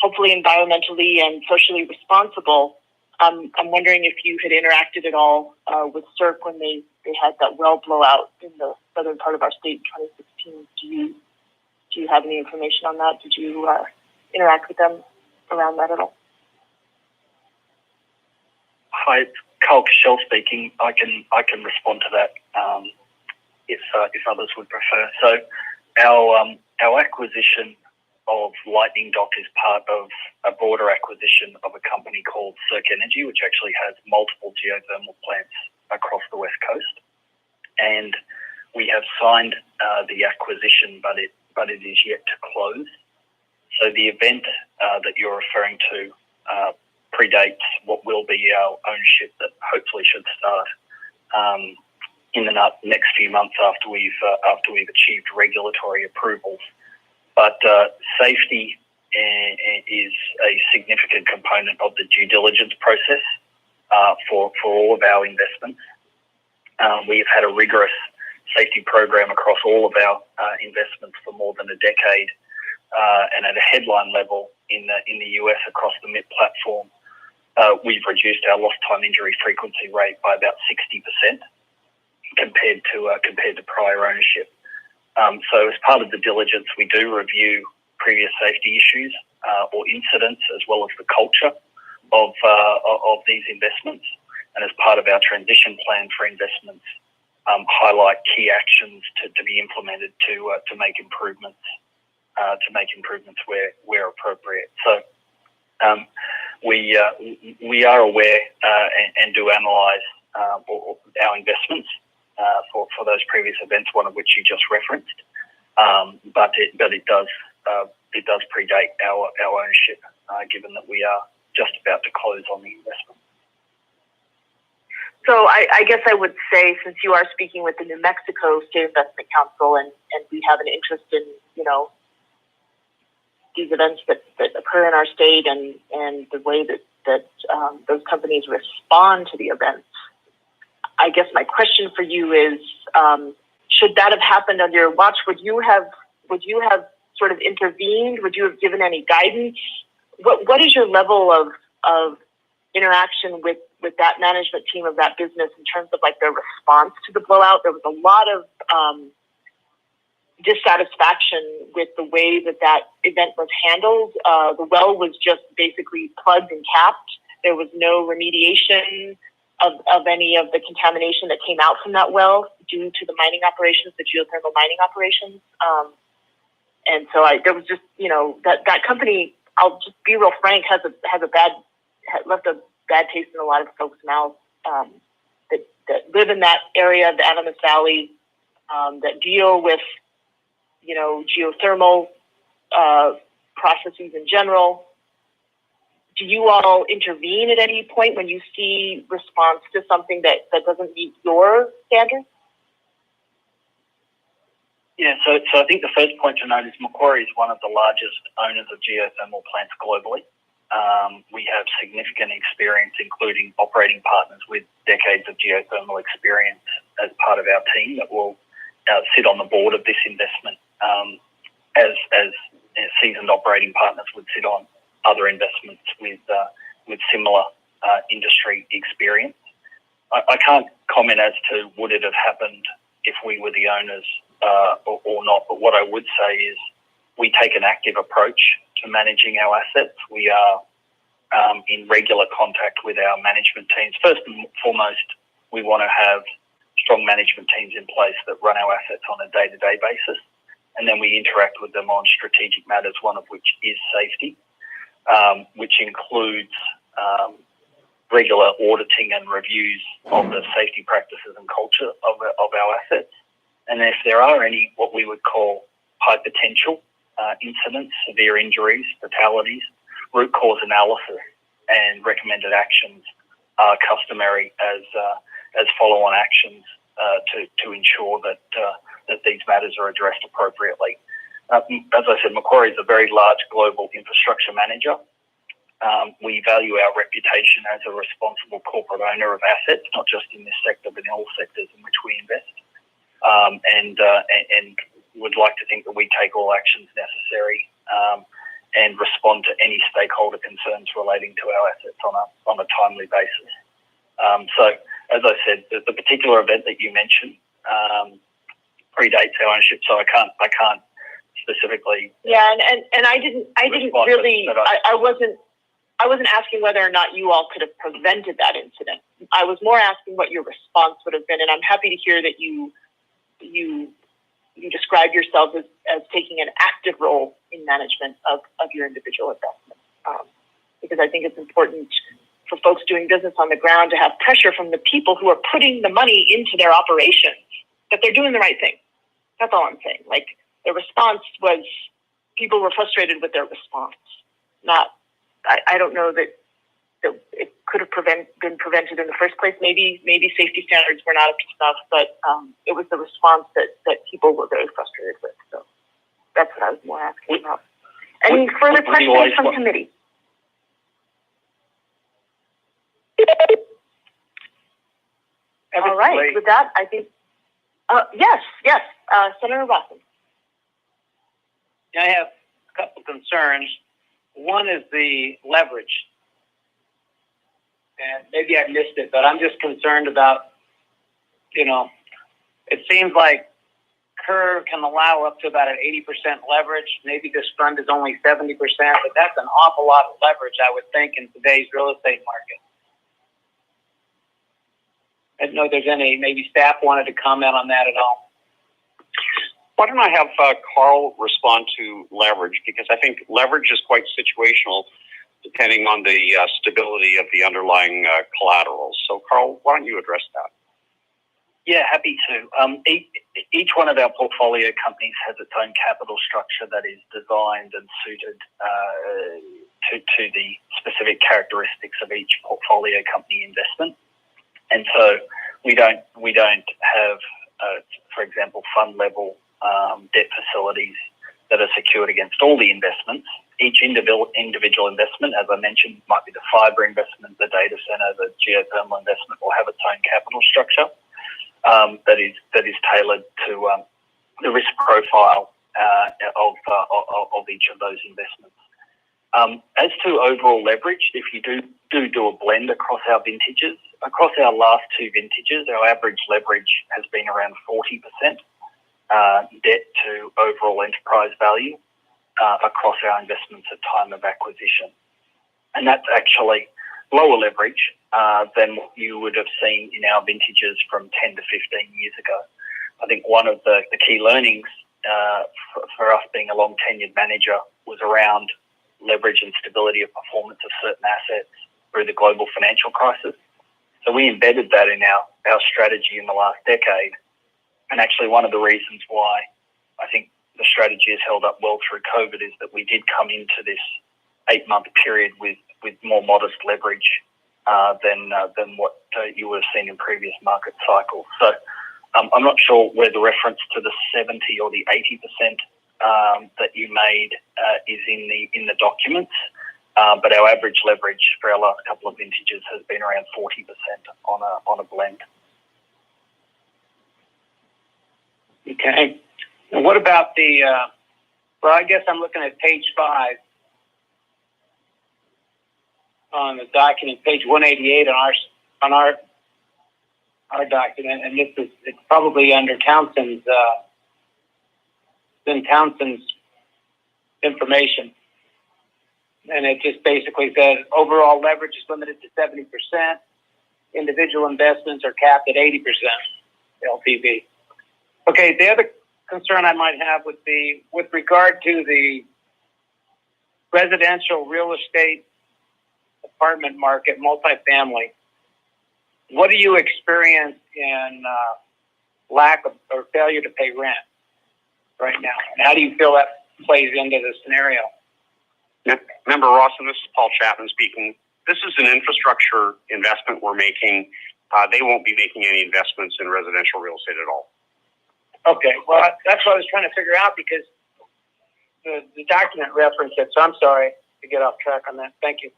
hopefully environmentally and socially responsible, I'm wondering if you had interacted at all with SIC when they had that well blowout in the southern part of our state in 2016. Do you have any information on that? Did you interact with them around that at all? Hi, it's Carl Cashel speaking. I can respond to that if others would prefer. So our acquisition of Lightning Dock is part of a broader acquisition of a company called SIC Energy, which actually has multiple geothermal plants across the West Coast. And we have signed the acquisition, but it is yet to close. So the event that you're referring to predates what will be our ownership that hopefully should start in the next few months after we've achieved regulatory approvals. But safety is a significant component of the due diligence process for all of our investments. We've had a rigorous safety program across all of our investments for more than a decade, and at a headline level in the US across the MIP platform, we've reduced our lost time injury frequency rate by about 60% compared to prior ownership. So as part of the diligence, we do review previous safety issues or incidents, as well as the culture of these investments. And as part of our transition plan for investments, highlight key actions to be implemented to make improvements where appropriate. So we are aware and do analyse our investments for those previous events, one of which you just referenced, but it does predate our ownership, given that we are just about to close on the investment. So I guess I would say, since you are speaking with the New Mexico State Investment Council, and we have an interest in these events that occur in our state and the way that those companies respond to the events, I guess my question for you is, should that have happened under your watch, would you have sort of intervened? Would you have given any guidance? What is your level of interaction with that management team of that business in terms of like their response to the blowout? There was a lot of dissatisfaction with the way that event was handled. The well was just basically plugged and capped. There was no remediation of any of the contamination that came out from that well due to the mining operations, the geothermal mining operations. And so there was just, that company, I'll just be real frank, left a bad taste in a lot of folks' mouths that live in that area of the Animas Valley, that deal with, geothermal processes in general. Do you all intervene at any point when you see response to something that doesn't meet your standards? Yeah, so I think the first point to note is Macquarie is one of the largest owners of geothermal plants globally. We have significant experience, including operating partners with decades of geothermal experience as part of our team that will sit on the board of this investment, as seasoned operating partners would sit on other investments with similar industry experience. I can't comment as to would it have happened if we were the owners or not, but what I would say is we take an active approach to managing our assets. We are in regular contact with our management teams. First and foremost, we want to have strong management teams in place that run our assets on a day-to-day basis, and then we interact with them on strategic matters, one of which is safety, which includes regular auditing and reviews of the safety practices and culture of our assets. And if there are any what we would call high potential incidents, severe injuries, fatalities, root cause analysis and recommended actions are customary as follow-on actions to ensure that these matters are addressed appropriately. As I said, Macquarie is a very large global infrastructure manager. We value our reputation as a responsible corporate owner of assets, not just in this sector, but in all sectors in which we invest. And would like to think that we take all actions necessary and respond to any stakeholder concerns relating to our assets on a timely basis. So, as I said, the particular event that you mentioned predates our ownership, so I can't specifically. Yeah, and I didn't really. I wasn't asking whether or not you all could have prevented that incident. I was more asking what your response would have been, and I'm happy to hear that you describe yourself as taking an active role in management of your individual investments. Because I think it's important for folks doing business on the ground to have pressure from the people who are putting the money into their operations that they're doing the right thing. That's all I'm saying. Like, the response was, people were frustrated with their response. I don't know that it could have been prevented in the first place. Maybe safety standards were not up to snuff, but it was the response that people were very frustrated with. So that's what I was more asking about. Any further questions from committee? All right. With that, I think. Yes, Senator Watson. I have a couple concerns. One is the leverage. And maybe I missed it, but I'm just concerned about, it seems like Curve can allow up to about an 80% leverage. Maybe this fund is only 70%, but that's an awful lot of leverage, I would think, in today's real estate market. I don't know if there's maybe staff wanted to comment on that at all. Why don't I have Carl respond to leverage, because I think leverage is quite situational depending on the stability of the underlying collaterals. So, Carl, why don't you address that? Yeah, happy to. Each one of our portfolio companies has its own capital structure that is designed and suited to the specific characteristics of each portfolio company investment. And so we don't have, for example, fund level debt facilities that are secured against all the investments. Each individual investment, as I mentioned, might be the fiber investment, the data center, the geothermal investment, will have its own capital structure that is tailored to the risk profile of each of those investments. As to overall leverage, if you do a blend across our vintages, across our last two vintages, our average leverage has been around 40%. Debt to overall enterprise value across our investments at time of acquisition. And that's actually lower leverage than what you would have seen in our vintages from 10 to 15 years ago. I think one of the key learnings for us being a long tenured manager was around leverage and stability of performance of certain assets through the global financial crisis. So we embedded that in our strategy in the last decade. And actually one of the reasons why I think the strategy has held up well through COVID is that we did come into this 8-month period with more modest leverage than what you would have seen in previous market cycles. So I'm not sure where the reference to the 70 or the 80% that you made is in the documents, but our average leverage for our last couple of vintages has been around 40% on a blend. Okay. And what about well, I guess I'm looking at page 5 on the document, page 188 on our document, and it's probably under Townsend's information. And it just basically says overall leverage is limited to 70%. Individual investments are capped at 80% LTV. Okay, the other concern I might have would be with regard to the residential real estate apartment market, multifamily. What do you experience in lack of or failure to pay rent right now? And how do you feel that plays into the scenario? Member Rawson, this is Paul Chapman speaking. This is an infrastructure investment we're making. They won't be making any investments in residential real estate at all. Okay, well, that's what I was trying to figure out because the document referenced it, so I'm sorry to get off track on that. Thank you.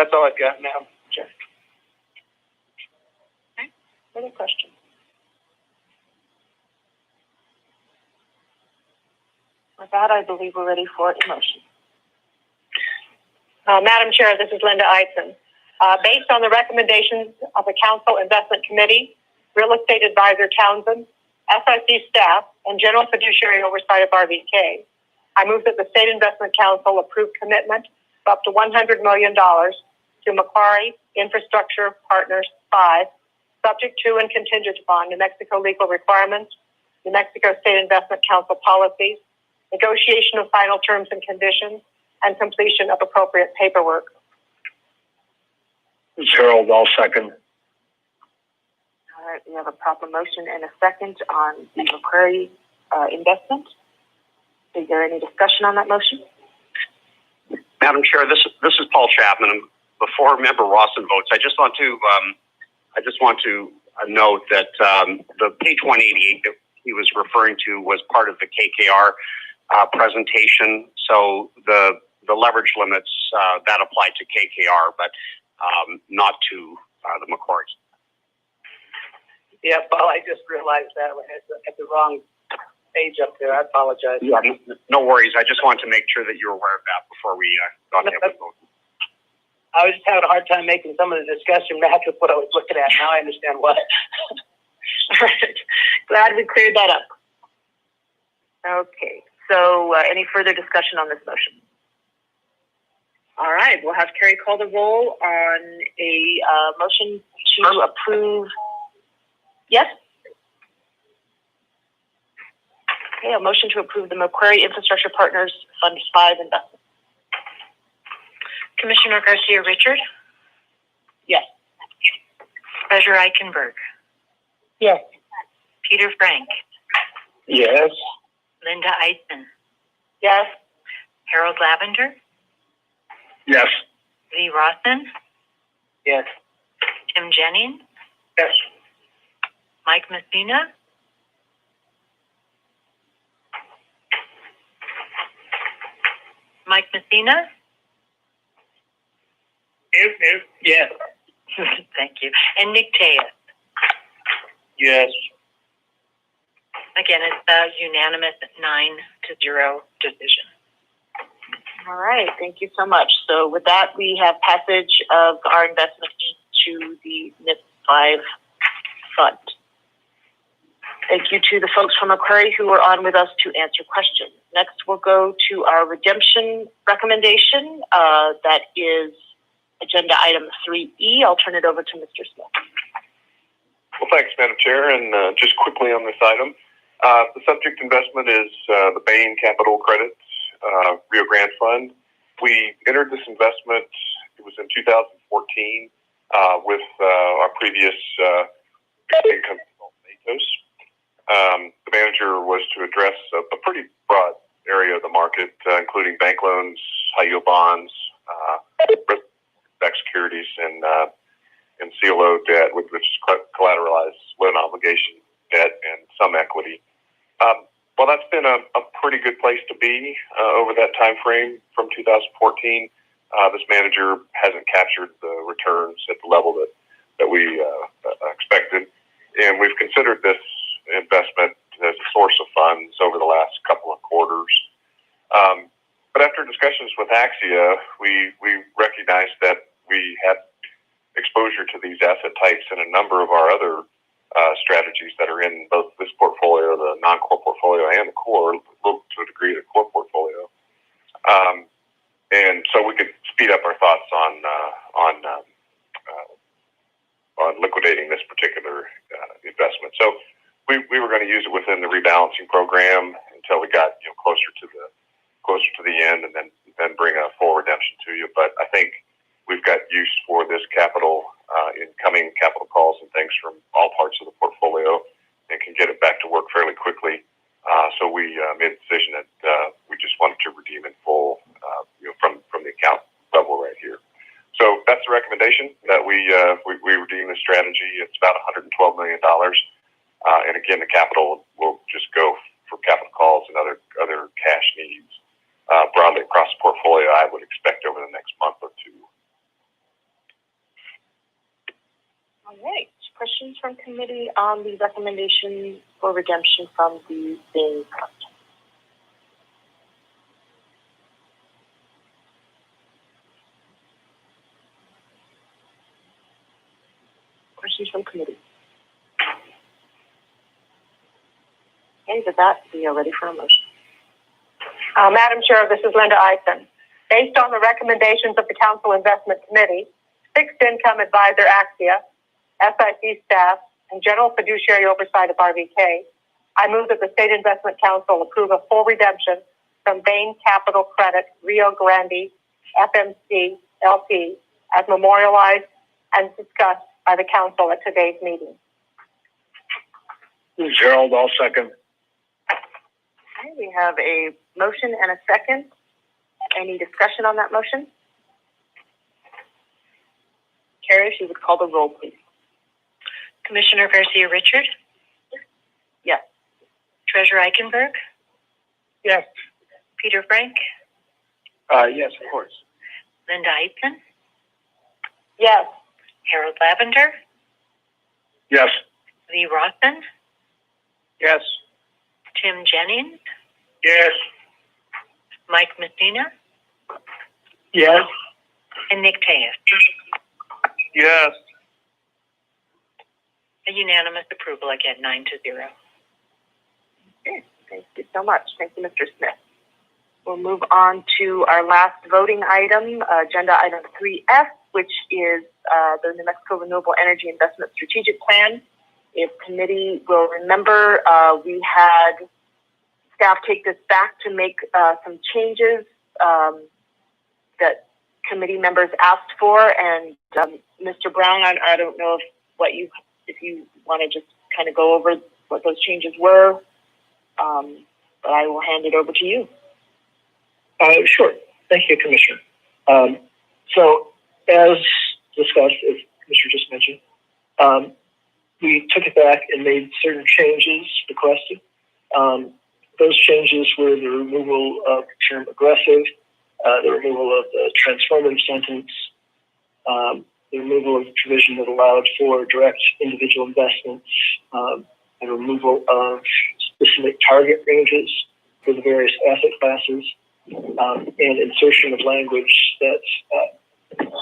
That's all I've got, Madam Chair. Other questions? With that, I believe we're ready for a motion. Madam Chair, this is Linda Eidson. Based on the recommendations of the Council Investment Committee, Real Estate Advisor Townsend, SIC staff, and General Fiduciary Oversight of RVK, I move that the State Investment Council approve commitment of up to $100 million to Macquarie Infrastructure Partners 5, subject to and contingent upon New Mexico legal requirements, New Mexico State Investment Council policies, negotiation of final terms and conditions, and completion of appropriate paperwork. Harold, I'll second. All right, we have a proper motion and a second on the Macquarie investment. Is there any discussion on that motion? Madam Chair, this is Paul Chapman. Before Member Rawson votes, I just want to note that the page 188 that he was referring to was part of the KKR presentation. So the leverage limits that apply to KKR, but not to the Macquarie. Yeah, Paul, I just realized that I had the wrong page up there. I apologize. Yeah, no worries. I just wanted to make sure that you're aware of that before we got there with vote. I was just having a hard time making some of the discussion match with what I was looking at. Now I understand why. All right. Glad we cleared that up. Okay. So any further discussion on this motion? All right. We'll have Carrie call the roll on a motion to approve. Yes? Okay, a motion to approve the Macquarie Infrastructure Partners Fund 5 investment. Commissioner Garcia Richard? Yes. Treasurer Eichenberg? Yes. Peter Frank? Yes. Linda Eidson? Yes. Harold Lavender? Yes. Lee Rothman? Yes. Tim Jennings? Yes. Mike Messina? Mike Messina? Yes. Thank you. And Nick Taya? Yes. Again, it's a unanimous 9-0 decision. All right. Thank you so much. So with that, we have passage of our investment to the NIP 5 fund. Thank you to the folks from Macquarie who are on with us to answer questions. Next, we'll go to our redemption recommendation. That is agenda item 3E. I'll turn it over to Mr. Smith. Well, thanks, Madam Chair. And just quickly on this item, the subject investment is the Bain Capital Credits Rio Grande Fund. We entered this investment, it was in 2014, with our previous income Natos. The manager was to address a pretty broad area of the market, including bank loans, high yield bonds, securities, and CLO debt, which is collateralized loan obligation debt and some equity. Well, that's been a pretty good place to be over that time frame from 2014. This manager hasn't captured the returns at the level that we expected, and we've considered this investment as a source of funds over the last couple of quarters. But after discussions with Axia, we recognized that we had exposure to these asset types in a number of our other strategies that are in both this portfolio, the non-core portfolio, and the core, to a degree, the core portfolio. And so we could speed up our thoughts on liquidating this particular investment. So we were going to use it within the rebalancing program until we got closer to the end, and then bring a full redemption to you. But I think we've got use for this capital, incoming capital calls and things from all parts of the portfolio, and can get it back to work fairly quickly. So we made a decision that we just wanted to redeem in full, from the account level right here. So that's the recommendation, that we redeem this strategy. It's about $112 million, and again, the capital will just go for capital calls and other cash needs broadly across the portfolio. I would expect over the next month or two. committee on the recommendation for redemption from the Bain Fund? Questions from committee? Okay, with that, we are ready for a motion. Madam Chair, this is Linda Eisen. Based on the recommendations of the Council Investment Committee, Fixed Income Advisor Axia, SIC staff, and general fiduciary oversight of RVK, I move that the State Investment Council approve a full redemption from Bain Capital Credit Rio Grande FMC LP as memorialized and discussed by the Council at today's meeting. This is Gerald. I'll second. Okay, we have a motion and a second. Any discussion on that motion? Carrie, if you would call the roll, please. Commissioner Garcia Richard? Yes. Treasurer Eichenberg? Yes. Peter Frank? Yes, of course. Linda Eisen? Yes. Harold Lavender? Yes. Lee Rothman? Yes. Tim Jennings? Yes. Mike Messina? Yes. And Nick Tejas? Yes. A unanimous approval again, 9-0. Okay, thank you so much. Thank you, Mr. Smith. We'll move on to our last voting item, agenda item 3F, which is the New Mexico Renewable Energy Investment Strategic Plan. If committee will remember, we had staff take this back to make some changes that committee members asked for. And Mr. Brown, I don't know if you want to just kind of go over what those changes were, but I will hand it over to you. Sure. Thank you, Commissioner. So, as discussed, as Commissioner just mentioned, we took it back and made certain changes requested. Those changes were the removal of the term aggressive, the removal of the transformative sentence, the removal of the provision that allowed for direct individual investments, the removal of specific target ranges for the various asset classes, and insertion of language that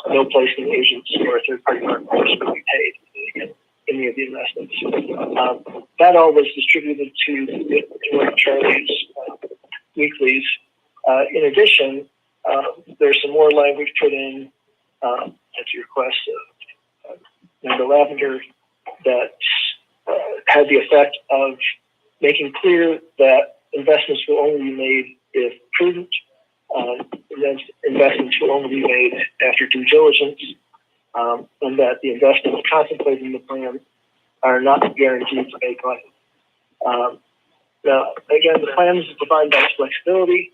no placing agents or third-party marketers will be paid in any of the investments. That all was distributed to one of Charlie's weeklies. In addition, there's some more language put in at the request of Linda Lavender that had the effect of making clear that investments will only be made if prudent. Investments will only be made after due diligence, and that the investments contemplated in the plan are not guaranteed to make money. Now, again, the plan is to provide that flexibility,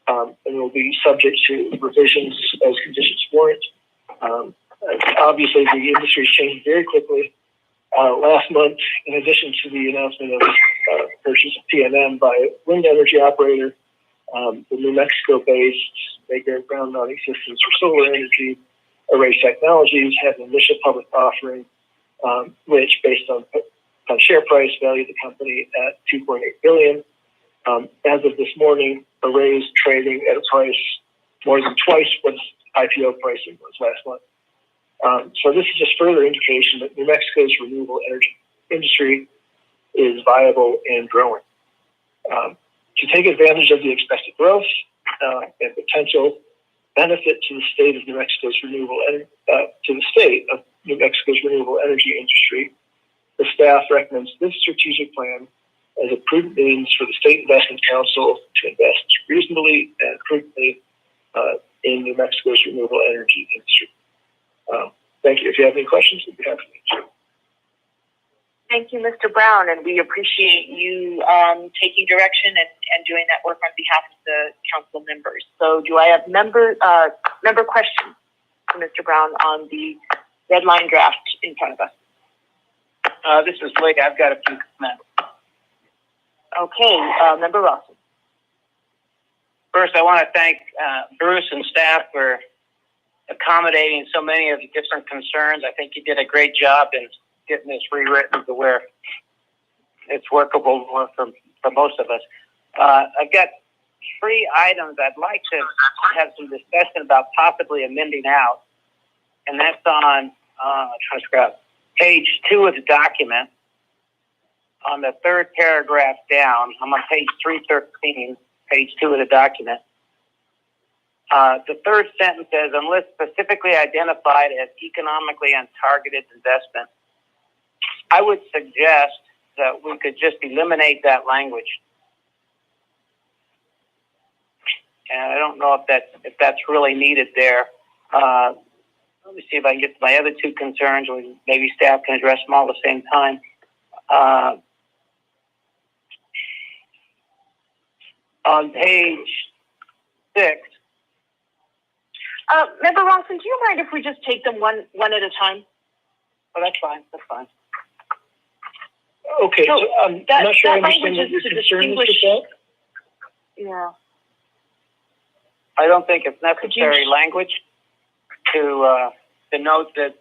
and will be subject to revisions as conditions warrant. Obviously, the industry is changing very quickly. Last month, in addition to the announcement of purchase of PNM by a wind energy operator, the New Mexico-based maker of ground mounting systems for solar energy, Array Technologies, had an initial public offering, which, based on share price, valued the company at $2.8 billion. As of this morning, Array is trading at a price more than twice what its IPO pricing was last month. So this is just further indication that New Mexico's renewable energy industry is viable and growing. To take advantage of the expected growth and potential benefit to the state of New Mexico's renewable energy industry, the staff recommends this strategic plan as a prudent means for the State Investment Council to invest reasonably and prudently in New Mexico's renewable energy industry. Thank you. If you have any questions, we'd be happy to answer. Thank you, Mr. Brown, and we appreciate you taking direction and doing that work on behalf of the council members. So do I have member questions for Mr. Brown on the red line draft in front of us? This is Lee. I've got a few comments. Okay, Member Rawson. First, I want to thank Bruce and staff for accommodating so many of the different concerns. I think you did a great job in getting this rewritten to where it's workable for most of us. I've got 3 items I'd like to have some discussion about possibly amending out, and that's on page 2 of the document. On the 3rd paragraph down, I'm on page 313, page 2 of the document. The 3rd sentence says, unless specifically identified as economically untargeted investment. I would suggest that we could just eliminate that language. And I don't know if that's really needed there. Let me see if I can get to my other 2 concerns, or maybe staff can address them all at the same time. On page 6. Member Ronson, do you mind if we just take them one at a time? Oh, that's fine. That's fine. Okay, so I'm not sure I understand what your concern is with that. Yeah. I don't think it's necessary language to note that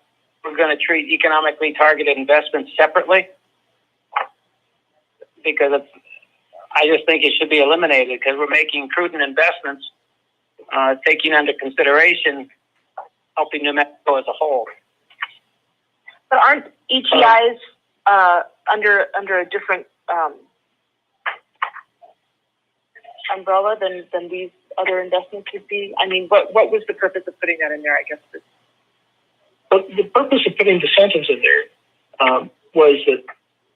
we're going to treat economically targeted investments separately, because I just think it should be eliminated, because we're making prudent investments, taking under consideration helping New Mexico as a whole. But aren't ETIs under a different umbrella than these other investments would be? I mean, what was the purpose of putting that in there, I guess? But the purpose of putting the sentence in there was that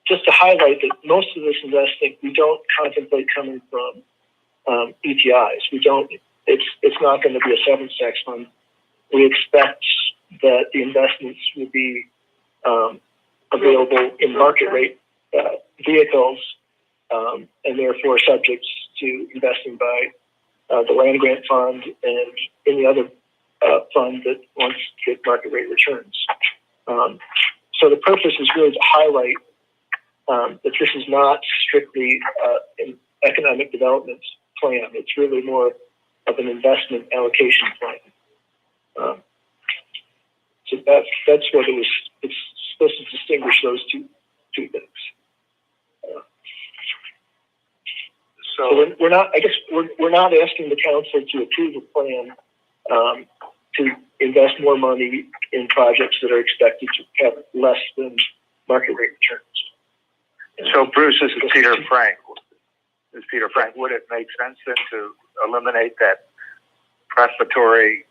just to highlight that most of this investing we don't contemplate coming from ETIs. We don't. It's not going to be a severance tax fund. We expect that the investments will be available in market rate vehicles, and therefore subject to investing by the land grant fund and any other fund that wants to get market rate returns. So the purpose is really to highlight that this is not strictly an economic development plan. It's really more of an investment allocation plan. So that's what it was. It's supposed to distinguish those two things. So we're not. I guess we're not asking the council to approve a plan to invest more money in projects that are expected to have less than market rate returns. So, Bruce, this is Peter Frank. Would it make sense then to eliminate that prefatory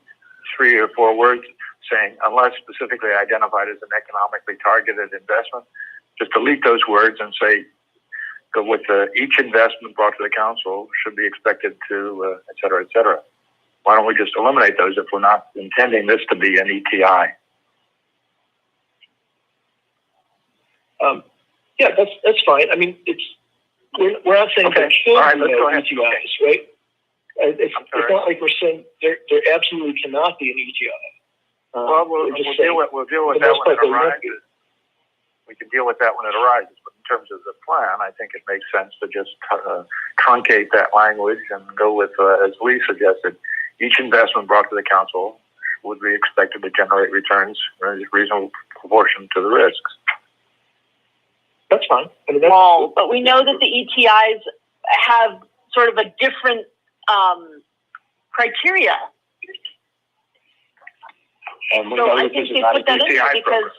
3 or 4 words saying, unless specifically identified as an economically targeted investment, just delete those words and say, go with each investment brought to the council should be expected to, et cetera, et cetera. Why don't we just eliminate those if we're not intending this to be an ETI? Yeah, that's fine. I mean, we're not saying there should be no ETIs, right? It's not like we're saying there absolutely cannot be an ETI. Well, we'll deal with that when it arises. We can deal with that when it arises. But in terms of the plan, I think it makes sense to just truncate that language and go with, as Lee suggested, each investment brought to the council would be expected to generate returns in reasonable proportion to the risks. That's fine. I mean, but we know that the ETIs have sort of a different criteria. And we So know I this think is they not put that an in there ETI because,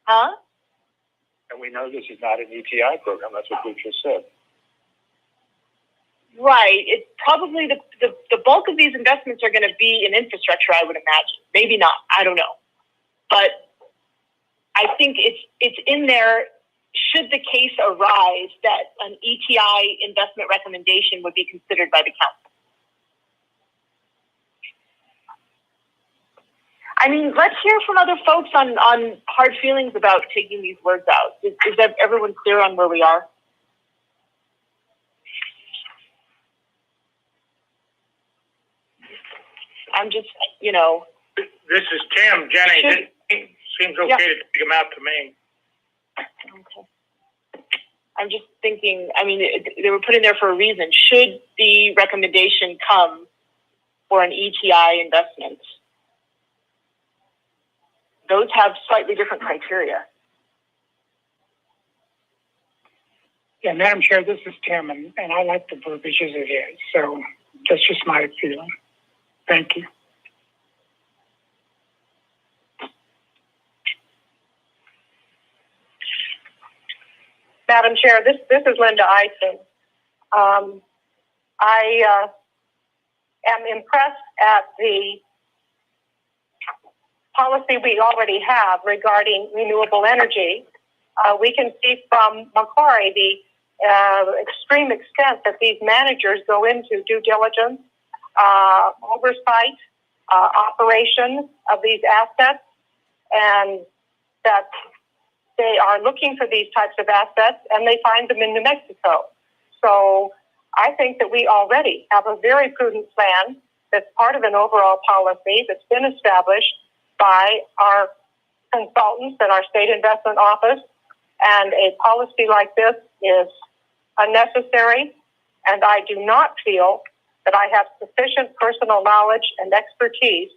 program. And we know this is not an ETI program. That's what we just said. right, it's probably the bulk of these investments are going to be in infrastructure, I would imagine. Maybe not. I don't know. But I think it's in there should the case arise that an ETI investment recommendation would be considered by the council. I mean, let's hear from other folks on hard feelings about taking these words out. Is everyone clear on where we are? I'm just, This is Tim Jennings. It seems okay to take them out to me. Okay. I'm just thinking, I mean, they were put in there for a reason. Should the recommendation come for an ETI investment, those have slightly different criteria. Yeah, Madam Chair, this is Tim, and I like the verbiage as it is. So that's just my feeling. Thank you. Madam Chair, this is Linda Eisen. I am impressed at the policy we already have regarding renewable energy. We can see from Macquarie the extreme extent that these managers go into due diligence, oversight, operation of these assets, and that they are looking for these types of assets and they find them in New Mexico. So I think that we already have a very prudent plan that's part of an overall policy that's been established by our consultants at our state investment office. And a policy like this is unnecessary, and I do not feel that I have sufficient personal knowledge and expertise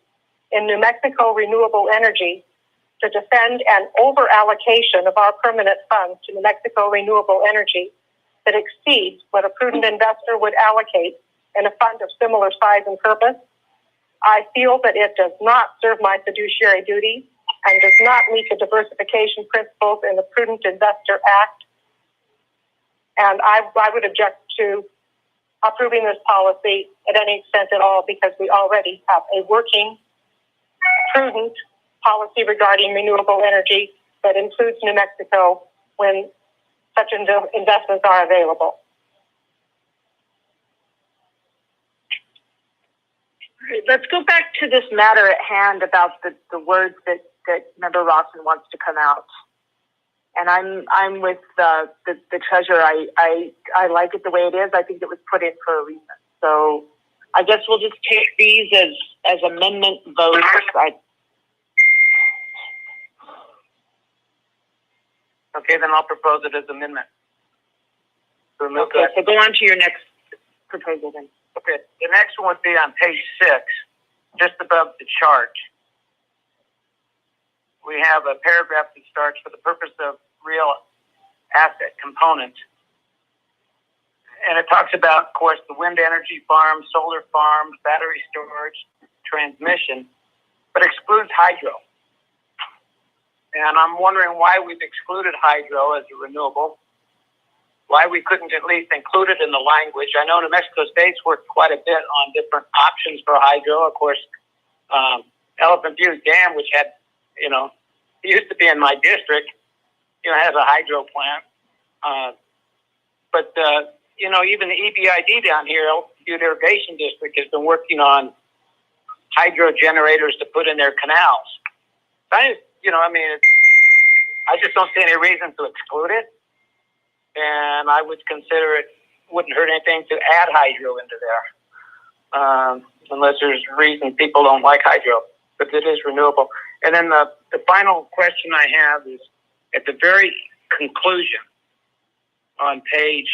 in New Mexico renewable energy to defend an over-allocation of our permanent funds to New Mexico renewable energy that exceeds what a prudent investor would allocate in a fund of similar size and purpose. I feel that it does not serve my fiduciary duty and does not meet the diversification principles in the Prudent Investor Act. And I would object to approving this policy at any extent at all, because we already have a working, prudent policy regarding renewable energy that includes New Mexico when such investments are available. Let's go back to this matter at hand about the words that Member Rawson wants to come out. And I'm with the treasurer. I like it the way it is. I think it was put in for a reason. So I guess we'll just take these as amendment votes. Okay, then I'll propose it as amendment. Okay, so go on to your next proposal then. Okay, the next one would be on page 6, just above the chart. We have a paragraph that starts for the purpose of real asset component. And it talks about, of course, the wind energy farms, solar farms, battery storage, transmission, but excludes hydro. And I'm wondering why we've excluded hydro as a renewable, why we couldn't at least include it in the language. I know New Mexico State's worked quite a bit on different options for hydro. Of course, Elephant View Dam, which had, it used to be in my district, has a hydro plant. But even the EBID down here, Elephant View Irrigation District, has been working on hydro generators to put in their canals. I just don't see any reason to exclude it. And I would consider it wouldn't hurt anything to add hydro into there, unless there's a reason people don't like hydro, but it is renewable. And then the final question I have is at the very conclusion on page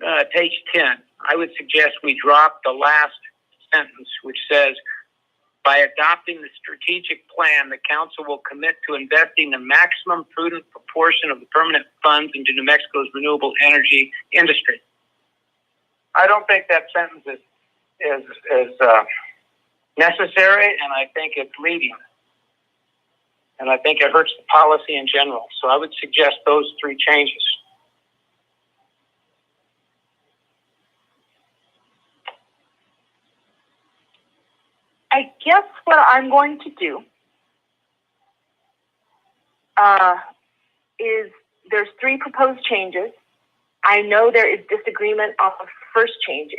10, I would suggest we drop the last sentence, which says, by adopting the strategic plan, the council will commit to investing the maximum prudent proportion of the permanent funds into New Mexico's renewable energy industry. I don't think that sentence is necessary, and I think it's leading. And I think it hurts the policy in general. So I would suggest those 3 changes. I guess what I'm going to do is there's 3 proposed changes. I know there is disagreement on the first change.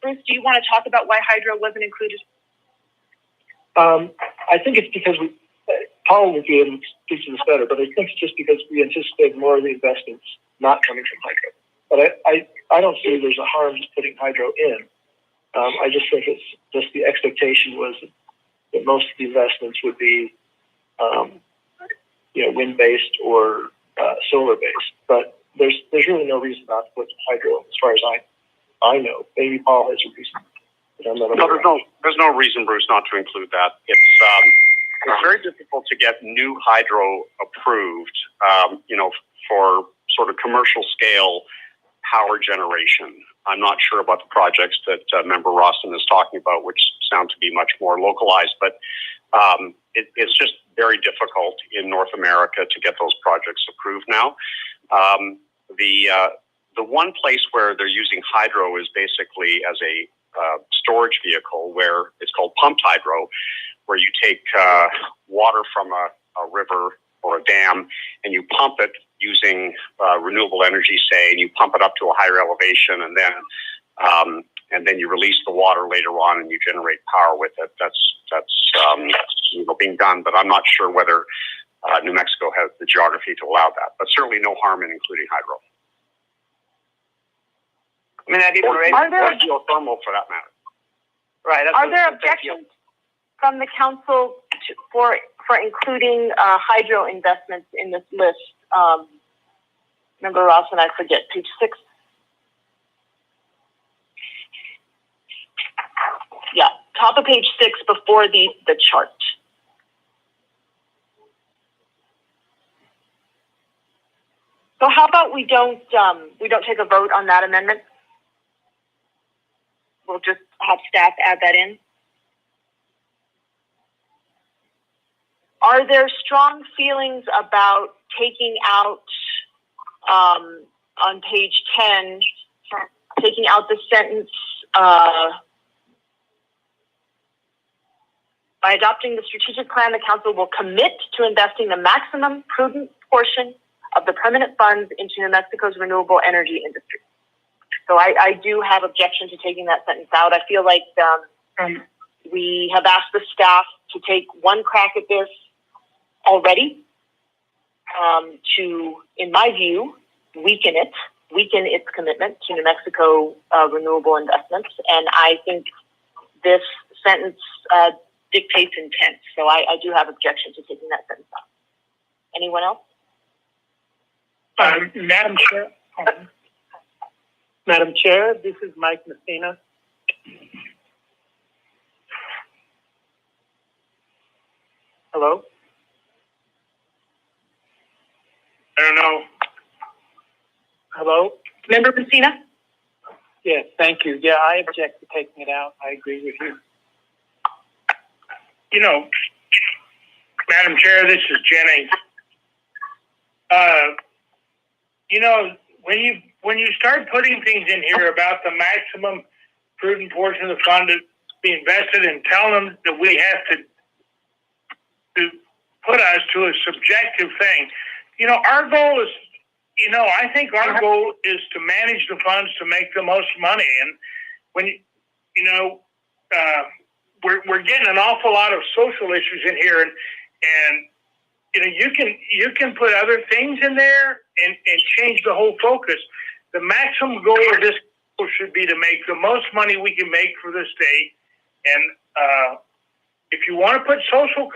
Bruce, do you want to talk about why hydro wasn't included? I think it's because Paul will be able to speak to this better, but I think it's just because we anticipate more of the investments not coming from hydro. But I don't see there's a harm just putting hydro in. I just think it's just the expectation was that most of the investments would be, wind-based or solar-based. But there's really no reason not to put hydro, as far as I know. Maybe Paul has a reason. There's no reason, Bruce, not to include that. It's very difficult to get new hydro approved, for sort of commercial scale power generation. I'm not sure about the projects that Member Rawson is talking about, which sound to be much more localized, but it's just very difficult in North America to get those projects approved now. The one place where they're using hydro is basically as a storage vehicle, where it's called pumped hydro, where you take water from a river or a dam and you pump it using renewable energy, say, and you pump it up to a higher elevation, and then you release the water later on and you generate power with it. That's being done, but I'm not sure whether New Mexico has the geography to allow that. But certainly no harm in including hydro. I mean, that'd be great. Or geothermal for that matter. Right. Are there objections from the council for including hydro investments in this list? Member Ross, and I forget, page 6. Yeah, top of page 6 before the chart. So how about we don't take a vote on that amendment? We'll just have staff add that in. Are there strong feelings about taking out on page 10, taking out the sentence, by adopting the strategic plan, the council will commit to investing the maximum prudent portion of the permanent funds into New Mexico's renewable energy industry. So I do have objection to taking that sentence out. I feel like we have asked the staff to take one crack at this already to, in my view, weaken its commitment to New Mexico renewable investments. And I think this sentence dictates intent. So I do have objection to taking that sentence out. Anyone else? Madam Chair. Madam Chair, this is Mike Messina. Hello? I don't know. Hello? Member Messina? Yes, thank you. Yeah, I object to taking it out. I agree with you. You know, Madam Chair, this is Jennings. You know, when you start putting things in here about the maximum prudent portion of the fund to be invested and telling them that we have to put us to a subjective thing, you know, our goal is, you know, I think our goal is to manage the funds to make the most money. And when, you know, we're getting an awful lot of social issues in here, and you know, you can put other things in there and change the whole focus. The maximum goal of this should be to make the most money we can make for the state. And if you want to put social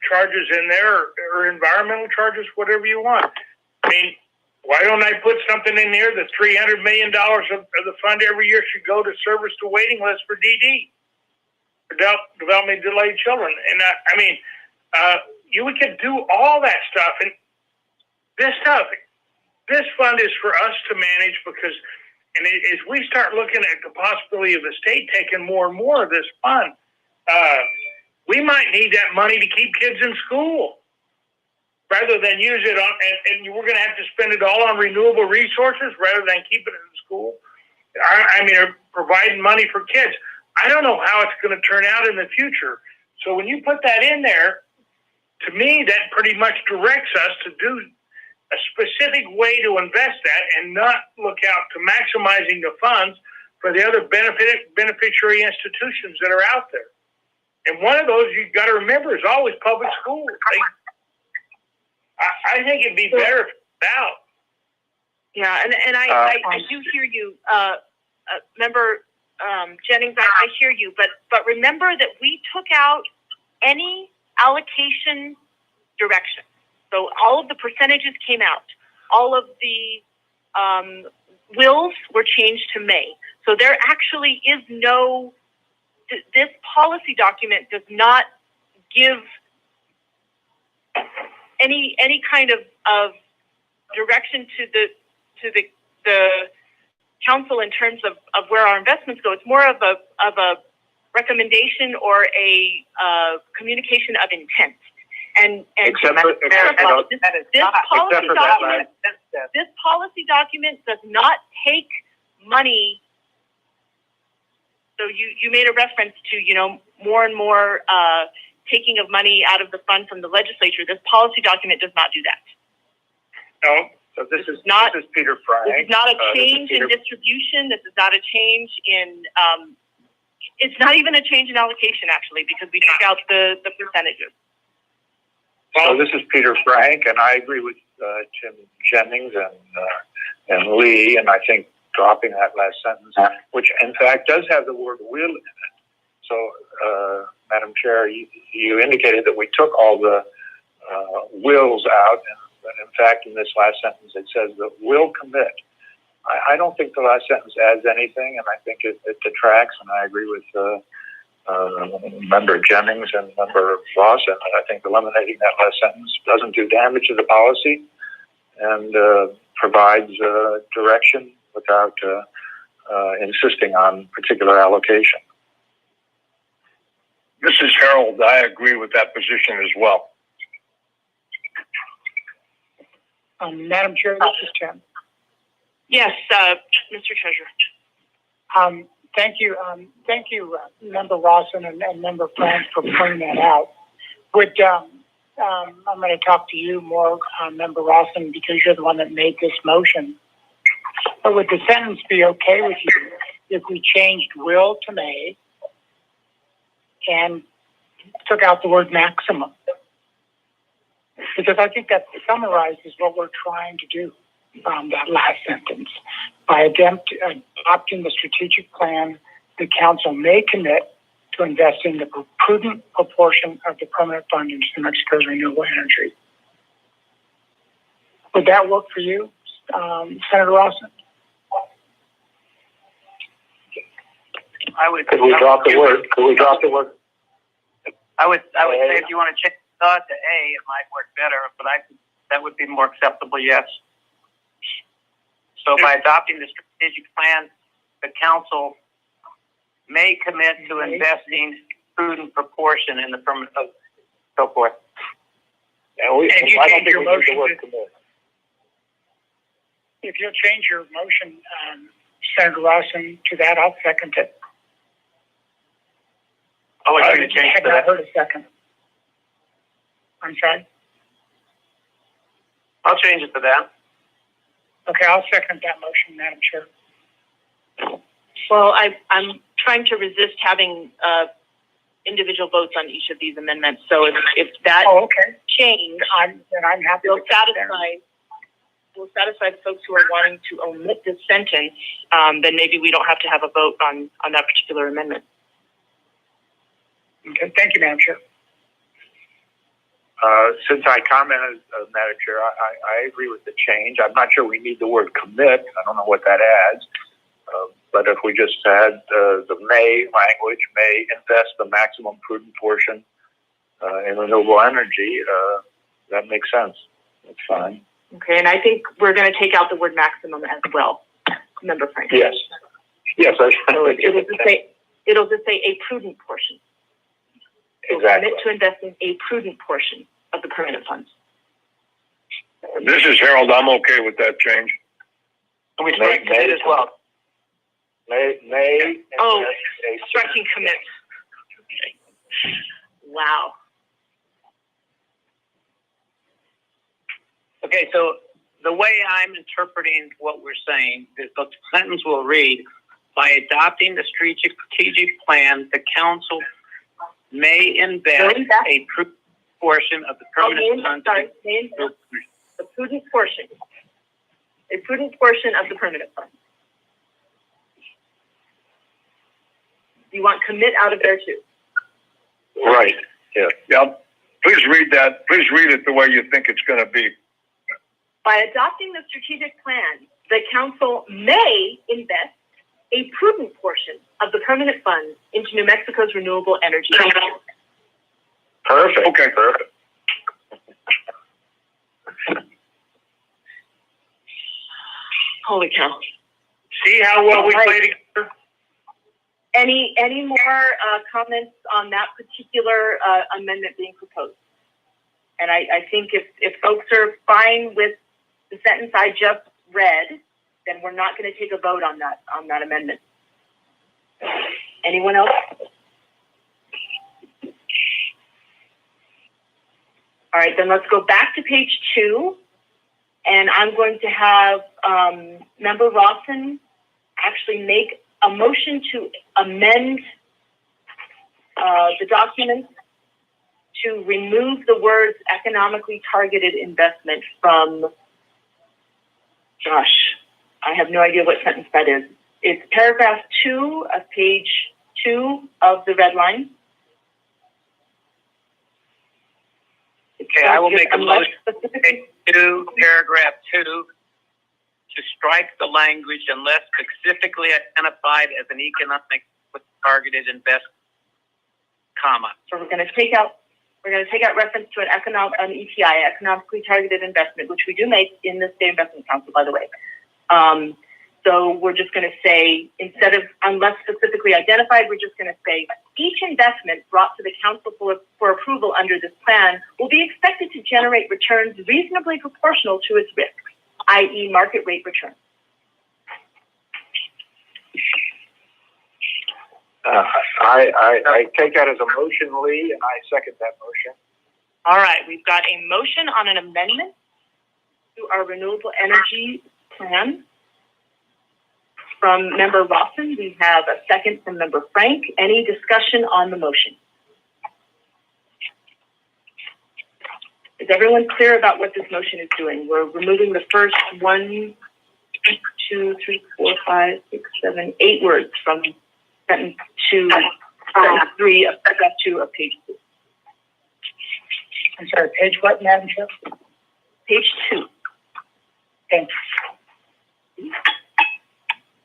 charges in there or environmental charges, whatever you want. I mean, why don't I put something in here that $300 million of the fund every year should go to service the waiting list for DD, for developmentally delayed children? And I mean, we could do all that stuff. And this fund is for us to manage because, and as we start looking at the possibility of the state taking more and more of this fund, we might need that money to keep kids in school rather than use it on, and we're going to have to spend it all on renewable resources rather than keep it in school. I mean, providing money for kids. I don't know how it's going to turn out in the future. So when you put that in there, to me, that pretty much directs us to do a specific way to invest that and not look out to maximizing the funds for the other beneficiary institutions that are out there. And one of those you've got to remember is always public schools. I think it'd be better if it's out. Yeah, and I do hear you, Member Jennings. I hear you, but remember that we took out any allocation direction. So all of the percentages came out. All of the wills were changed to may. So there actually is no. This policy document does not give any kind of direction to the council in terms of where our investments go. It's more of a recommendation or a communication of intent. And this policy document does not take money. So you made a reference to, more and more taking of money out of the fund from the legislature. This policy document does not do that. No. So this is Peter Frank. This is not a change in distribution. This is not a change in. It's not even a change in allocation, actually, because we took out the percentages. So this is Peter Frank, and I agree with Tim Jennings and Lee, and I think dropping that last sentence, which in fact does have the word will in it. So, Madam Chair, you indicated that we took all the wills out, but in fact, in this last sentence, it says that will commit. I don't think the last sentence adds anything, and I think it detracts, and I agree with Member Jennings and Member Ross, and I think eliminating that last sentence doesn't do damage to the policy and provides direction without insisting on particular allocation. This is Harold. I agree with that position as well. Madam Chair, this is Tim. Yes, Mr. Treasurer. Thank you, Member Rawson and Member Frank for pointing that out. I'm going to talk to you more, Member Rawson, because you're the one that made this motion. But would the sentence be okay with you if we changed will to may and took out the word maximum? Because I think that summarizes what we're trying to do. That last sentence. By adopting the strategic plan, the council may commit to investing the prudent proportion of the permanent fund into New Mexico's renewable energy. Would that work for you, Senator Rawson? Could we drop the word? I would say if you want to change the thought to A, it might work better, but that would be more acceptable, yes. So by adopting the strategic plan, the council may commit to investing a prudent proportion in the permanent of so forth. And you change your motion if you'll change your motion, Senator Rawson, to that, I'll second it. Oh, I should change I heard a second. I'm sorry? I'll change it to that. Okay, I'll second that motion, Madam Chair. Well, I'm trying to resist having individual votes on each of these amendments. So if that change, then I'm happy will satisfy the folks who are wanting to omit this sentence, then maybe we don't have to have a vote on that particular amendment. Okay, thank you, Madam Chair. Since I commented, Madam Chair, I agree with the change. I'm not sure we need the word commit. I don't know what that adds. But if we just had the may language, may invest the maximum prudent portion in renewable energy, that makes sense. That's fine. Okay, and I think we're going to take out the word maximum as well. Member Frank. Yes. Yes. So it'll just say a prudent portion. Exactly. Commit to investing a prudent portion of the permanent funds. This is Harold. I'm okay with that change. And we strike commit as well. May. Oh, striking commit. Wow. Okay, so the way I'm interpreting what we're saying is the sentence will read, by adopting the strategic plan, the council may invest a prudent portion of the permanent funds. The prudent portion. A prudent portion of the permanent fund. You want commit out of there too. Right. Yeah. Yeah. Please read that. Please read it the way you think it's going to be. By adopting the strategic plan, the council may invest a prudent portion of the permanent fund into New Mexico's renewable energy. Perfect. Okay. Perfect. Holy cow. See how well we play together? Any more comments on that particular amendment being proposed? And I think if folks are fine with the sentence I just read, then we're not going to take a vote on that amendment. Anyone else? All right, then let's go back to page 2, and I'm going to have Member Rawson actually make a motion to amend the document to remove the words economically targeted investment from, gosh, I have no idea what sentence that is. It's paragraph 2 of page 2 of the red line. Okay, I will make a motion to paragraph 2 to strike the language unless specifically identified as an economic targeted investment, comma. So we're going to take out reference to an ETI, economically targeted investment, which we do make in the State Investment Council, by the way. So we're just going to say, instead of unless specifically identified, we're just going to say each investment brought to the council for approval under this plan will be expected to generate returns reasonably proportional to its risk, i.e. market rate return. I take that as a motion, Lee, and I second that motion. All right, we've got a motion on an amendment to our renewable energy plan from Member Rawson. We have a second from Member Frank. Any discussion on the motion? Is everyone clear about what this motion is doing? We're removing the first 1, 2, 3, 4, 5, 6, 7, 8 words from sentence 2, sentence 3 of paragraph 2 of page 2. I'm sorry, page what, Madam Chair? Page 2. Thanks.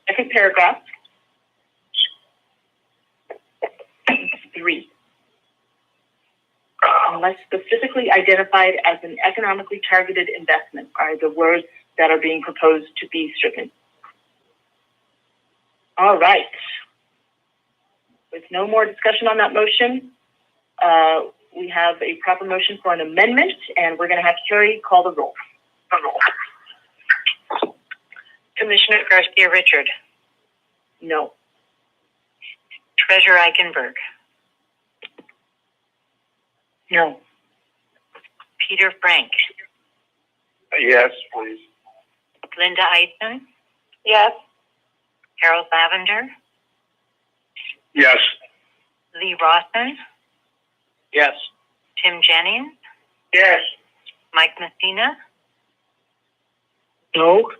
Second paragraph. 3. Unless specifically identified as an economically targeted investment are the words that are being proposed to be stricken. All right. With no more discussion on that motion, we have a proper motion for an amendment, and we're going to have Carrie call the roll. Commissioner Garcia Richard. No. Treasurer Eichenberg. No. Peter Frank. Yes, please. Linda Eisen. Yes. Harold Lavender. Yes. Lee Rawson. Yes. Tim Jennings. Yes. Mike Messina. No.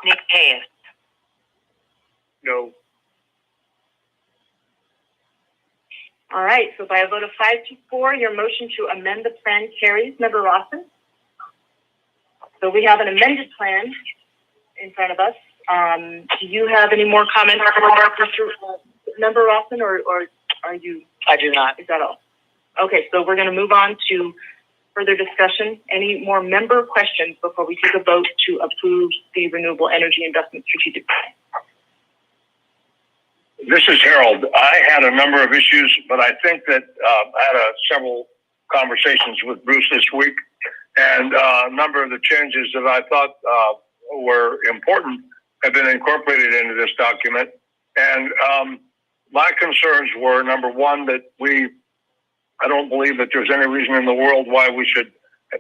Nick Payas. No. All right, so by a vote of 5-4, your motion to amend the plan carries. Member Rawson? So we have an amended plan in front of us. Do you have any more comments, Member Rawson, or are you? I do not. Is that all? Okay, so we're going to move on to further discussion. Any more member questions before we take a vote to approve the Renewable Energy Investment Strategic Plan? This is Harold. I had a number of issues, but I think that I had several conversations with Bruce this week, and a number of the changes that I thought were important have been incorporated into this document. And my concerns were, number one, that I don't believe that there's any reason in the world why we should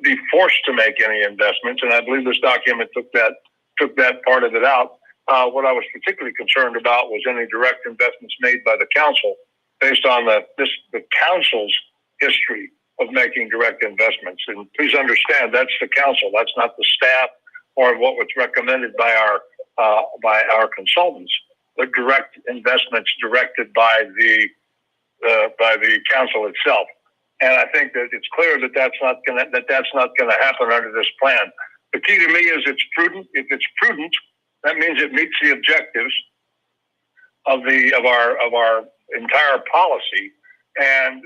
be forced to make any investments, and I believe this document took that part of it out. What I was particularly concerned about was any direct investments made by the council based on the council's history of making direct investments. And please understand, that's the council. That's not the staff or what was recommended by our consultants. The direct investments directed by the council itself. And I think that it's clear that that's not going to happen under this plan. The key to me is it's prudent. If it's prudent, that means it meets the objectives of our entire policy, and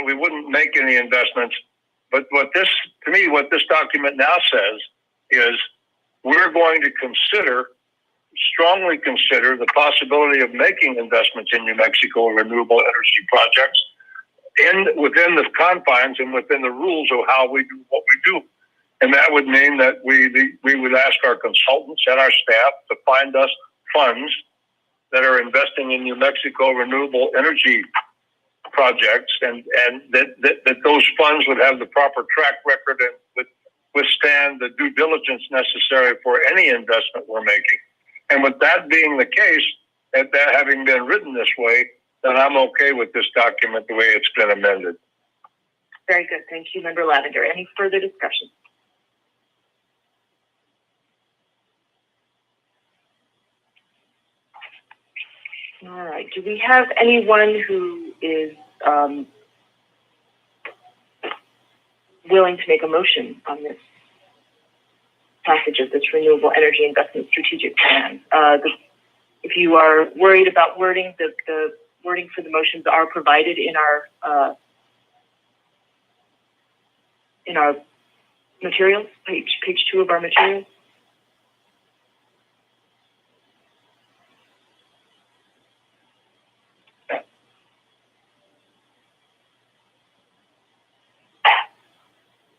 we wouldn't make any investments. But what this document now says is we're going to strongly consider the possibility of making investments in New Mexico renewable energy projects within the confines and within the rules of how we do what we do. And that would mean that we would ask our consultants and our staff to find us funds that are investing in New Mexico renewable energy projects, and that those funds would have the proper track record and would withstand the due diligence necessary for any investment we're making. And with that being the case, and that having been written this way, then I'm okay with this document the way it's been amended. Very good. Thank you, Member Lavender. Any further discussion? All right. Do we have anyone who is willing to make a motion on this passage of this Renewable Energy Investment Strategic Plan? If you are worried about wording, the wording for the motions are provided in our materials, page 2 of our materials.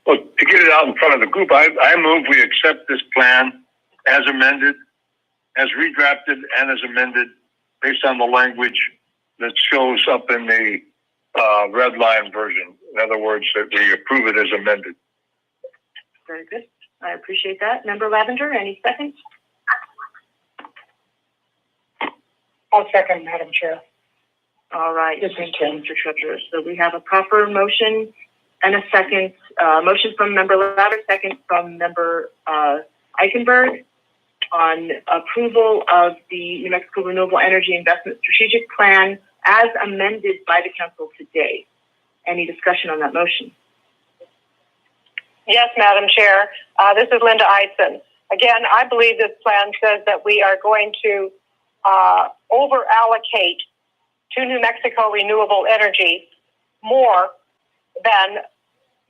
Well, to get it out in front of the group, I move we accept this plan as amended, as redrafted and as amended, based on the language that shows up in the red line version. In other words, that we approve it as amended. Very good. I appreciate that. Member Lavender, any seconds? I'll second, Madam Chair. All right. Thank you, Mr. Treasurer. So we have a proper motion and a second. Motion from Member Lavender, second from Member Eichenberg on approval of the New Mexico Renewable Energy Investment Strategic Plan as amended by the Council today. Any discussion on that motion? Yes, Madam Chair. This is Linda Eidson. Again, I believe this plan says that we are going to over-allocate to New Mexico renewable energy more than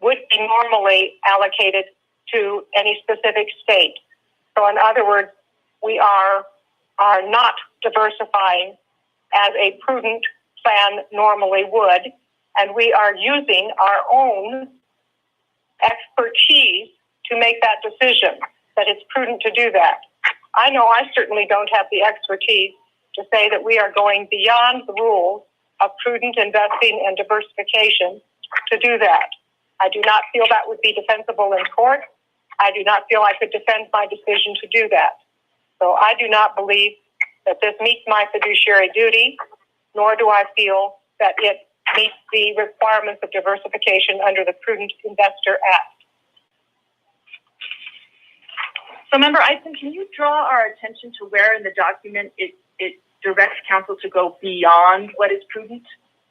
would be normally allocated to any specific state. So in other words, we are not diversifying as a prudent plan normally would, and we are using our own expertise to make that decision, that it's prudent to do that. I know I certainly don't have the expertise to say that we are going beyond the rules of prudent investing and diversification to do that. I do not feel that would be defensible in court. I do not feel I could defend my decision to do that. So I do not believe that this meets my fiduciary duty, nor do I feel that it meets the requirements of diversification under the Prudent Investor Act. So, Member Eisen, can you draw our attention to where in the document it directs council to go beyond what is prudent?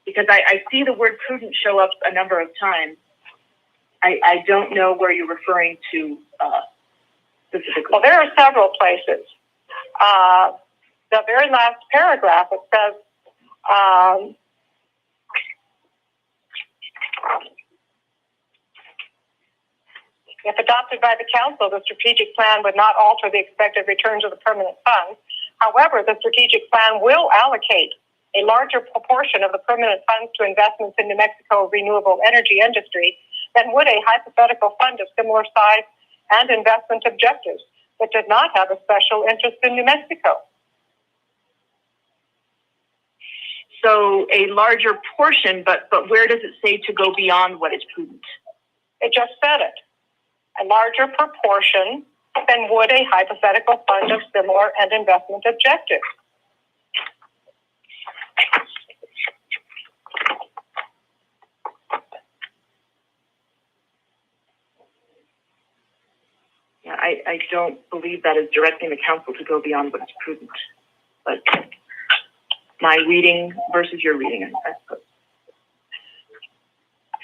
Because I see the word prudent show up a number of times. I don't know where you're referring to specifically. Well, there are several places. The very last paragraph, it says, if adopted by the council, the strategic plan would not alter the expected returns of the permanent funds. However, the strategic plan will allocate a larger proportion of the permanent funds to investments in New Mexico renewable energy industry than would a hypothetical fund of similar size and investment objectives that did not have a special interest in New Mexico. So a larger portion, but where does it say to go beyond what is prudent? It just said it. A larger proportion than would a hypothetical fund of similar and investment objectives. Yeah, I don't believe that is directing the council to go beyond what is prudent. But my reading versus your reading, I suppose.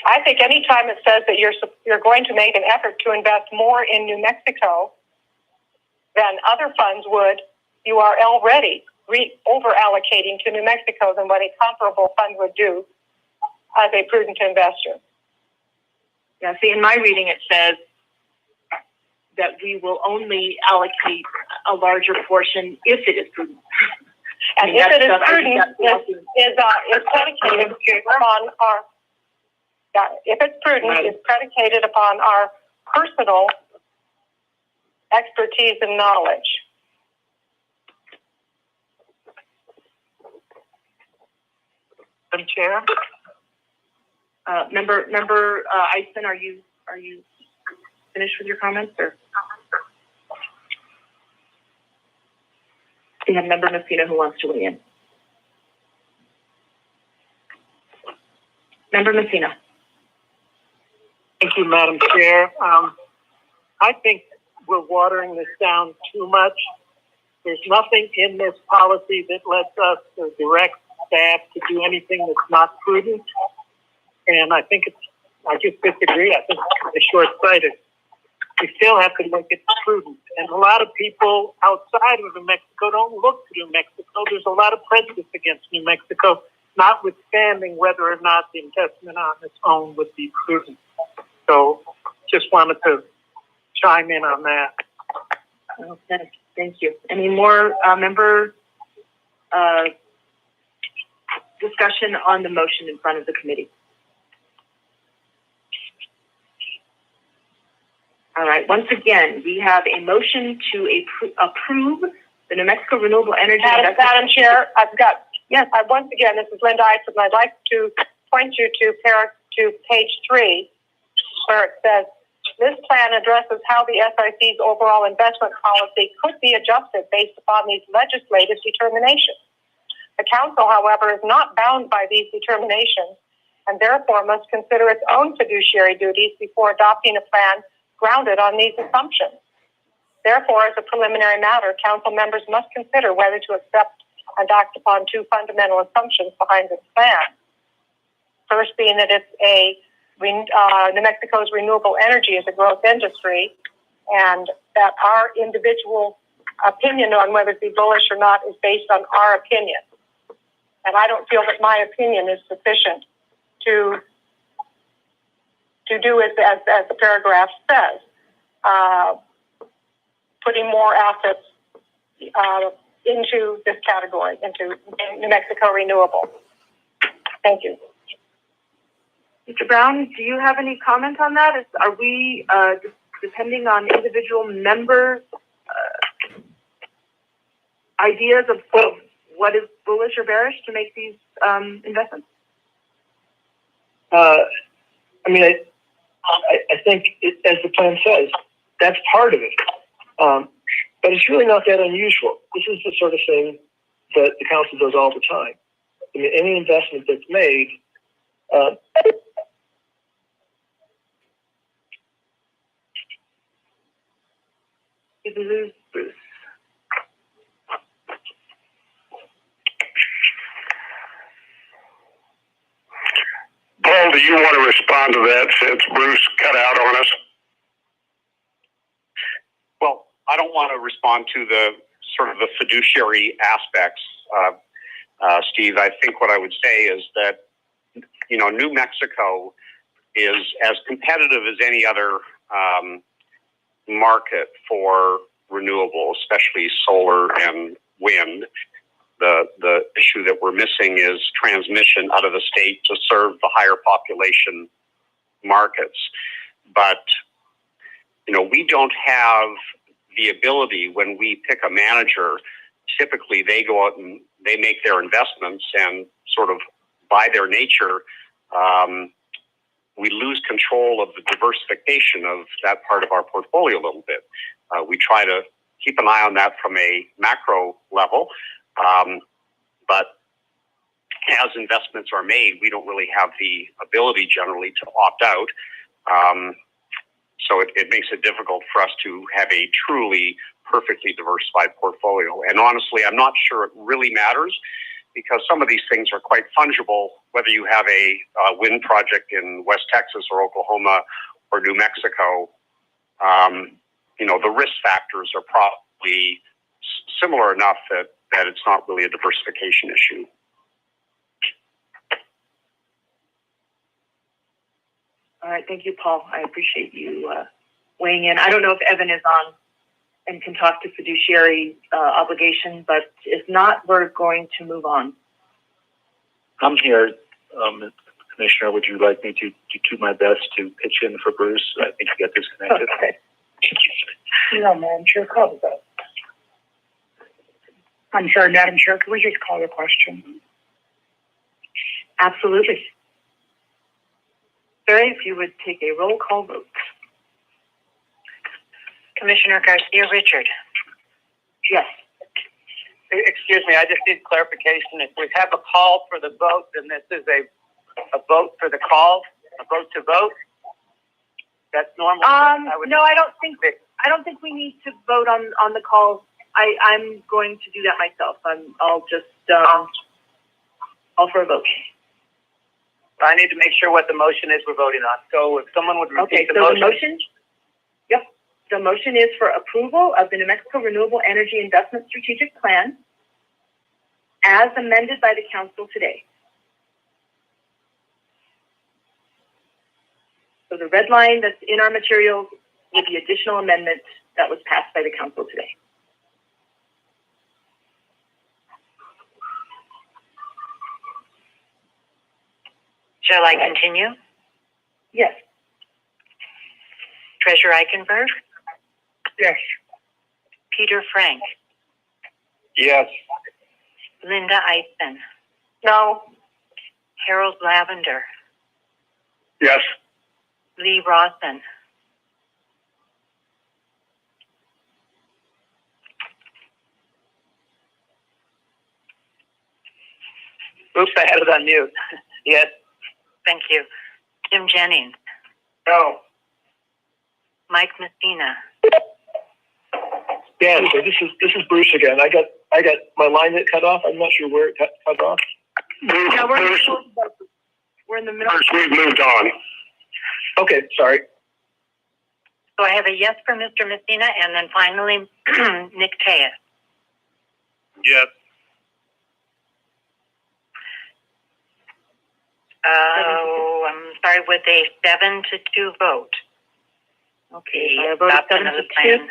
I think any time it says that you're going to make an effort to invest more in New Mexico than other funds would, you are already over-allocating to New Mexico than what a comparable fund would do as a prudent investor. Yeah, see, in my reading it says that we will only allocate a larger portion if it is prudent. And if it is prudent, is predicated upon our. If it's prudent, it's predicated upon our personal expertise and knowledge. Madam Chair, member Eisman, are you finished with your comments, or we have member Messina who wants to weigh in? Member Messina. Thank you, Madam Chair. I think we're watering this down too much. There's nothing in this policy that lets us direct staff to do anything that's not prudent. And I think I just disagree. I think it's kind of short-sighted. We still have to make it prudent. And a lot of people outside of New Mexico don't look to New Mexico. There's a lot of prejudice against New Mexico, notwithstanding whether or not the investment on its own would be prudent. So just wanted to chime in on that. Okay, thank you. Any more member discussion on the motion in front of the committee? All right, once again, we have a motion to approve the New Mexico Renewable Energy Madam Chair, once again, this is Linda Eisman. I'd like to point you to page 3, where it says, this plan addresses how the SIC's overall investment policy could be adjusted based upon these legislative determinations. The Council, however, is not bound by these determinations and therefore must consider its own fiduciary duties before adopting a plan grounded on these assumptions. Therefore, as a preliminary matter, Council members must consider whether to accept and act upon 2 fundamental assumptions behind this plan. First being that New Mexico's renewable energy is a growth industry, and that our individual opinion on whether to be bullish or not is based on our opinion. And I don't feel that my opinion is sufficient to do as the paragraph says, putting more assets into this category, into New Mexico renewable. Thank you. Mr. Brown, do you have any comment on that? Are we depending on individual member ideas of what is bullish or bearish to make these investments? I think, as the plan says, that's part of it. But it's really not that unusual. This is the sort of thing that the Council does all the time. I mean, any investment that's made, did we lose Bruce? Paul, do you want to respond to that since Bruce cut out on us? Well, I don't want to respond to the sort of the fiduciary aspects, Steve. I think what I would say is that, New Mexico is as competitive as any other market for renewables, especially solar and wind. The issue that we're missing is transmission out of the state to serve the higher population markets. But, we don't have the ability when we pick a manager. Typically, they go out and they make their investments, and sort of by their nature, we lose control of the diversification of that part of our portfolio a little bit. We try to keep an eye on that from a macro level. But as investments are made, we don't really have the ability generally to opt out. So it makes it difficult for us to have a truly perfectly diversified portfolio. And honestly, I'm not sure it really matters, because some of these things are quite fungible, whether you have a wind project in West Texas or Oklahoma or New Mexico. The risk factors are probably similar enough that it's not really a diversification issue. All right, thank you, Paul. I appreciate you weighing in. I don't know if Evan is on and can talk to fiduciary obligation, but if not, we're going to move on. I'm here, Commissioner. Would you like me to do my best to pitch in for Bruce? I think you got disconnected. Okay. Thank you, sir. No, Madam Chair, call the vote. I'm sorry, Madam Chair, can we just call the question? Absolutely. Barry, if you would take a roll call vote. Commissioner Garcia Richard. Yes. Excuse me, I just need clarification. If we have a call for the vote, then this is a vote for the call, a vote to vote. That's normal. No, I don't think we need to vote on the call. I'm going to do that myself. I'll just call for a vote. I need to make sure what the motion is we're voting on. So if someone would repeat the motion. Yep. The motion is for approval of the New Mexico Renewable Energy Investment Strategic Plan as amended by the council today. So the red line that's in our materials with the additional amendment that was passed by the council today. Shall I continue? Yes. Treasurer Eichenberg? Yes. Peter Frank? Yes. Linda Eisen? No. Harold Lavender? Yes. Lee Rawson? Oops, I had it on mute. Yes. Thank you. Jim Jennings? No. Mike Messina? Yeah, so this is Bruce again. I got my line that cut off. I'm not sure where it cut off. Yeah, we're in the middle. Bruce, we've moved on. Okay, sorry. So I have a yes for Mr. Messina, and then finally Nick Tejas. Yes. I'm sorry, with a 7-2 vote. Okay, I voted 7-2.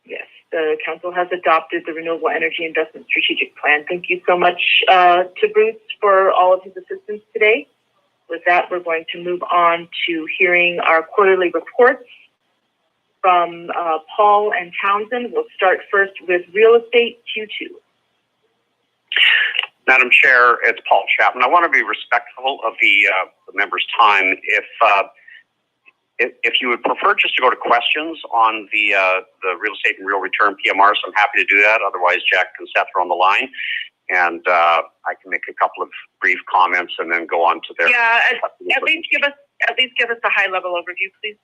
Yes, the council has adopted the Renewable Energy Investment Strategic Plan. Thank you so much to Bruce for all of his assistance today. With that, we're going to move on to hearing our quarterly reports from Paul and Townsend. We'll start first with real estate Q2. Madam Chair, it's Paul Chapman. I want to be respectful of the members' time. If you would prefer just to go to questions on the real estate and real return PMRs, I'm happy to do that. Otherwise, Jack and Seth are on the line, and I can make a couple of brief comments and then go on to their. Yeah, at least give us a high level overview, please.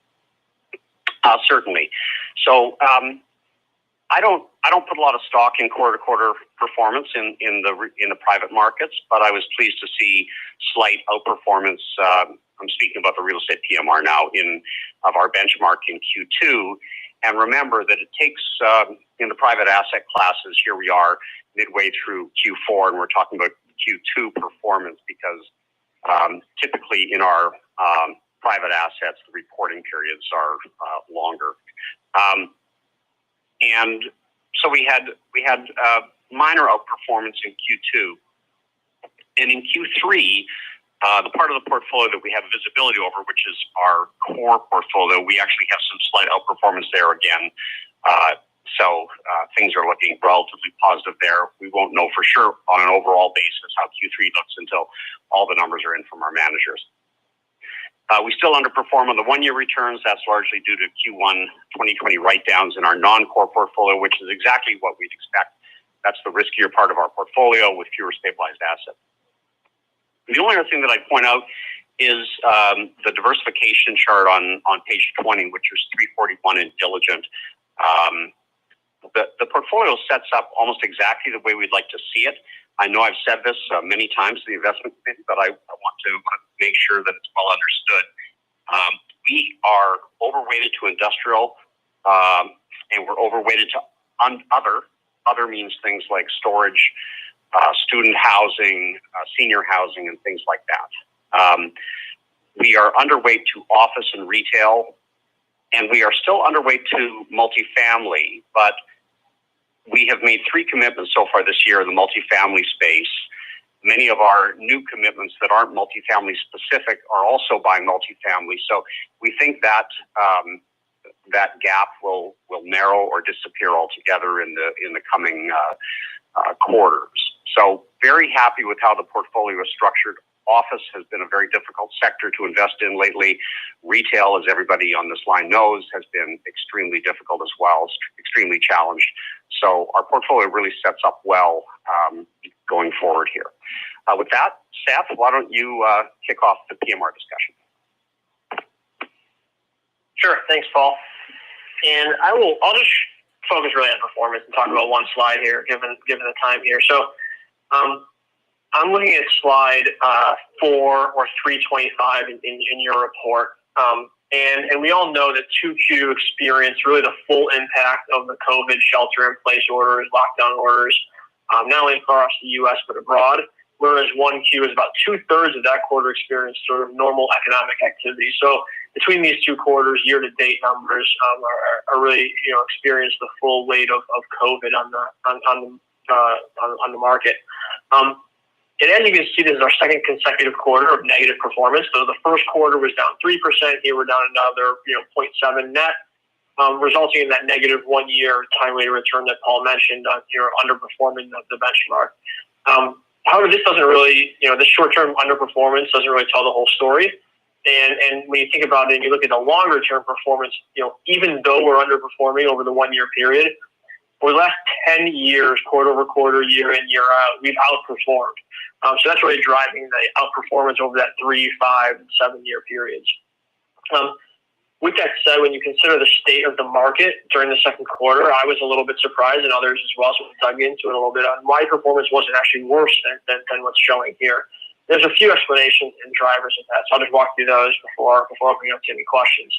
Certainly. So I don't put a lot of stock in quarter-to-quarter performance in the private markets, but I was pleased to see slight outperformance. I'm speaking about the real estate PMR now of our benchmark in Q2, and remember that it takes in the private asset classes. Here we are midway through Q4, and we're talking about Q2 performance because typically in our private assets the reporting periods are longer. And so we had minor outperformance in Q2, and in Q3, the part of the portfolio that we have visibility over, which is our core portfolio, we actually have some slight outperformance there again. So things are looking relatively positive there. We won't know for sure on an overall basis how Q3 looks until all the numbers are in from our managers. We still underperform on the one-year returns. That's largely due to Q1 2020 write-downs in our non-core portfolio, which is exactly what we'd expect. That's the riskier part of our portfolio with fewer stabilized assets. The only other thing that I'd point out is the diversification chart on page 20, which is 341 in diligent. The portfolio sets up almost exactly the way we'd like to see it. I know I've said this many times to the investment committee, but I want to make sure that it's well understood. We are overweighted to industrial, and we're overweighted to other. Other means things like storage, student housing, senior housing, and things like that. We are underweight to office and retail, And we are still underway to multifamily, but we have made 3 commitments so far this year in the multifamily space. Many of our new commitments that aren't multifamily specific are also buying multifamily. So we think that that gap will narrow or disappear altogether in the coming quarters. So very happy with how the portfolio is structured. Office has been a very difficult sector to invest in lately. Retail, as everybody on this line knows, has been extremely difficult as well, extremely challenged. So our portfolio really sets up well going forward here. With that, Seth, why don't you kick off the PMR discussion? Sure, thanks, Paul. And I'll just focus really on performance and talk about one slide here, given the time here. So I'm looking at slide 4 or 325 in your report. And we all know that 2Q experienced really the full impact of the COVID shelter-in-place orders, lockdown orders, not only across the U.S. but abroad, whereas 1Q is about 2/3 of that quarter experienced sort of normal economic activity. So between these 2 quarters, year-to-date numbers are really experienced the full weight of COVID on the market. And as you can see, this is our second consecutive quarter of negative performance. So the first quarter was down 3%. Here we're down another 0.7 net, resulting in that negative 1-year time-weighted return that Paul mentioned, underperforming the benchmark. However, this doesn't really, this short-term underperformance doesn't really tell the whole story. And when you think about it and you look at the longer-term performance, even though we're underperforming over the 1-year period, for the last 10 years, quarter over quarter, year in, year out, we've outperformed. So that's really driving the outperformance over that 3, 5, and 7-year periods. With that said, when you consider the state of the market during the second quarter, I was a little bit surprised, and others as well, so we dug into it a little bit on why performance wasn't actually worse than what's showing here. There's a few explanations and drivers of that, so I'll just walk through those before opening up to any questions.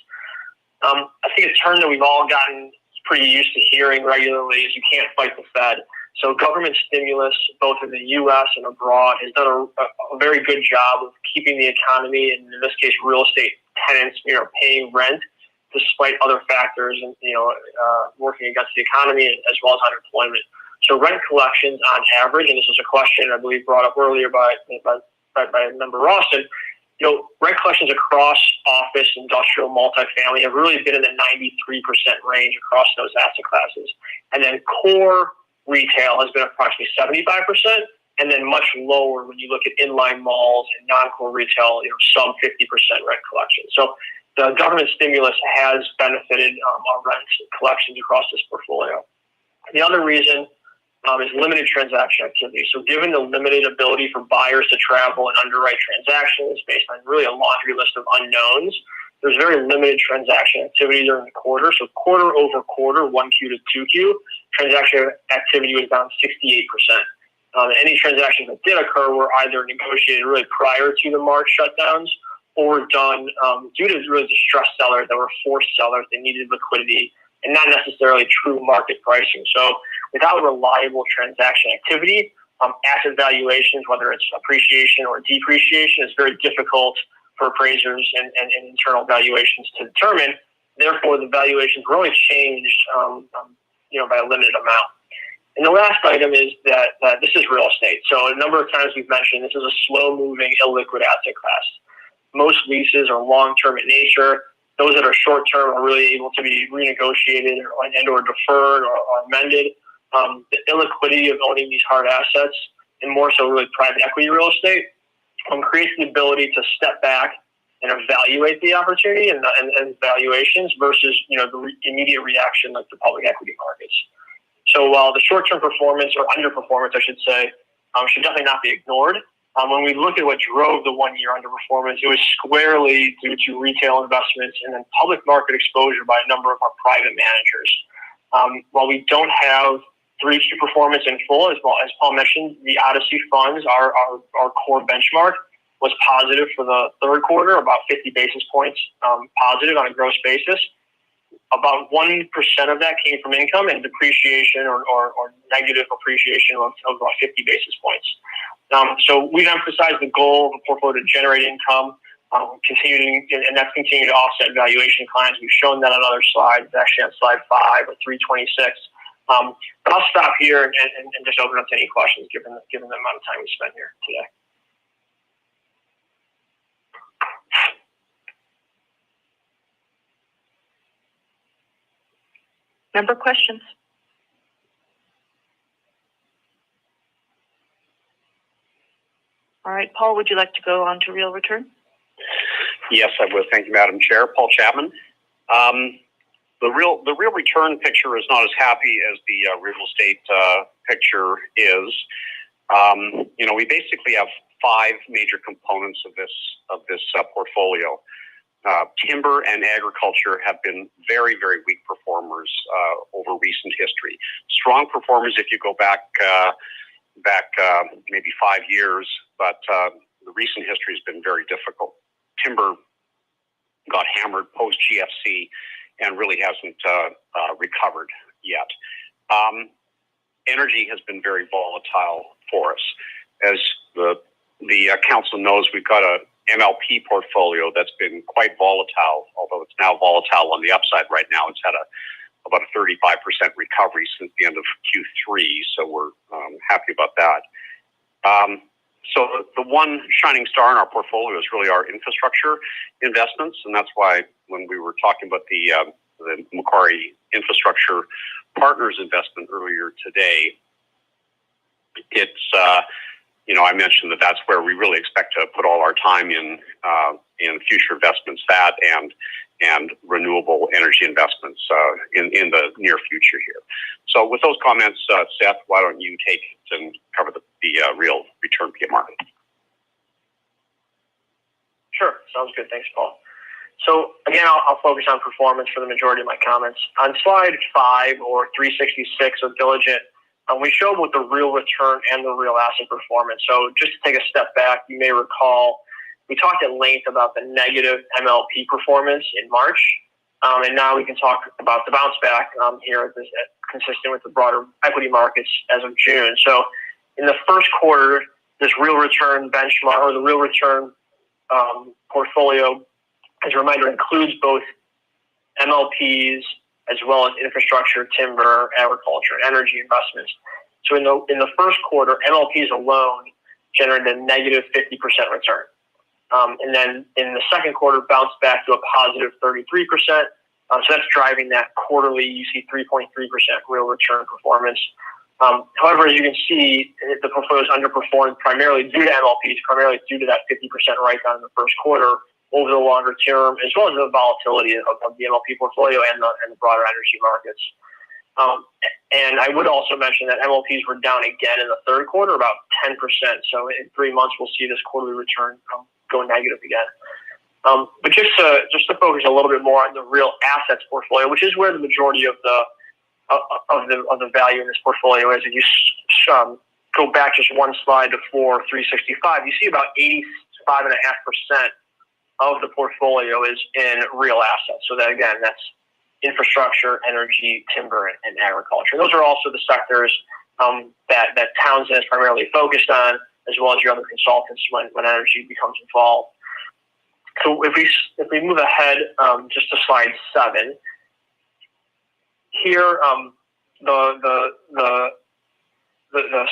I think a term that we've all gotten pretty used to hearing regularly is you can't fight the Fed. So government stimulus, both in the U.S. and abroad, has done a very good job of keeping the economy, and in this case, real estate tenants, paying rent despite other factors and, working against the economy as well as unemployment. So rent collections on average, and this is a question I believe brought up earlier by Member Rawson, rent collections across office, industrial, multifamily have really been in the 93% range across those asset classes. And then core retail has been approximately 75%, and then much lower when you look at inline malls and non-core retail, sub 50% rent collection. So the government stimulus has benefited our rent collections across this portfolio. The other reason is limited transaction activity. So given the limited ability for buyers to travel and underwrite transactions based on really a laundry list of unknowns, there's very limited transaction activity during the quarter. So quarter over quarter, 1Q to 2Q, transaction activity was down 68%. Any transactions that did occur were either negotiated really prior to the March shutdowns or done due to really distressed sellers that were forced sellers that needed liquidity and not necessarily true market pricing. So without reliable transaction activity, asset valuations, whether it's appreciation or depreciation, is very difficult for appraisers and internal valuations to determine. Therefore, the valuations were only changed by a limited amount. And the last item is that this is real estate. So a number of times we've mentioned this is a slow-moving, illiquid asset class. Most leases are long-term in nature. Those that are short-term are really able to be renegotiated or deferred or amended. The illiquidity of owning these hard assets, and more so really private equity real estate, creates the ability to step back and evaluate the opportunity and valuations versus the immediate reaction like the public equity markets. So while the short-term performance or underperformance, I should say, should definitely not be ignored, when we look at what drove the 1-year underperformance, it was squarely due to retail investments and then public market exposure by a number of our private managers. While we don't have 3Q performance in full, as Paul mentioned, the Odyssey funds, our core benchmark, was positive for the third quarter, about 50 basis points positive on a gross basis. About 1% of that came from income and depreciation or negative appreciation of about 50 basis points. So we've emphasized the goal of the portfolio to generate income continuing to offset valuation declines. We've shown that on other slides, actually on slide 5 or 326. But I'll stop here and just open up to any questions given the amount of time we spent here today. Member questions? All right, Paul, would you like to go on to real return? Yes, I would. Thank you, Madam Chair. Paul Chapman. The real return picture is not as happy as the real estate picture is. We basically have 5 major components of this portfolio. Timber and agriculture have been very, very weak performers over recent history. Strong performers if you go back maybe 5 years, but the recent history has been very difficult. Timber got hammered post GFC and really hasn't recovered yet. Energy has been very volatile for us. As the council knows, we've got a MLP portfolio that's been quite volatile, although it's now volatile on the upside right now. It's had about a 35% recovery since the end of Q3, so we're happy about that. So the one shining star in our portfolio is really our infrastructure investments, and that's why when we were talking about the Macquarie Infrastructure Partners investment earlier today, it's I mentioned that's where we really expect to put all our time in future investments, that and renewable energy investments in the near future here. So with those comments, Seth, why don't you take it and cover the real return market? Sure, sounds good. Thanks, Paul. So again, I'll focus on performance for the majority of my comments. On slide 5 or 366 of Diligent, we show both the real return and the real asset performance. So just to take a step back, you may recall we talked at length about the negative MLP performance in March, and now we can talk about the bounce back here, consistent with the broader equity markets as of June. So in the first quarter, this real return benchmark or the real return portfolio, as a reminder, includes both MLPs as well as infrastructure, timber, agriculture, and energy investments. So in the first quarter, MLPs alone generated a negative 50% return. And then in the second quarter, bounced back to a positive 33%. So that's driving that quarterly, you see 3.3% real return performance. However, as you can see, the portfolio is underperformed primarily due to MLPs, primarily due to that 50% write-down in the first quarter over the longer term, as well as the volatility of the MLP portfolio and the broader energy markets. And I would also mention that MLPs were down again in the third quarter, about 10%. So in 3 months, we'll see this quarterly return go negative again. But just to focus a little bit more on the real assets portfolio, which is where the majority of the value in this portfolio is. If you go back just one slide to 365, you see about 85.5% of the portfolio is in real assets. So that again, that's infrastructure, energy, timber, and agriculture. Those are also the sectors that Townsend is primarily focused on, as well as your other consultants when energy becomes involved. So if we move ahead just to slide 7, here the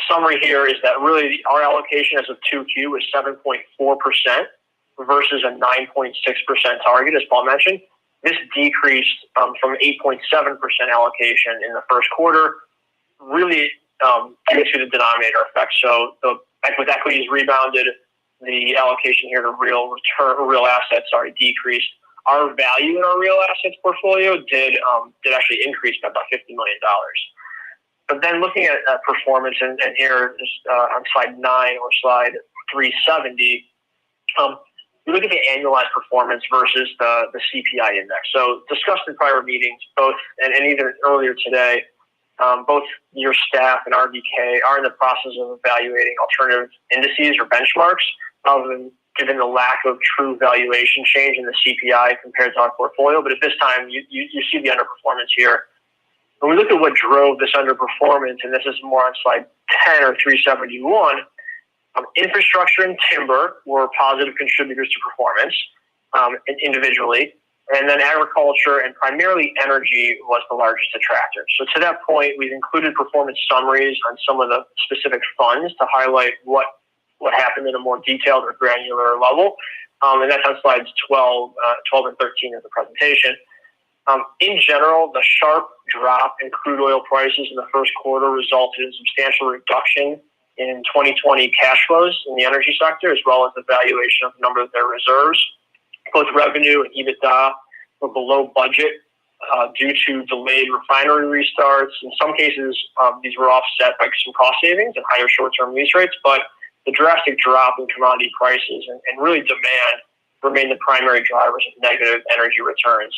summary here is that really our allocation as of 2Q is 7.4% versus a 9.6% target, as Paul mentioned. This decreased from 8.7% allocation in the first quarter, really due to the denominator effect. So with equities rebounded, the allocation here to real assets decreased. Our value in our real assets portfolio did actually increase by about $50 million. But then looking at performance, and here on slide 9 or slide 370, we look at the annualized performance versus the CPI index. So discussed in prior meetings, both and even earlier today, both your staff and RBK are in the process of evaluating alternative indices or benchmarks, given the lack of true valuation change in the CPI compared to our portfolio. But at this time, you see the underperformance here. When we look at what drove this underperformance, and this is more on slide 10 or 371, Infrastructure and timber were positive contributors to performance individually. And then agriculture and primarily energy was the largest detractor. So to that point, we've included performance summaries on some of the specific funds to highlight what happened in a more detailed or granular level. And that's on slides 12 and 13 of the presentation. In general, the sharp drop in crude oil prices in the first quarter resulted in substantial reduction in 2020 cash flows in the energy sector, as well as the valuation of a number of their reserves. Both revenue and EBITDA were below budget due to delayed refinery restarts. In some cases, these were offset by some cost savings and higher short-term lease rates, but the drastic drop in commodity prices and really demand remained the primary drivers of negative energy returns.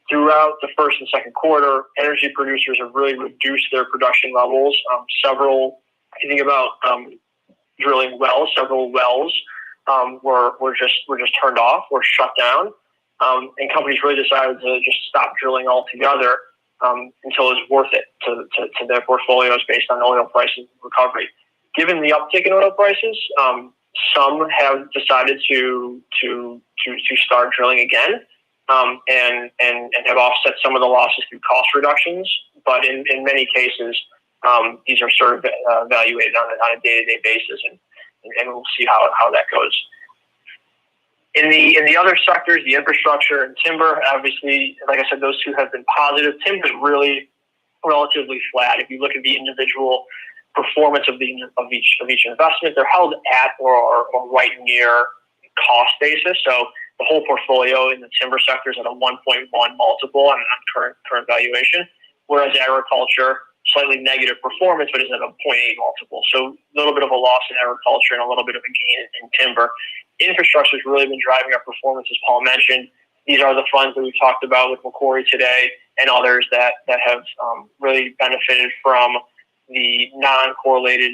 Throughout the first and second quarter, energy producers have really reduced their production levels. If you think about drilling wells, several wells were just turned off or shut down, and companies really decided to just stop drilling altogether until it was worth it to their portfolios based on oil price recovery. Given the uptick in oil prices, some have decided to start drilling again and have offset some of the losses through cost reductions. But in many cases, these are sort of evaluated on a day-to-day basis, and we'll see how that goes. In the other sectors, the infrastructure and timber, obviously, like I said, those two have been positive. Timber is really relatively flat. If you look at the individual performance of each investment, they're held at or right near cost basis. So the whole portfolio in the timber sector is at a 1.1 multiple on current valuation, whereas agriculture, slightly negative performance, but is at a 0.8 multiple. So a little bit of a loss in agriculture and a little bit of a gain in timber. Infrastructure has really been driving our performance, as Paul mentioned. These are the funds that we've talked about with Macquarie today and others that have really benefited from the non-correlated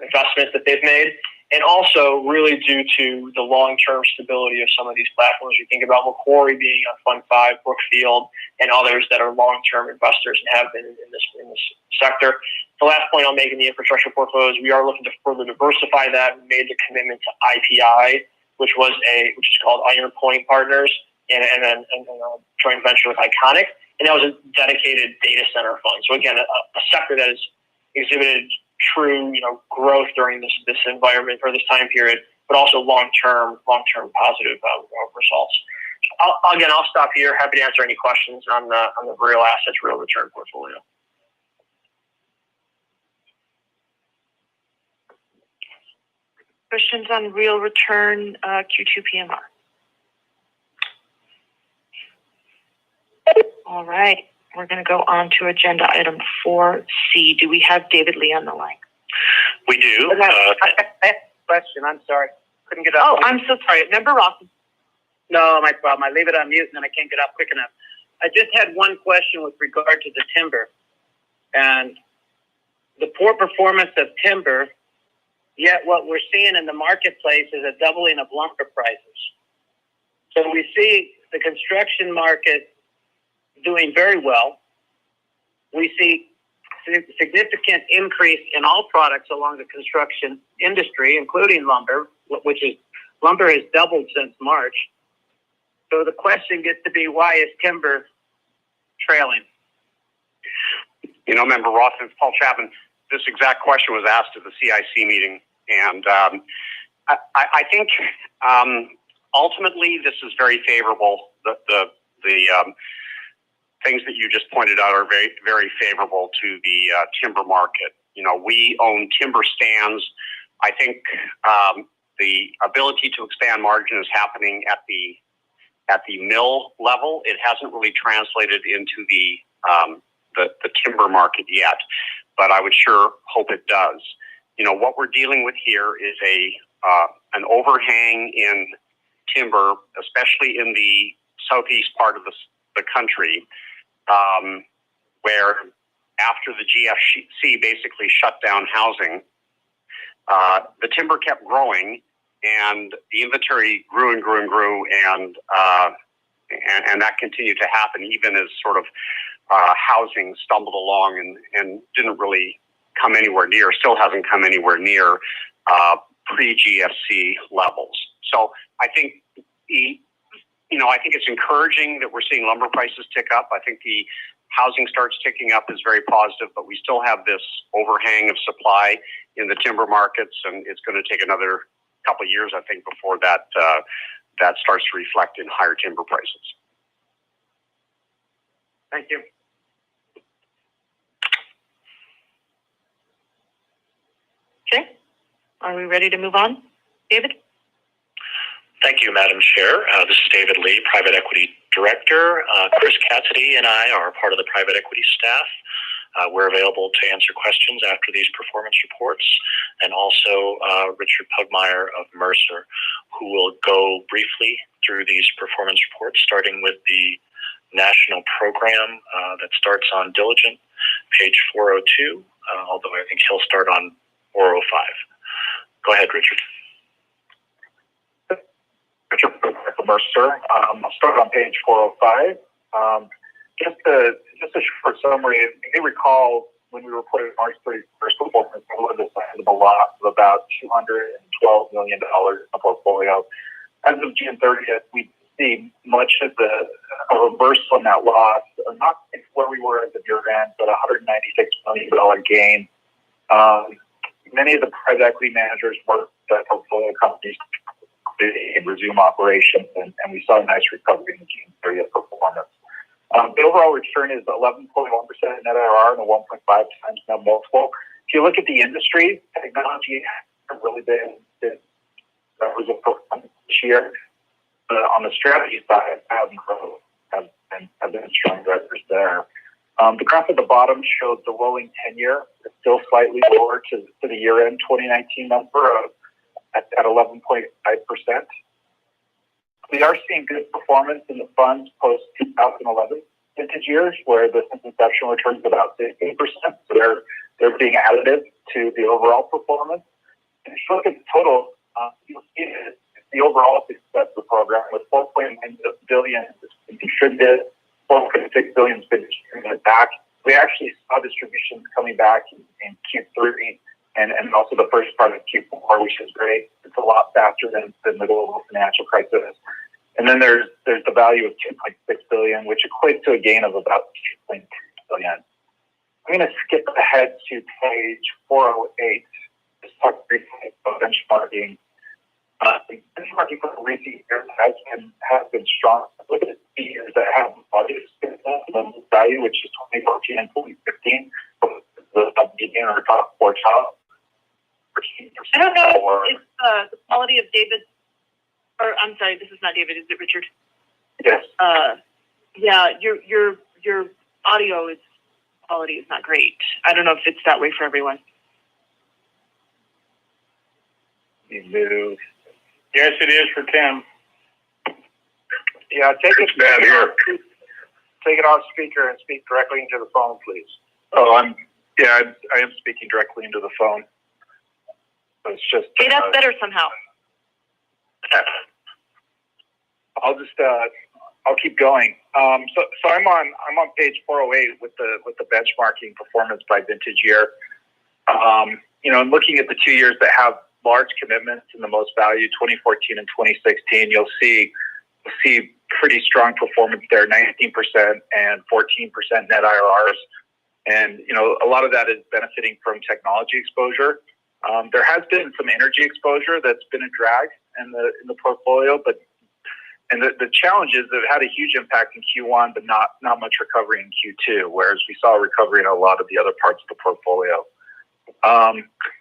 investments that they've made, and also really due to the long-term stability of some of these platforms. You think about Macquarie being on Fund 5, Brookfield, and others that are long-term investors and have been in this sector. The last point I'll make in the infrastructure portfolio is we are looking to further diversify that. We made the commitment to IPI, which is called Iron Point Partners, and a joint venture with Iconic, and that was a dedicated data center fund. So again, a sector that has exhibited true, growth during this environment or this time period, but also long-term positive results. I'll stop here. Happy to answer any questions on the real assets, real return portfolio. Questions on real return Q2 PMR? All right. We're going to go on to agenda item 4C. Do we have David Lee on the line? We do. I have a question. I'm sorry. Couldn't get up. Oh, I'm so sorry. Member Ross. No, my problem. I leave it on mute and then I can't get up quick enough. I just had one question with regard to the timber and the poor performance of timber, yet what we're seeing in the marketplace is a doubling of lumber prices. So we see the construction market doing very well. We see significant increase in all products along the construction industry, including lumber, lumber has doubled since March. So the question gets to be, why is timber trailing? Member Ross, it's Paul Chapman. This exact question was asked at the CIC meeting, and I think ultimately this is very favorable. The things that you just pointed out are very, very favorable to the timber market. We own timber stands. I think the ability to expand margin is happening at the mill level. It hasn't really translated into the timber market yet, but I would sure hope it does. What we're dealing with here is an overhang in timber, especially in the southeast part of the country, where after the GFC basically shut down housing, the timber kept growing, and the inventory grew and grew and grew, and that continued to happen even as sort of housing stumbled along and didn't really come anywhere near, still hasn't come anywhere near pre-GFC levels. So I think I think it's encouraging that we're seeing lumber prices tick up. I think the housing starts ticking up is very positive, but we still have this overhang of supply in the timber markets, and it's going to take another couple of years, I think, before that starts to reflect in higher timber prices. Thank you. Okay. Are we ready to move on? David? Thank you, Madam Chair. This is David Lee, Private Equity Director. Chris Cassidy and I are part of the private equity staff. We're available to answer questions after these performance reports, and also Richard Pugmire of Mercer, who will go briefly through these performance reports, starting with the national program that starts on Diligent, page 402, although I think he'll start on 405. Go ahead, Richard. Richard Mercer. I'll start on page 405. Just a short summary. You may recall when we reported March 31st performance, there was a sizable loss of about $212 million in the portfolio. As of June 30th, we see much of a reversal in that loss, not where we were at the year end, but a $196 million gain. Many of the private equity managers worked at portfolio companies and resume operations, and we saw a nice recovery in the June 30th performance. The overall return is 11.1% net IRR and a 1.5 times net multiple. If you look at the industry, technology has really been was a performance this year. On the strategy side, have been strong drivers there. The graph at the bottom shows the rolling 10-year. It's still slightly lower to the year-end 2019 number at 11.5%. We are seeing good performance in the funds post-2011 vintage years, where the inception returns about 15%. So they're being additive to the overall performance. And if you look at the total, you'll see that the overall success of the program with $4.9 billion contributed, $4.6 billion has been distributed back. We actually saw distributions coming back in Q3 and also the first part of Q4, which is great. It's a lot faster than the global financial crisis. And then there's the value of $2.6 billion, which equates to a gain of about $2.6 billion. I'm going to skip ahead to page 408. Just talk briefly about benchmarking. Benchmarking for the recent years has been strong. Look at the years that have the value, which is 2014 and 2015, the median or top quartile. I don't know if the quality of David's, or I'm sorry, this is not David, is it Richard? Yes. Yeah, your audio quality is not great. I don't know if it's that way for everyone. You move. Yes, it is for Tim. Yeah, take it bad here. Take it off speaker and speak directly into the phone, please. Oh, I am speaking directly into the phone. It's just. Hey, that's better somehow. I'll keep going. So I'm on page 408 with the benchmarking performance by vintage year. And looking at the 2 years that have large commitments in the most value, 2014 and 2016, you'll see pretty strong performance there, 19% and 14% net IRRs. And, a lot of that is benefiting from technology exposure. There has been some energy exposure that's been a drag in the portfolio, but the challenge is that it had a huge impact in Q1, but not much recovery in Q2, whereas we saw recovery in a lot of the other parts of the portfolio.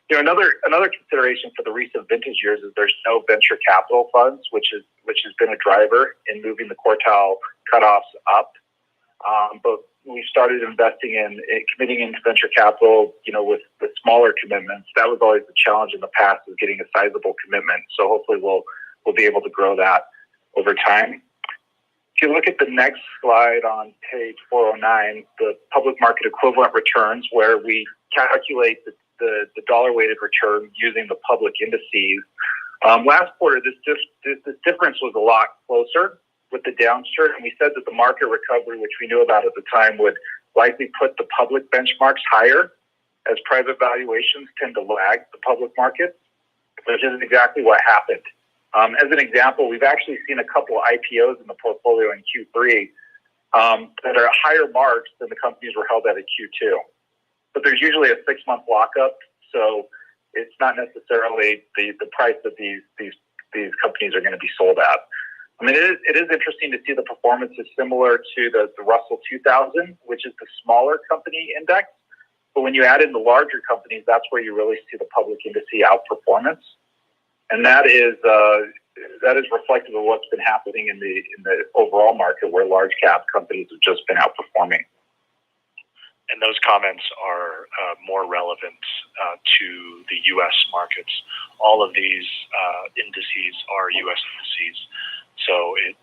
Another consideration for the recent vintage years is there's no venture capital funds, which has been a driver in moving the quartile cutoffs up. But we started investing in committing into venture capital, with smaller commitments. That was always the challenge in the past, is getting a sizable commitment. So hopefully we'll be able to grow that over time. If you look at the next slide on page 409, the public market equivalent returns, where we calculate the dollar-weighted return using the public indices. Last quarter, this difference was a lot closer with the downturn, and we said that the market recovery, which we knew about at the time, would likely put the public benchmarks higher as private valuations tend to lag the public market, which is exactly what happened. As an example, we've actually seen a couple of IPOs in the portfolio in Q3 that are higher marks than the companies were held at in Q2. But there's usually a 6-month lockup, so it's not necessarily the price that these companies are going to be sold at. I mean, it is interesting to see the performance is similar to the Russell 2000, which is the smaller company index. But when you add in the larger companies, that's where you really see the public indices outperformance, and that is reflective of what's been happening in the overall market, where large cap companies have just been outperforming. And those comments are more relevant to the U.S. markets. All of these indices are U.S. indices, so it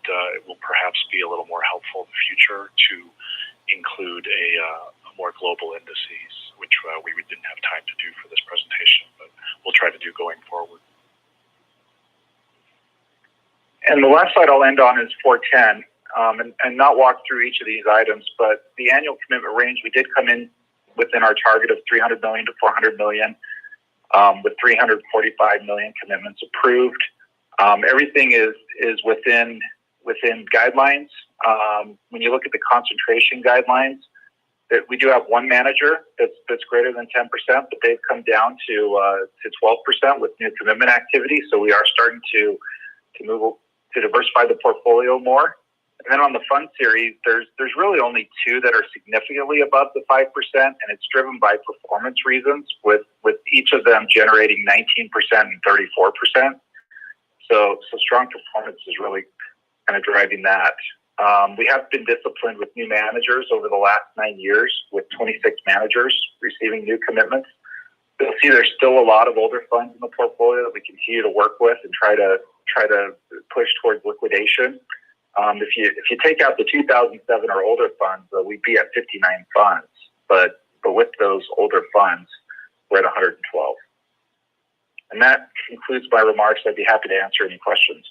will perhaps be a little more helpful in the future to include a more global indices, which we didn't have time to do for this presentation, but we'll try to do going forward. And the last slide I'll end on is 410. And not walk through each of these items, but the annual commitment range, we did come in within our target of $300 million to $400 million, with $345 million commitments approved. Everything is within guidelines. When you look at the concentration guidelines, that we do have one manager that's greater than 10%, but they've come down to 12% with new commitment activity. So we are starting to move to diversify the portfolio more. And then on the fund series, there's really only 2 that are significantly above the 5%, and it's driven by performance reasons, with each of them generating 19% and 34%. So strong performance is really kind of driving that. We have been disciplined with new managers over the last 9 years, with 26 managers receiving new commitments. You'll see there's still a lot of older funds in the portfolio that we continue to work with and try to push towards liquidation. If you take out the 2007 or older funds, we'd be at 59 funds, but with those older funds, we're at 112. And that concludes my remarks. I'd be happy to answer any questions.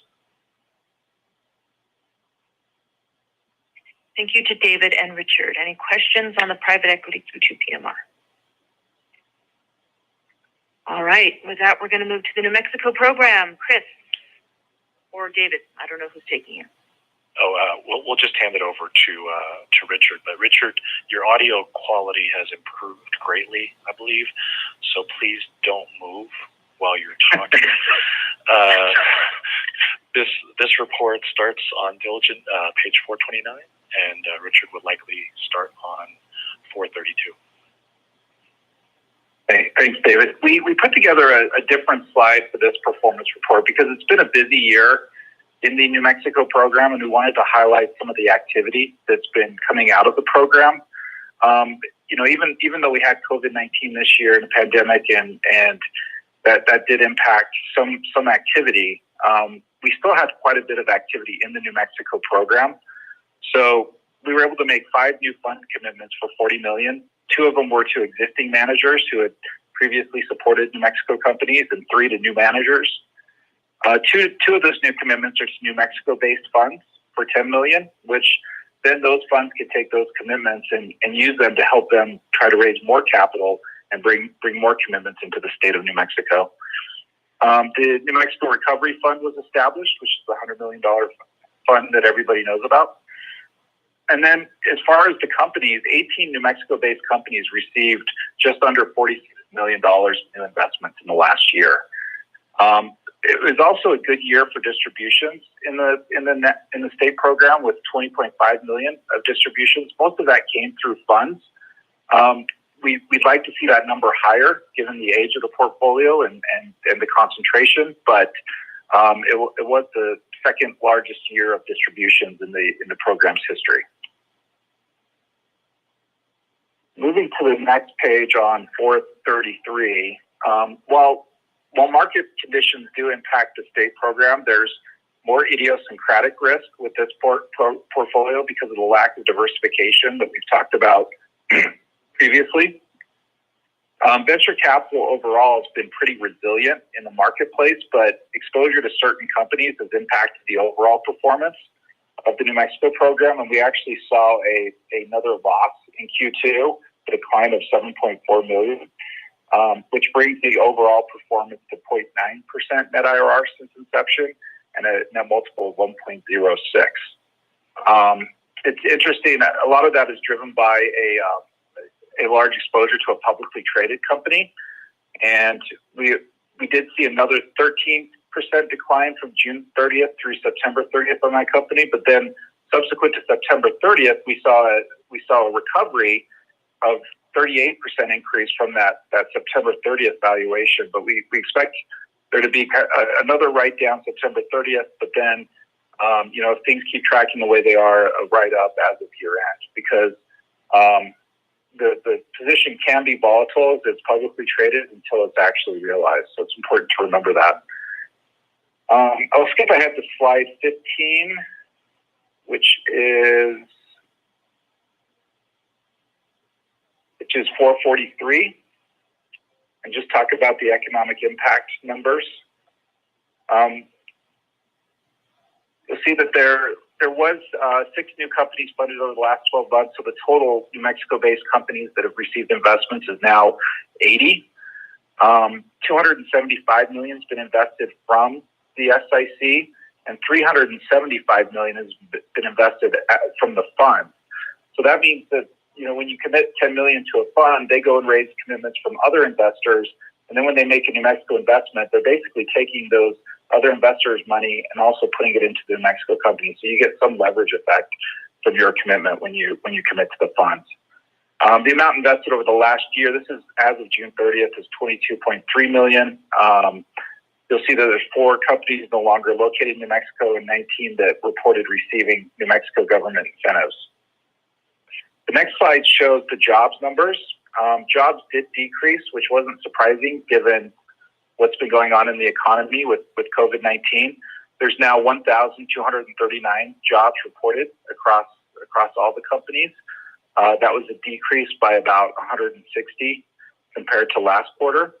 Thank you to David and Richard. Any questions on the private equity Q2 PMR? All right. With that, we're going to move to the New Mexico program. Chris or David, I don't know who's taking it. We'll just hand it over to Richard. But Richard, your audio quality has improved greatly, I believe. So please don't move while you're talking. This report starts on diligent page 429, and Richard would likely start on 432. Thanks, David. We put together a different slide for this performance report because it's been a busy year in the New Mexico program, and we wanted to highlight some of the activity that's been coming out of the program. Even though we had COVID-19 this year and the pandemic, and that did impact some activity, we still had quite a bit of activity in the New Mexico program. So we were able to make 5 new fund commitments for $40 million. 2 of them were to existing managers who had previously supported New Mexico companies, and 3 to new managers. Two of those new commitments are to New Mexico-based funds for $10 million, which then those funds can take those commitments and use them to help them try to raise more capital and bring more commitments into the state of New Mexico. The New Mexico Recovery Fund was established, which is the $100 million fund that everybody knows about. And then as far as the companies, 18 New Mexico-based companies received just under $46 million in new investments in the last year. It was also a good year for distributions in the state program, with $20.5 million of distributions. Most of that came through funds. We'd like to see that number higher, given the age of the portfolio and the concentration. But it was the second largest year of distributions in the program's history. Moving to the next page on 433, while market conditions do impact the state program, there's more idiosyncratic risk with this portfolio because of the lack of diversification that we've talked about previously. Venture capital overall has been pretty resilient in the marketplace, but exposure to certain companies has impacted the overall performance of the New Mexico program, and we actually saw another loss in Q2. a decline of 7.4 million, which brings the overall performance to 0.9% net IRR since inception and a net multiple of 1.06. It's interesting. A lot of that is driven by a large exposure to a publicly traded company, and we did see another 13% decline from June 30th through September 30th on that company. But then subsequent to September 30th, we saw a recovery of 38% increase from that September 30th valuation. But we expect there to be another write down September 30th, but then if things keep tracking the way they are, a write up as of year end, because the position can be volatile as it's publicly traded until it's actually realized. So it's important to remember that. I'll skip ahead to slide 15, which is 443, and just talk about the economic impact numbers. You'll see that there was 6 new companies funded over the last 12 months. So the total New Mexico-based companies that have received investments is now 80. 275 million has been invested from the SIC, and 375 million has been invested from the fund. So that means that when you commit 10 million to a fund, they go and raise commitments from other investors, and then when they make a New Mexico investment, they're basically taking those other investors' money and also putting it into the New Mexico company. So you get some leverage effect from your commitment when you commit to the funds. The amount invested over the last year, this is as of June 30th, is 22.3 million. You'll see that there's 4 companies no longer located in New Mexico and 19 that reported receiving New Mexico government incentives. The next slide shows the jobs numbers. Jobs did decrease, which wasn't surprising given what's been going on in the economy with COVID-19. There's now 1,239 jobs reported across all the companies. That was a decrease by about 160 compared to last quarter.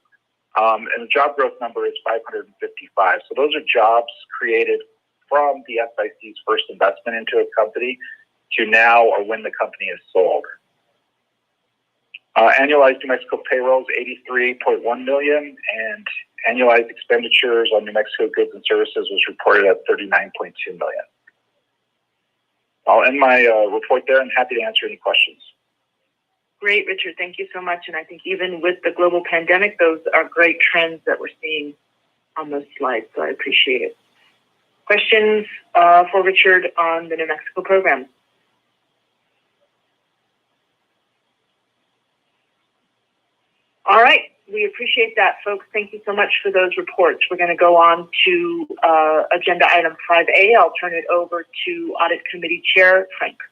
And the job growth number is 555. So those are jobs created from the SIC's first investment into a company to now or when the company is sold. Annualized New Mexico payroll is 83.1 million, and annualized expenditures on New Mexico goods and services was reported at 39.2 million. I'll end my report there and happy to answer any questions. Great, Richard. Thank you so much. And I think even with the global pandemic, those are great trends that we're seeing on those slides. So I appreciate it. Questions for Richard on the New Mexico program? All right. We appreciate that, folks. Thank you so much for those reports. We're going to go on to agenda item 5A. I'll turn it over to Audit Committee Chair Frank.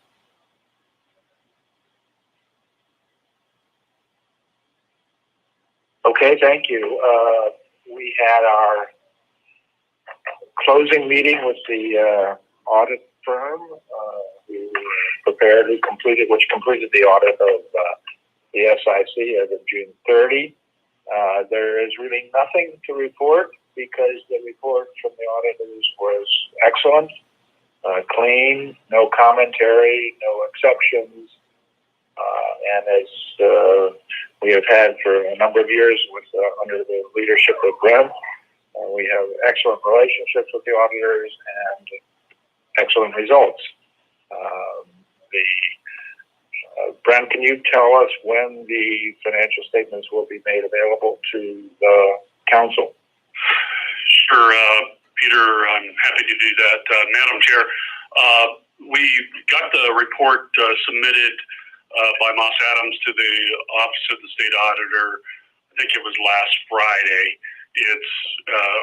Okay, thank you. We had our closing meeting with the audit firm. We completed the audit of the SIC as of June 30. There is really nothing to report because the report from the auditors was excellent, clean, no commentary, no exceptions. And as we have had for a number of years under the leadership of Brent, we have excellent relationships with the auditors and excellent results. Brent, can you tell us when the financial statements will be made available to the council? Sure, Peter, I'm happy to do that. Madam Chair, we got the report submitted by Moss Adams to the Office of the State Auditor. I think it was last Friday. It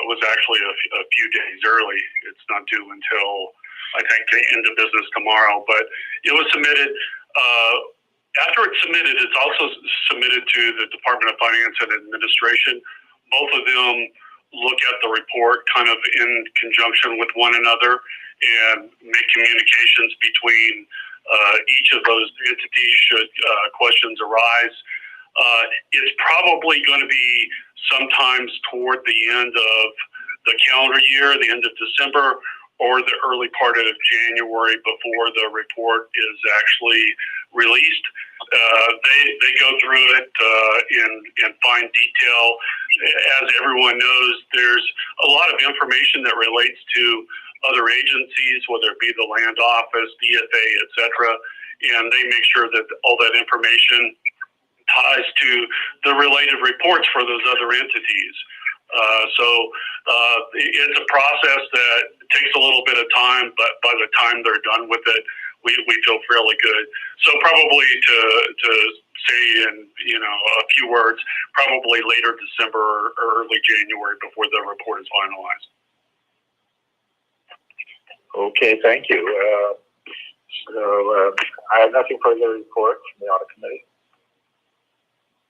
was actually a few days early. It's not due until, I think, the end of business tomorrow, but it was submitted. After it's submitted, it's also submitted to the Department of Finance and Administration. Both of them look at the report kind of in conjunction with one another and make communications between each of those entities should questions arise. It's probably going to be sometimes toward the end of the calendar year, the end of December, or the early part of January before the report is actually released. They go through it in fine detail. As everyone knows, there's a lot of information that relates to other agencies, whether it be the land office, DFA, etc., and they make sure that all that information ties to the related reports for those other entities. So it's a process that takes a little bit of time, but by the time they're done with it, we feel fairly good. So probably to say in a few words, probably later December or early January before the report is finalized. Okay, thank you. I have nothing further to report from the audit committee.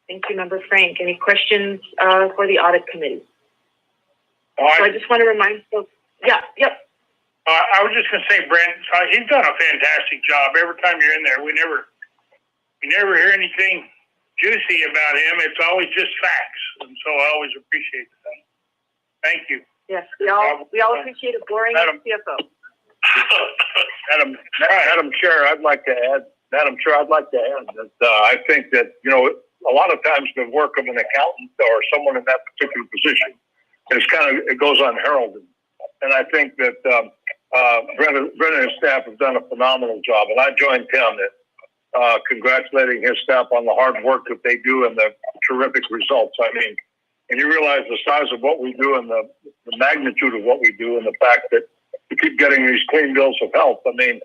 Thank you, Member Frank. Any questions for the audit committee? So I just want to remind folks. Yeah, yep. I was just going to say, Brent, he's done a fantastic job. Every time you're in there, we never hear anything juicy about him. It's always just facts, and so I always appreciate that. Thank you. Yes, we all appreciate a boring CFO. Madam Chair, I'd like to add that I think that, a lot of times the work of an accountant or someone in that particular position it goes unheralded. And I think that Brennan and his staff have done a phenomenal job. And I joined Tim in congratulating his staff on the hard work that they do and the terrific results. I mean, and you realize the size of what we do and the magnitude of what we do and the fact that we keep getting these clean bills of health. I mean,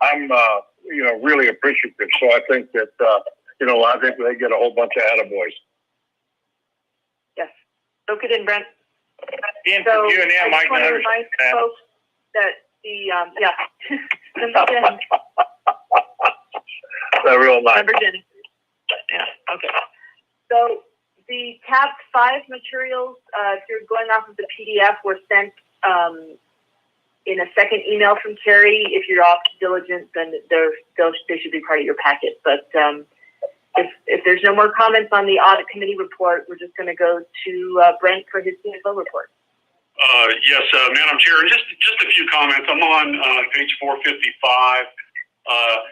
I'm, really appreciative. So I think that, I think they get a whole bunch of attaboys. Yes. Soak it in, Brent. So I just want to remind folks that the, They're real nice. Member Denny. Yeah, okay. So the tab 5 materials, if you're going off of the PDF, were sent in a second email from Carrie. If you're off diligence, then they should be part of your packet. But if there's no more comments on the audit committee report, we're just going to go to Brent for his CFO report. Yes, Madam Chair, just a few comments. I'm on page 455.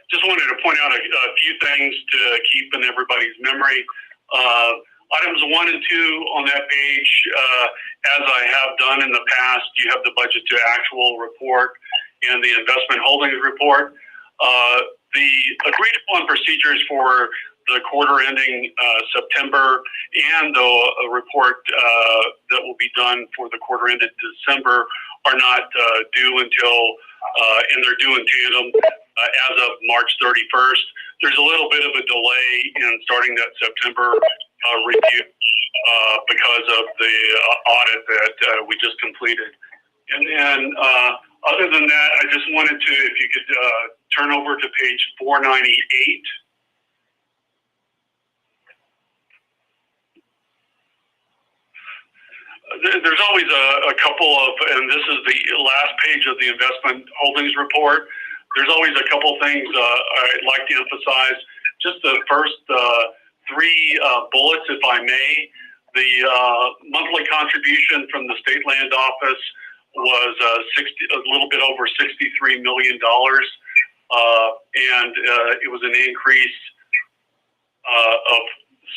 Just wanted to point out a few things to keep in everybody's memory. Items 1 and 2 on that page, as I have done in the past, you have the budget to actual report and the investment holdings report. The agreed upon procedures for the quarter ending September and the report that will be done for the quarter ended December are not due until, and they're due in tandem as of March 31st. There's a little bit of a delay in starting that September review because of the audit that we just completed. And then other than that, I just wanted to, if you could turn over to page 498. There's always a couple of, and this is the last page of the investment holdings report. There's always a couple things I'd like to emphasize. Just the first 3 bullets, if I may. The monthly contribution from the state land office was a little bit over $63 million, and it was an increase of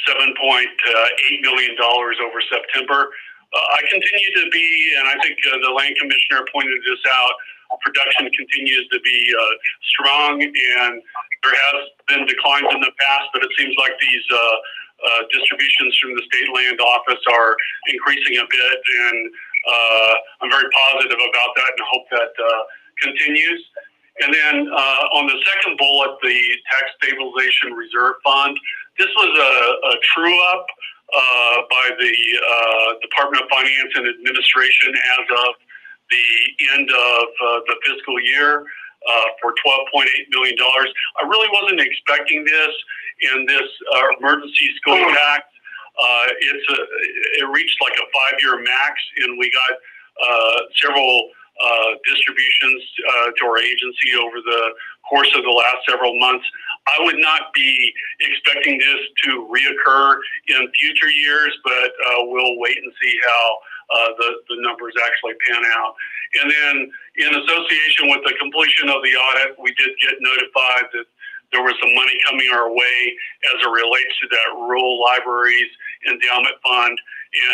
$7.8 million over September. I continue to be, and I think the land commissioner pointed this out, production continues to be strong, and there has been declines in the past, but it seems like these distributions from the state land office are increasing a bit, and I'm very positive about that and hope that continues. And then on the second bullet, the tax stabilization reserve fund, this was a true up by the Department of Finance and Administration as of the end of the fiscal year for $12.8 million. I really wasn't expecting this in this emergency school tax. It reached like a 5-year max, and we got several distributions to our agency over the course of the last several months. I would not be expecting this to reoccur in future years, but we'll wait and see how the numbers actually pan out. And then in association with the completion of the audit, we did get notified that there was some money coming our way as it relates to that rural libraries endowment fund.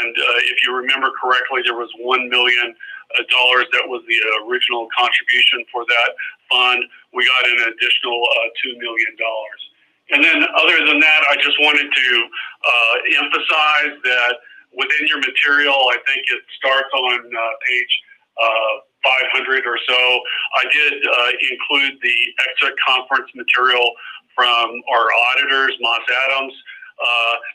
And if you remember correctly, there was $1 million that was the original contribution for that fund. We got an additional $2 million. And then other than that, I just wanted to emphasize that within your material, I think it starts on page 500 or so. I did include the exit conference material from our auditors, Moss Adams.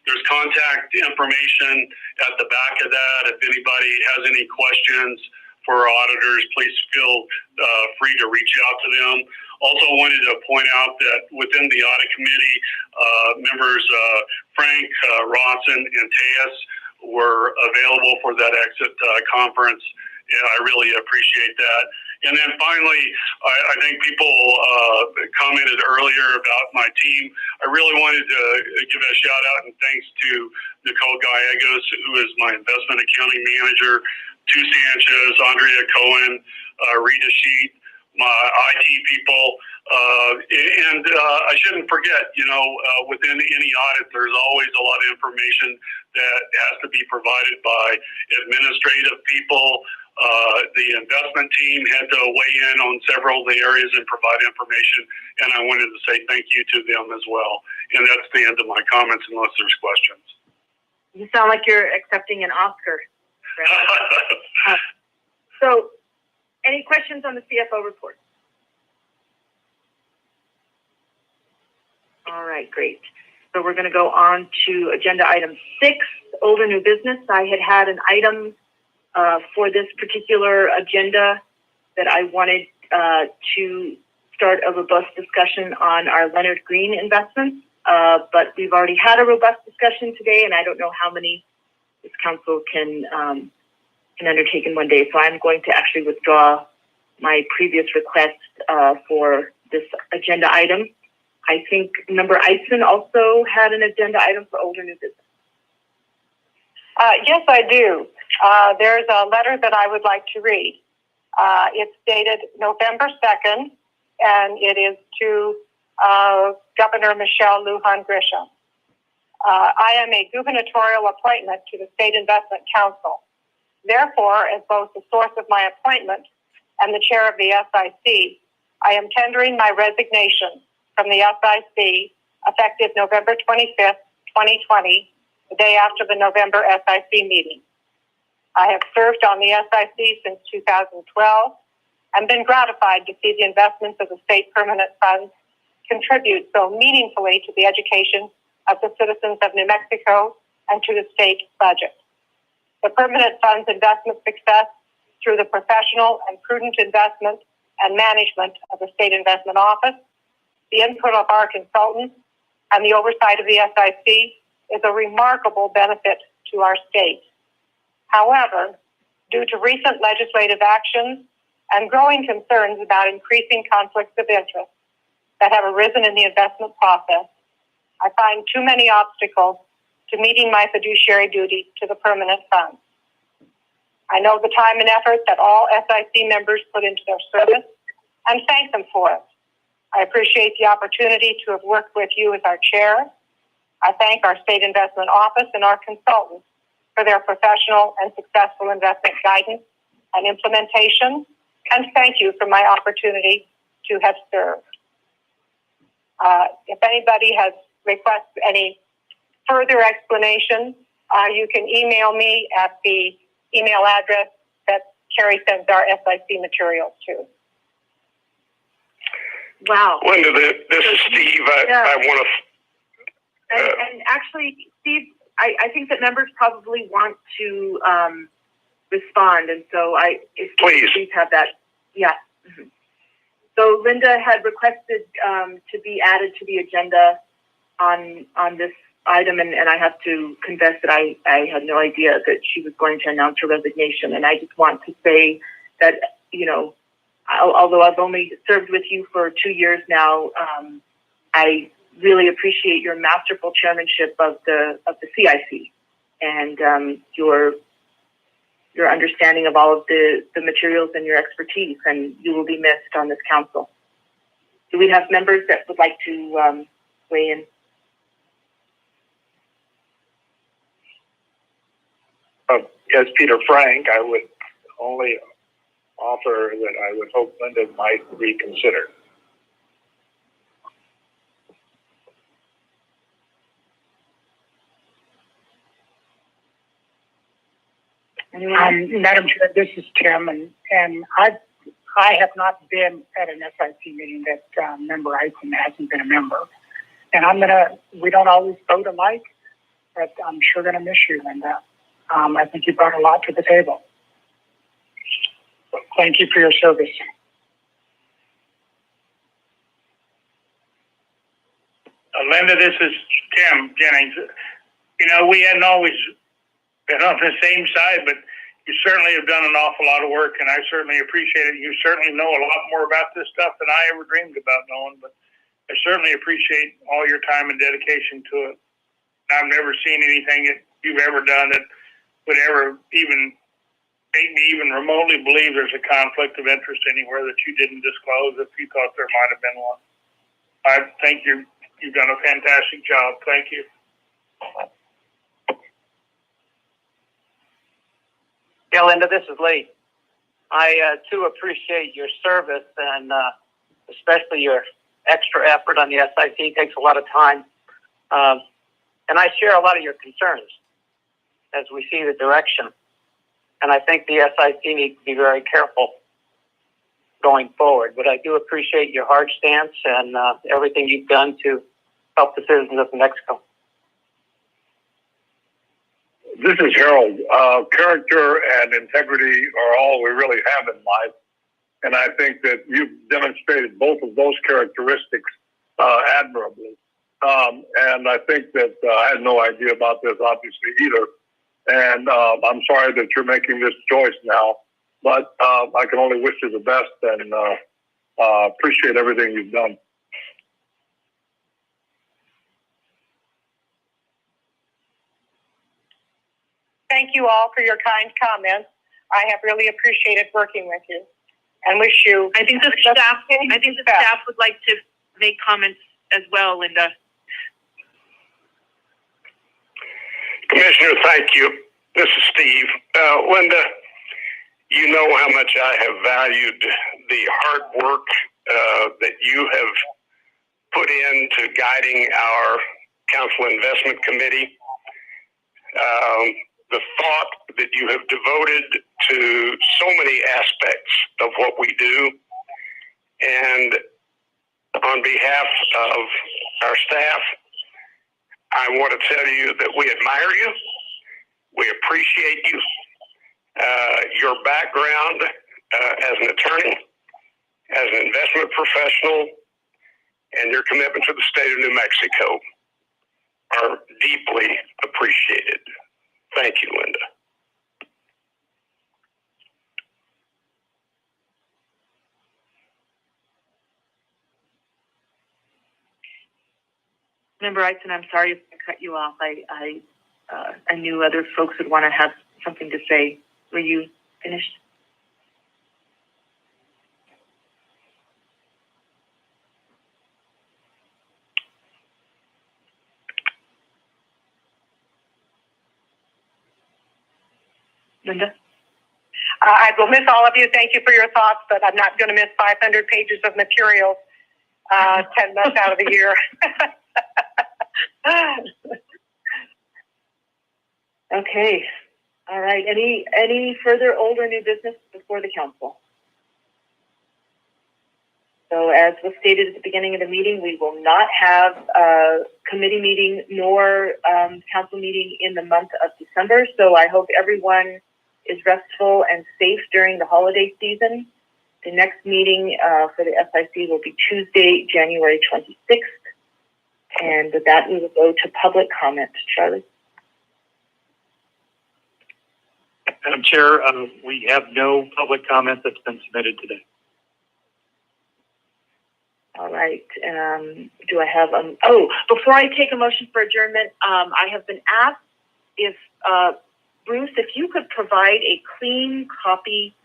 There's contact information at the back of that. If anybody has any questions for our auditors, please feel free to reach out to them. Also wanted to point out that within the audit committee, members Frank, Rawson, and Teas were available for that exit conference. And I really appreciate that. And then finally, I think people commented earlier about my team. I really wanted to give a shout out and thanks to Nicole Gallegos, who is my investment accounting manager, Tu Sanchez, Andrea Cohen, Rita Sheet, my IT people. And I shouldn't forget, within any audit, there's always a lot of information that has to be provided by administrative people. The investment team had to weigh in on several of the areas and provide information, and I wanted to say thank you to them as well. And that's the end of my comments, unless there's questions. You sound like you're accepting an Oscar. So, any questions on the CFO report? All right, great. So we're going to go on to agenda item 6, old or new business. I had an item for this particular agenda that I wanted to start a robust discussion on our Leonard Green investments, but we've already had a robust discussion today, and I don't know how many this council can undertake in one day. So I'm going to actually withdraw my previous request for this agenda item. I think Member Eisen also had an agenda item for old or new business. Yes, I do. There's a letter that I would like to read. It's dated November 2nd, and it is to Governor Michelle Lujan Grisham. I am a gubernatorial appointment to the State Investment Council. Therefore, as both the source of my appointment and the chair of the SIC, I am tendering my resignation from the SIC effective November 25th, 2020, the day after the November SIC meeting. I have served on the SIC since 2012 and been gratified to see the investments of the state permanent funds contribute so meaningfully to the education of the citizens of New Mexico and to the state budget. The permanent funds investment success through the professional and prudent investment and management of the State Investment Office, the input of our consultants, and the oversight of the SIC is a remarkable benefit to our state. However, due to recent legislative actions and growing concerns about increasing conflicts of interest that have arisen in the investment process, I find too many obstacles to meeting my fiduciary duty to the permanent funds. I know the time and effort that all SIC members put into their service and thank them for it. I appreciate the opportunity to have worked with you as our chair. I thank our State Investment Office and our consultants for their professional and successful investment guidance and implementation, and thank you for my opportunity to have served. If anybody has requests any further explanation, you can email me at the email address that Carrie sends our SIC materials to. Wow. Linda, this is Steve. I want to... And actually, Steve, I think that members probably want to respond, and so please have that. Yeah. Mm-hmm. So Linda had requested to be added to the agenda on this item, and I have to confess that I had no idea that she was going to announce her resignation. And I just want to say that, although I've only served with you for 2 years now, I really appreciate your masterful chairmanship of the CIC and your understanding of all of the materials and your expertise, and you will be missed on this council. Do we have members that would like to weigh in? As Peter Frank, I would only offer that I would hope Linda might reconsider. Madam Chair, this is Tim, and I have not been at an SIC meeting that member Eisen hasn't been a member, and we don't always vote alike, but I'm sure gonna miss you, Linda. I think you brought a lot to the table. Thank you for your service. Linda, this is Tim Jennings. You know, we hadn't always been on the same side, but you certainly have done an awful lot of work, and I certainly appreciate it. You certainly know a lot more about this stuff than I ever dreamed about knowing, but I certainly appreciate all your time and dedication to it. I've never seen anything that you've ever done that would ever even make me even remotely believe there's a conflict of interest anywhere that you didn't disclose if you thought there might have been one. I think you've done a fantastic job. Thank you. Yeah, Linda, this is Lee. I too appreciate your service and especially your extra effort on the SIC. It takes a lot of time. And I share a lot of your concerns as we see the direction. And I think the SIC needs to be very careful going forward. But I do appreciate your hard stance and everything you've done to help the citizens of New Mexico. This is Harold. Character and integrity are all we really have in life. And I think that you've demonstrated both of those characteristics admirably. And I think that I had no idea about this, obviously, either. And I'm sorry that you're making this choice now. But I can only wish you the best and appreciate everything you've done. Thank you all for your kind comments. I have really appreciated working with you and wish you. I think the staff would like to make comments as well, Linda. Commissioner, thank you. This is Steve. Linda, you know how much I have valued the hard work that you have put into guiding our Council Investment Committee. The thought that you have devoted to so many aspects of what we do. And on behalf of our staff, I want to tell you that we admire you. We appreciate you, your background as an attorney, as an investment professional, and your commitment to the state of New Mexico are deeply appreciated. Thank you, Linda. Member Eisen, I'm sorry if I cut you off. I knew other folks would want to have something to say. Were you finished? Linda? I will miss all of you. Thank you for your thoughts, but I'm not going to miss 500 pages of material 10 months out of the year. Okay. All right. Any further old or new business before the council? So as was stated at the beginning of the meeting, we will not have a committee meeting nor council meeting in the month of December. So I hope everyone is restful and safe during the holiday season. The next meeting for the SIC will be Tuesday, January 26th. And with that, we will go to public comment. Charlie? Madam Chair, we have no public comment that's been submitted today. All right. Do I have before I take a motion for adjournment, I have been asked if Bruce, if you could provide a clean copy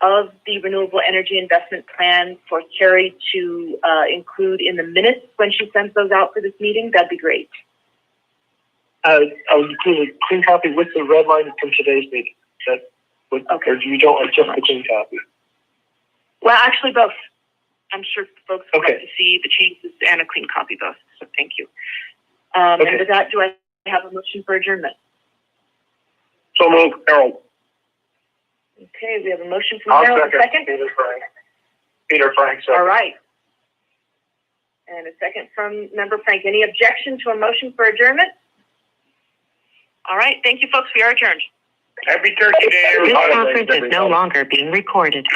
of the Renewable Energy Investment Plan for Carrie to include in the minutes when she sends those out for this meeting, that'd be great. I'll include a clean copy with the red line from today's meeting. Okay. Or you don't like just the clean copy? Well, actually, both. I'm sure folks would Okay. like to see the changes and a clean copy both. So thank you. And with that, do I have a motion for adjournment? So moved, Harold. Okay, we have a motion from Harold. A second? Peter Frank. All right. And a second from Member Frank. Any objection to a motion for adjournment? All right. Thank you, folks. We are adjourned. Happy Turkey Day, everybody. This conference is no longer being recorded.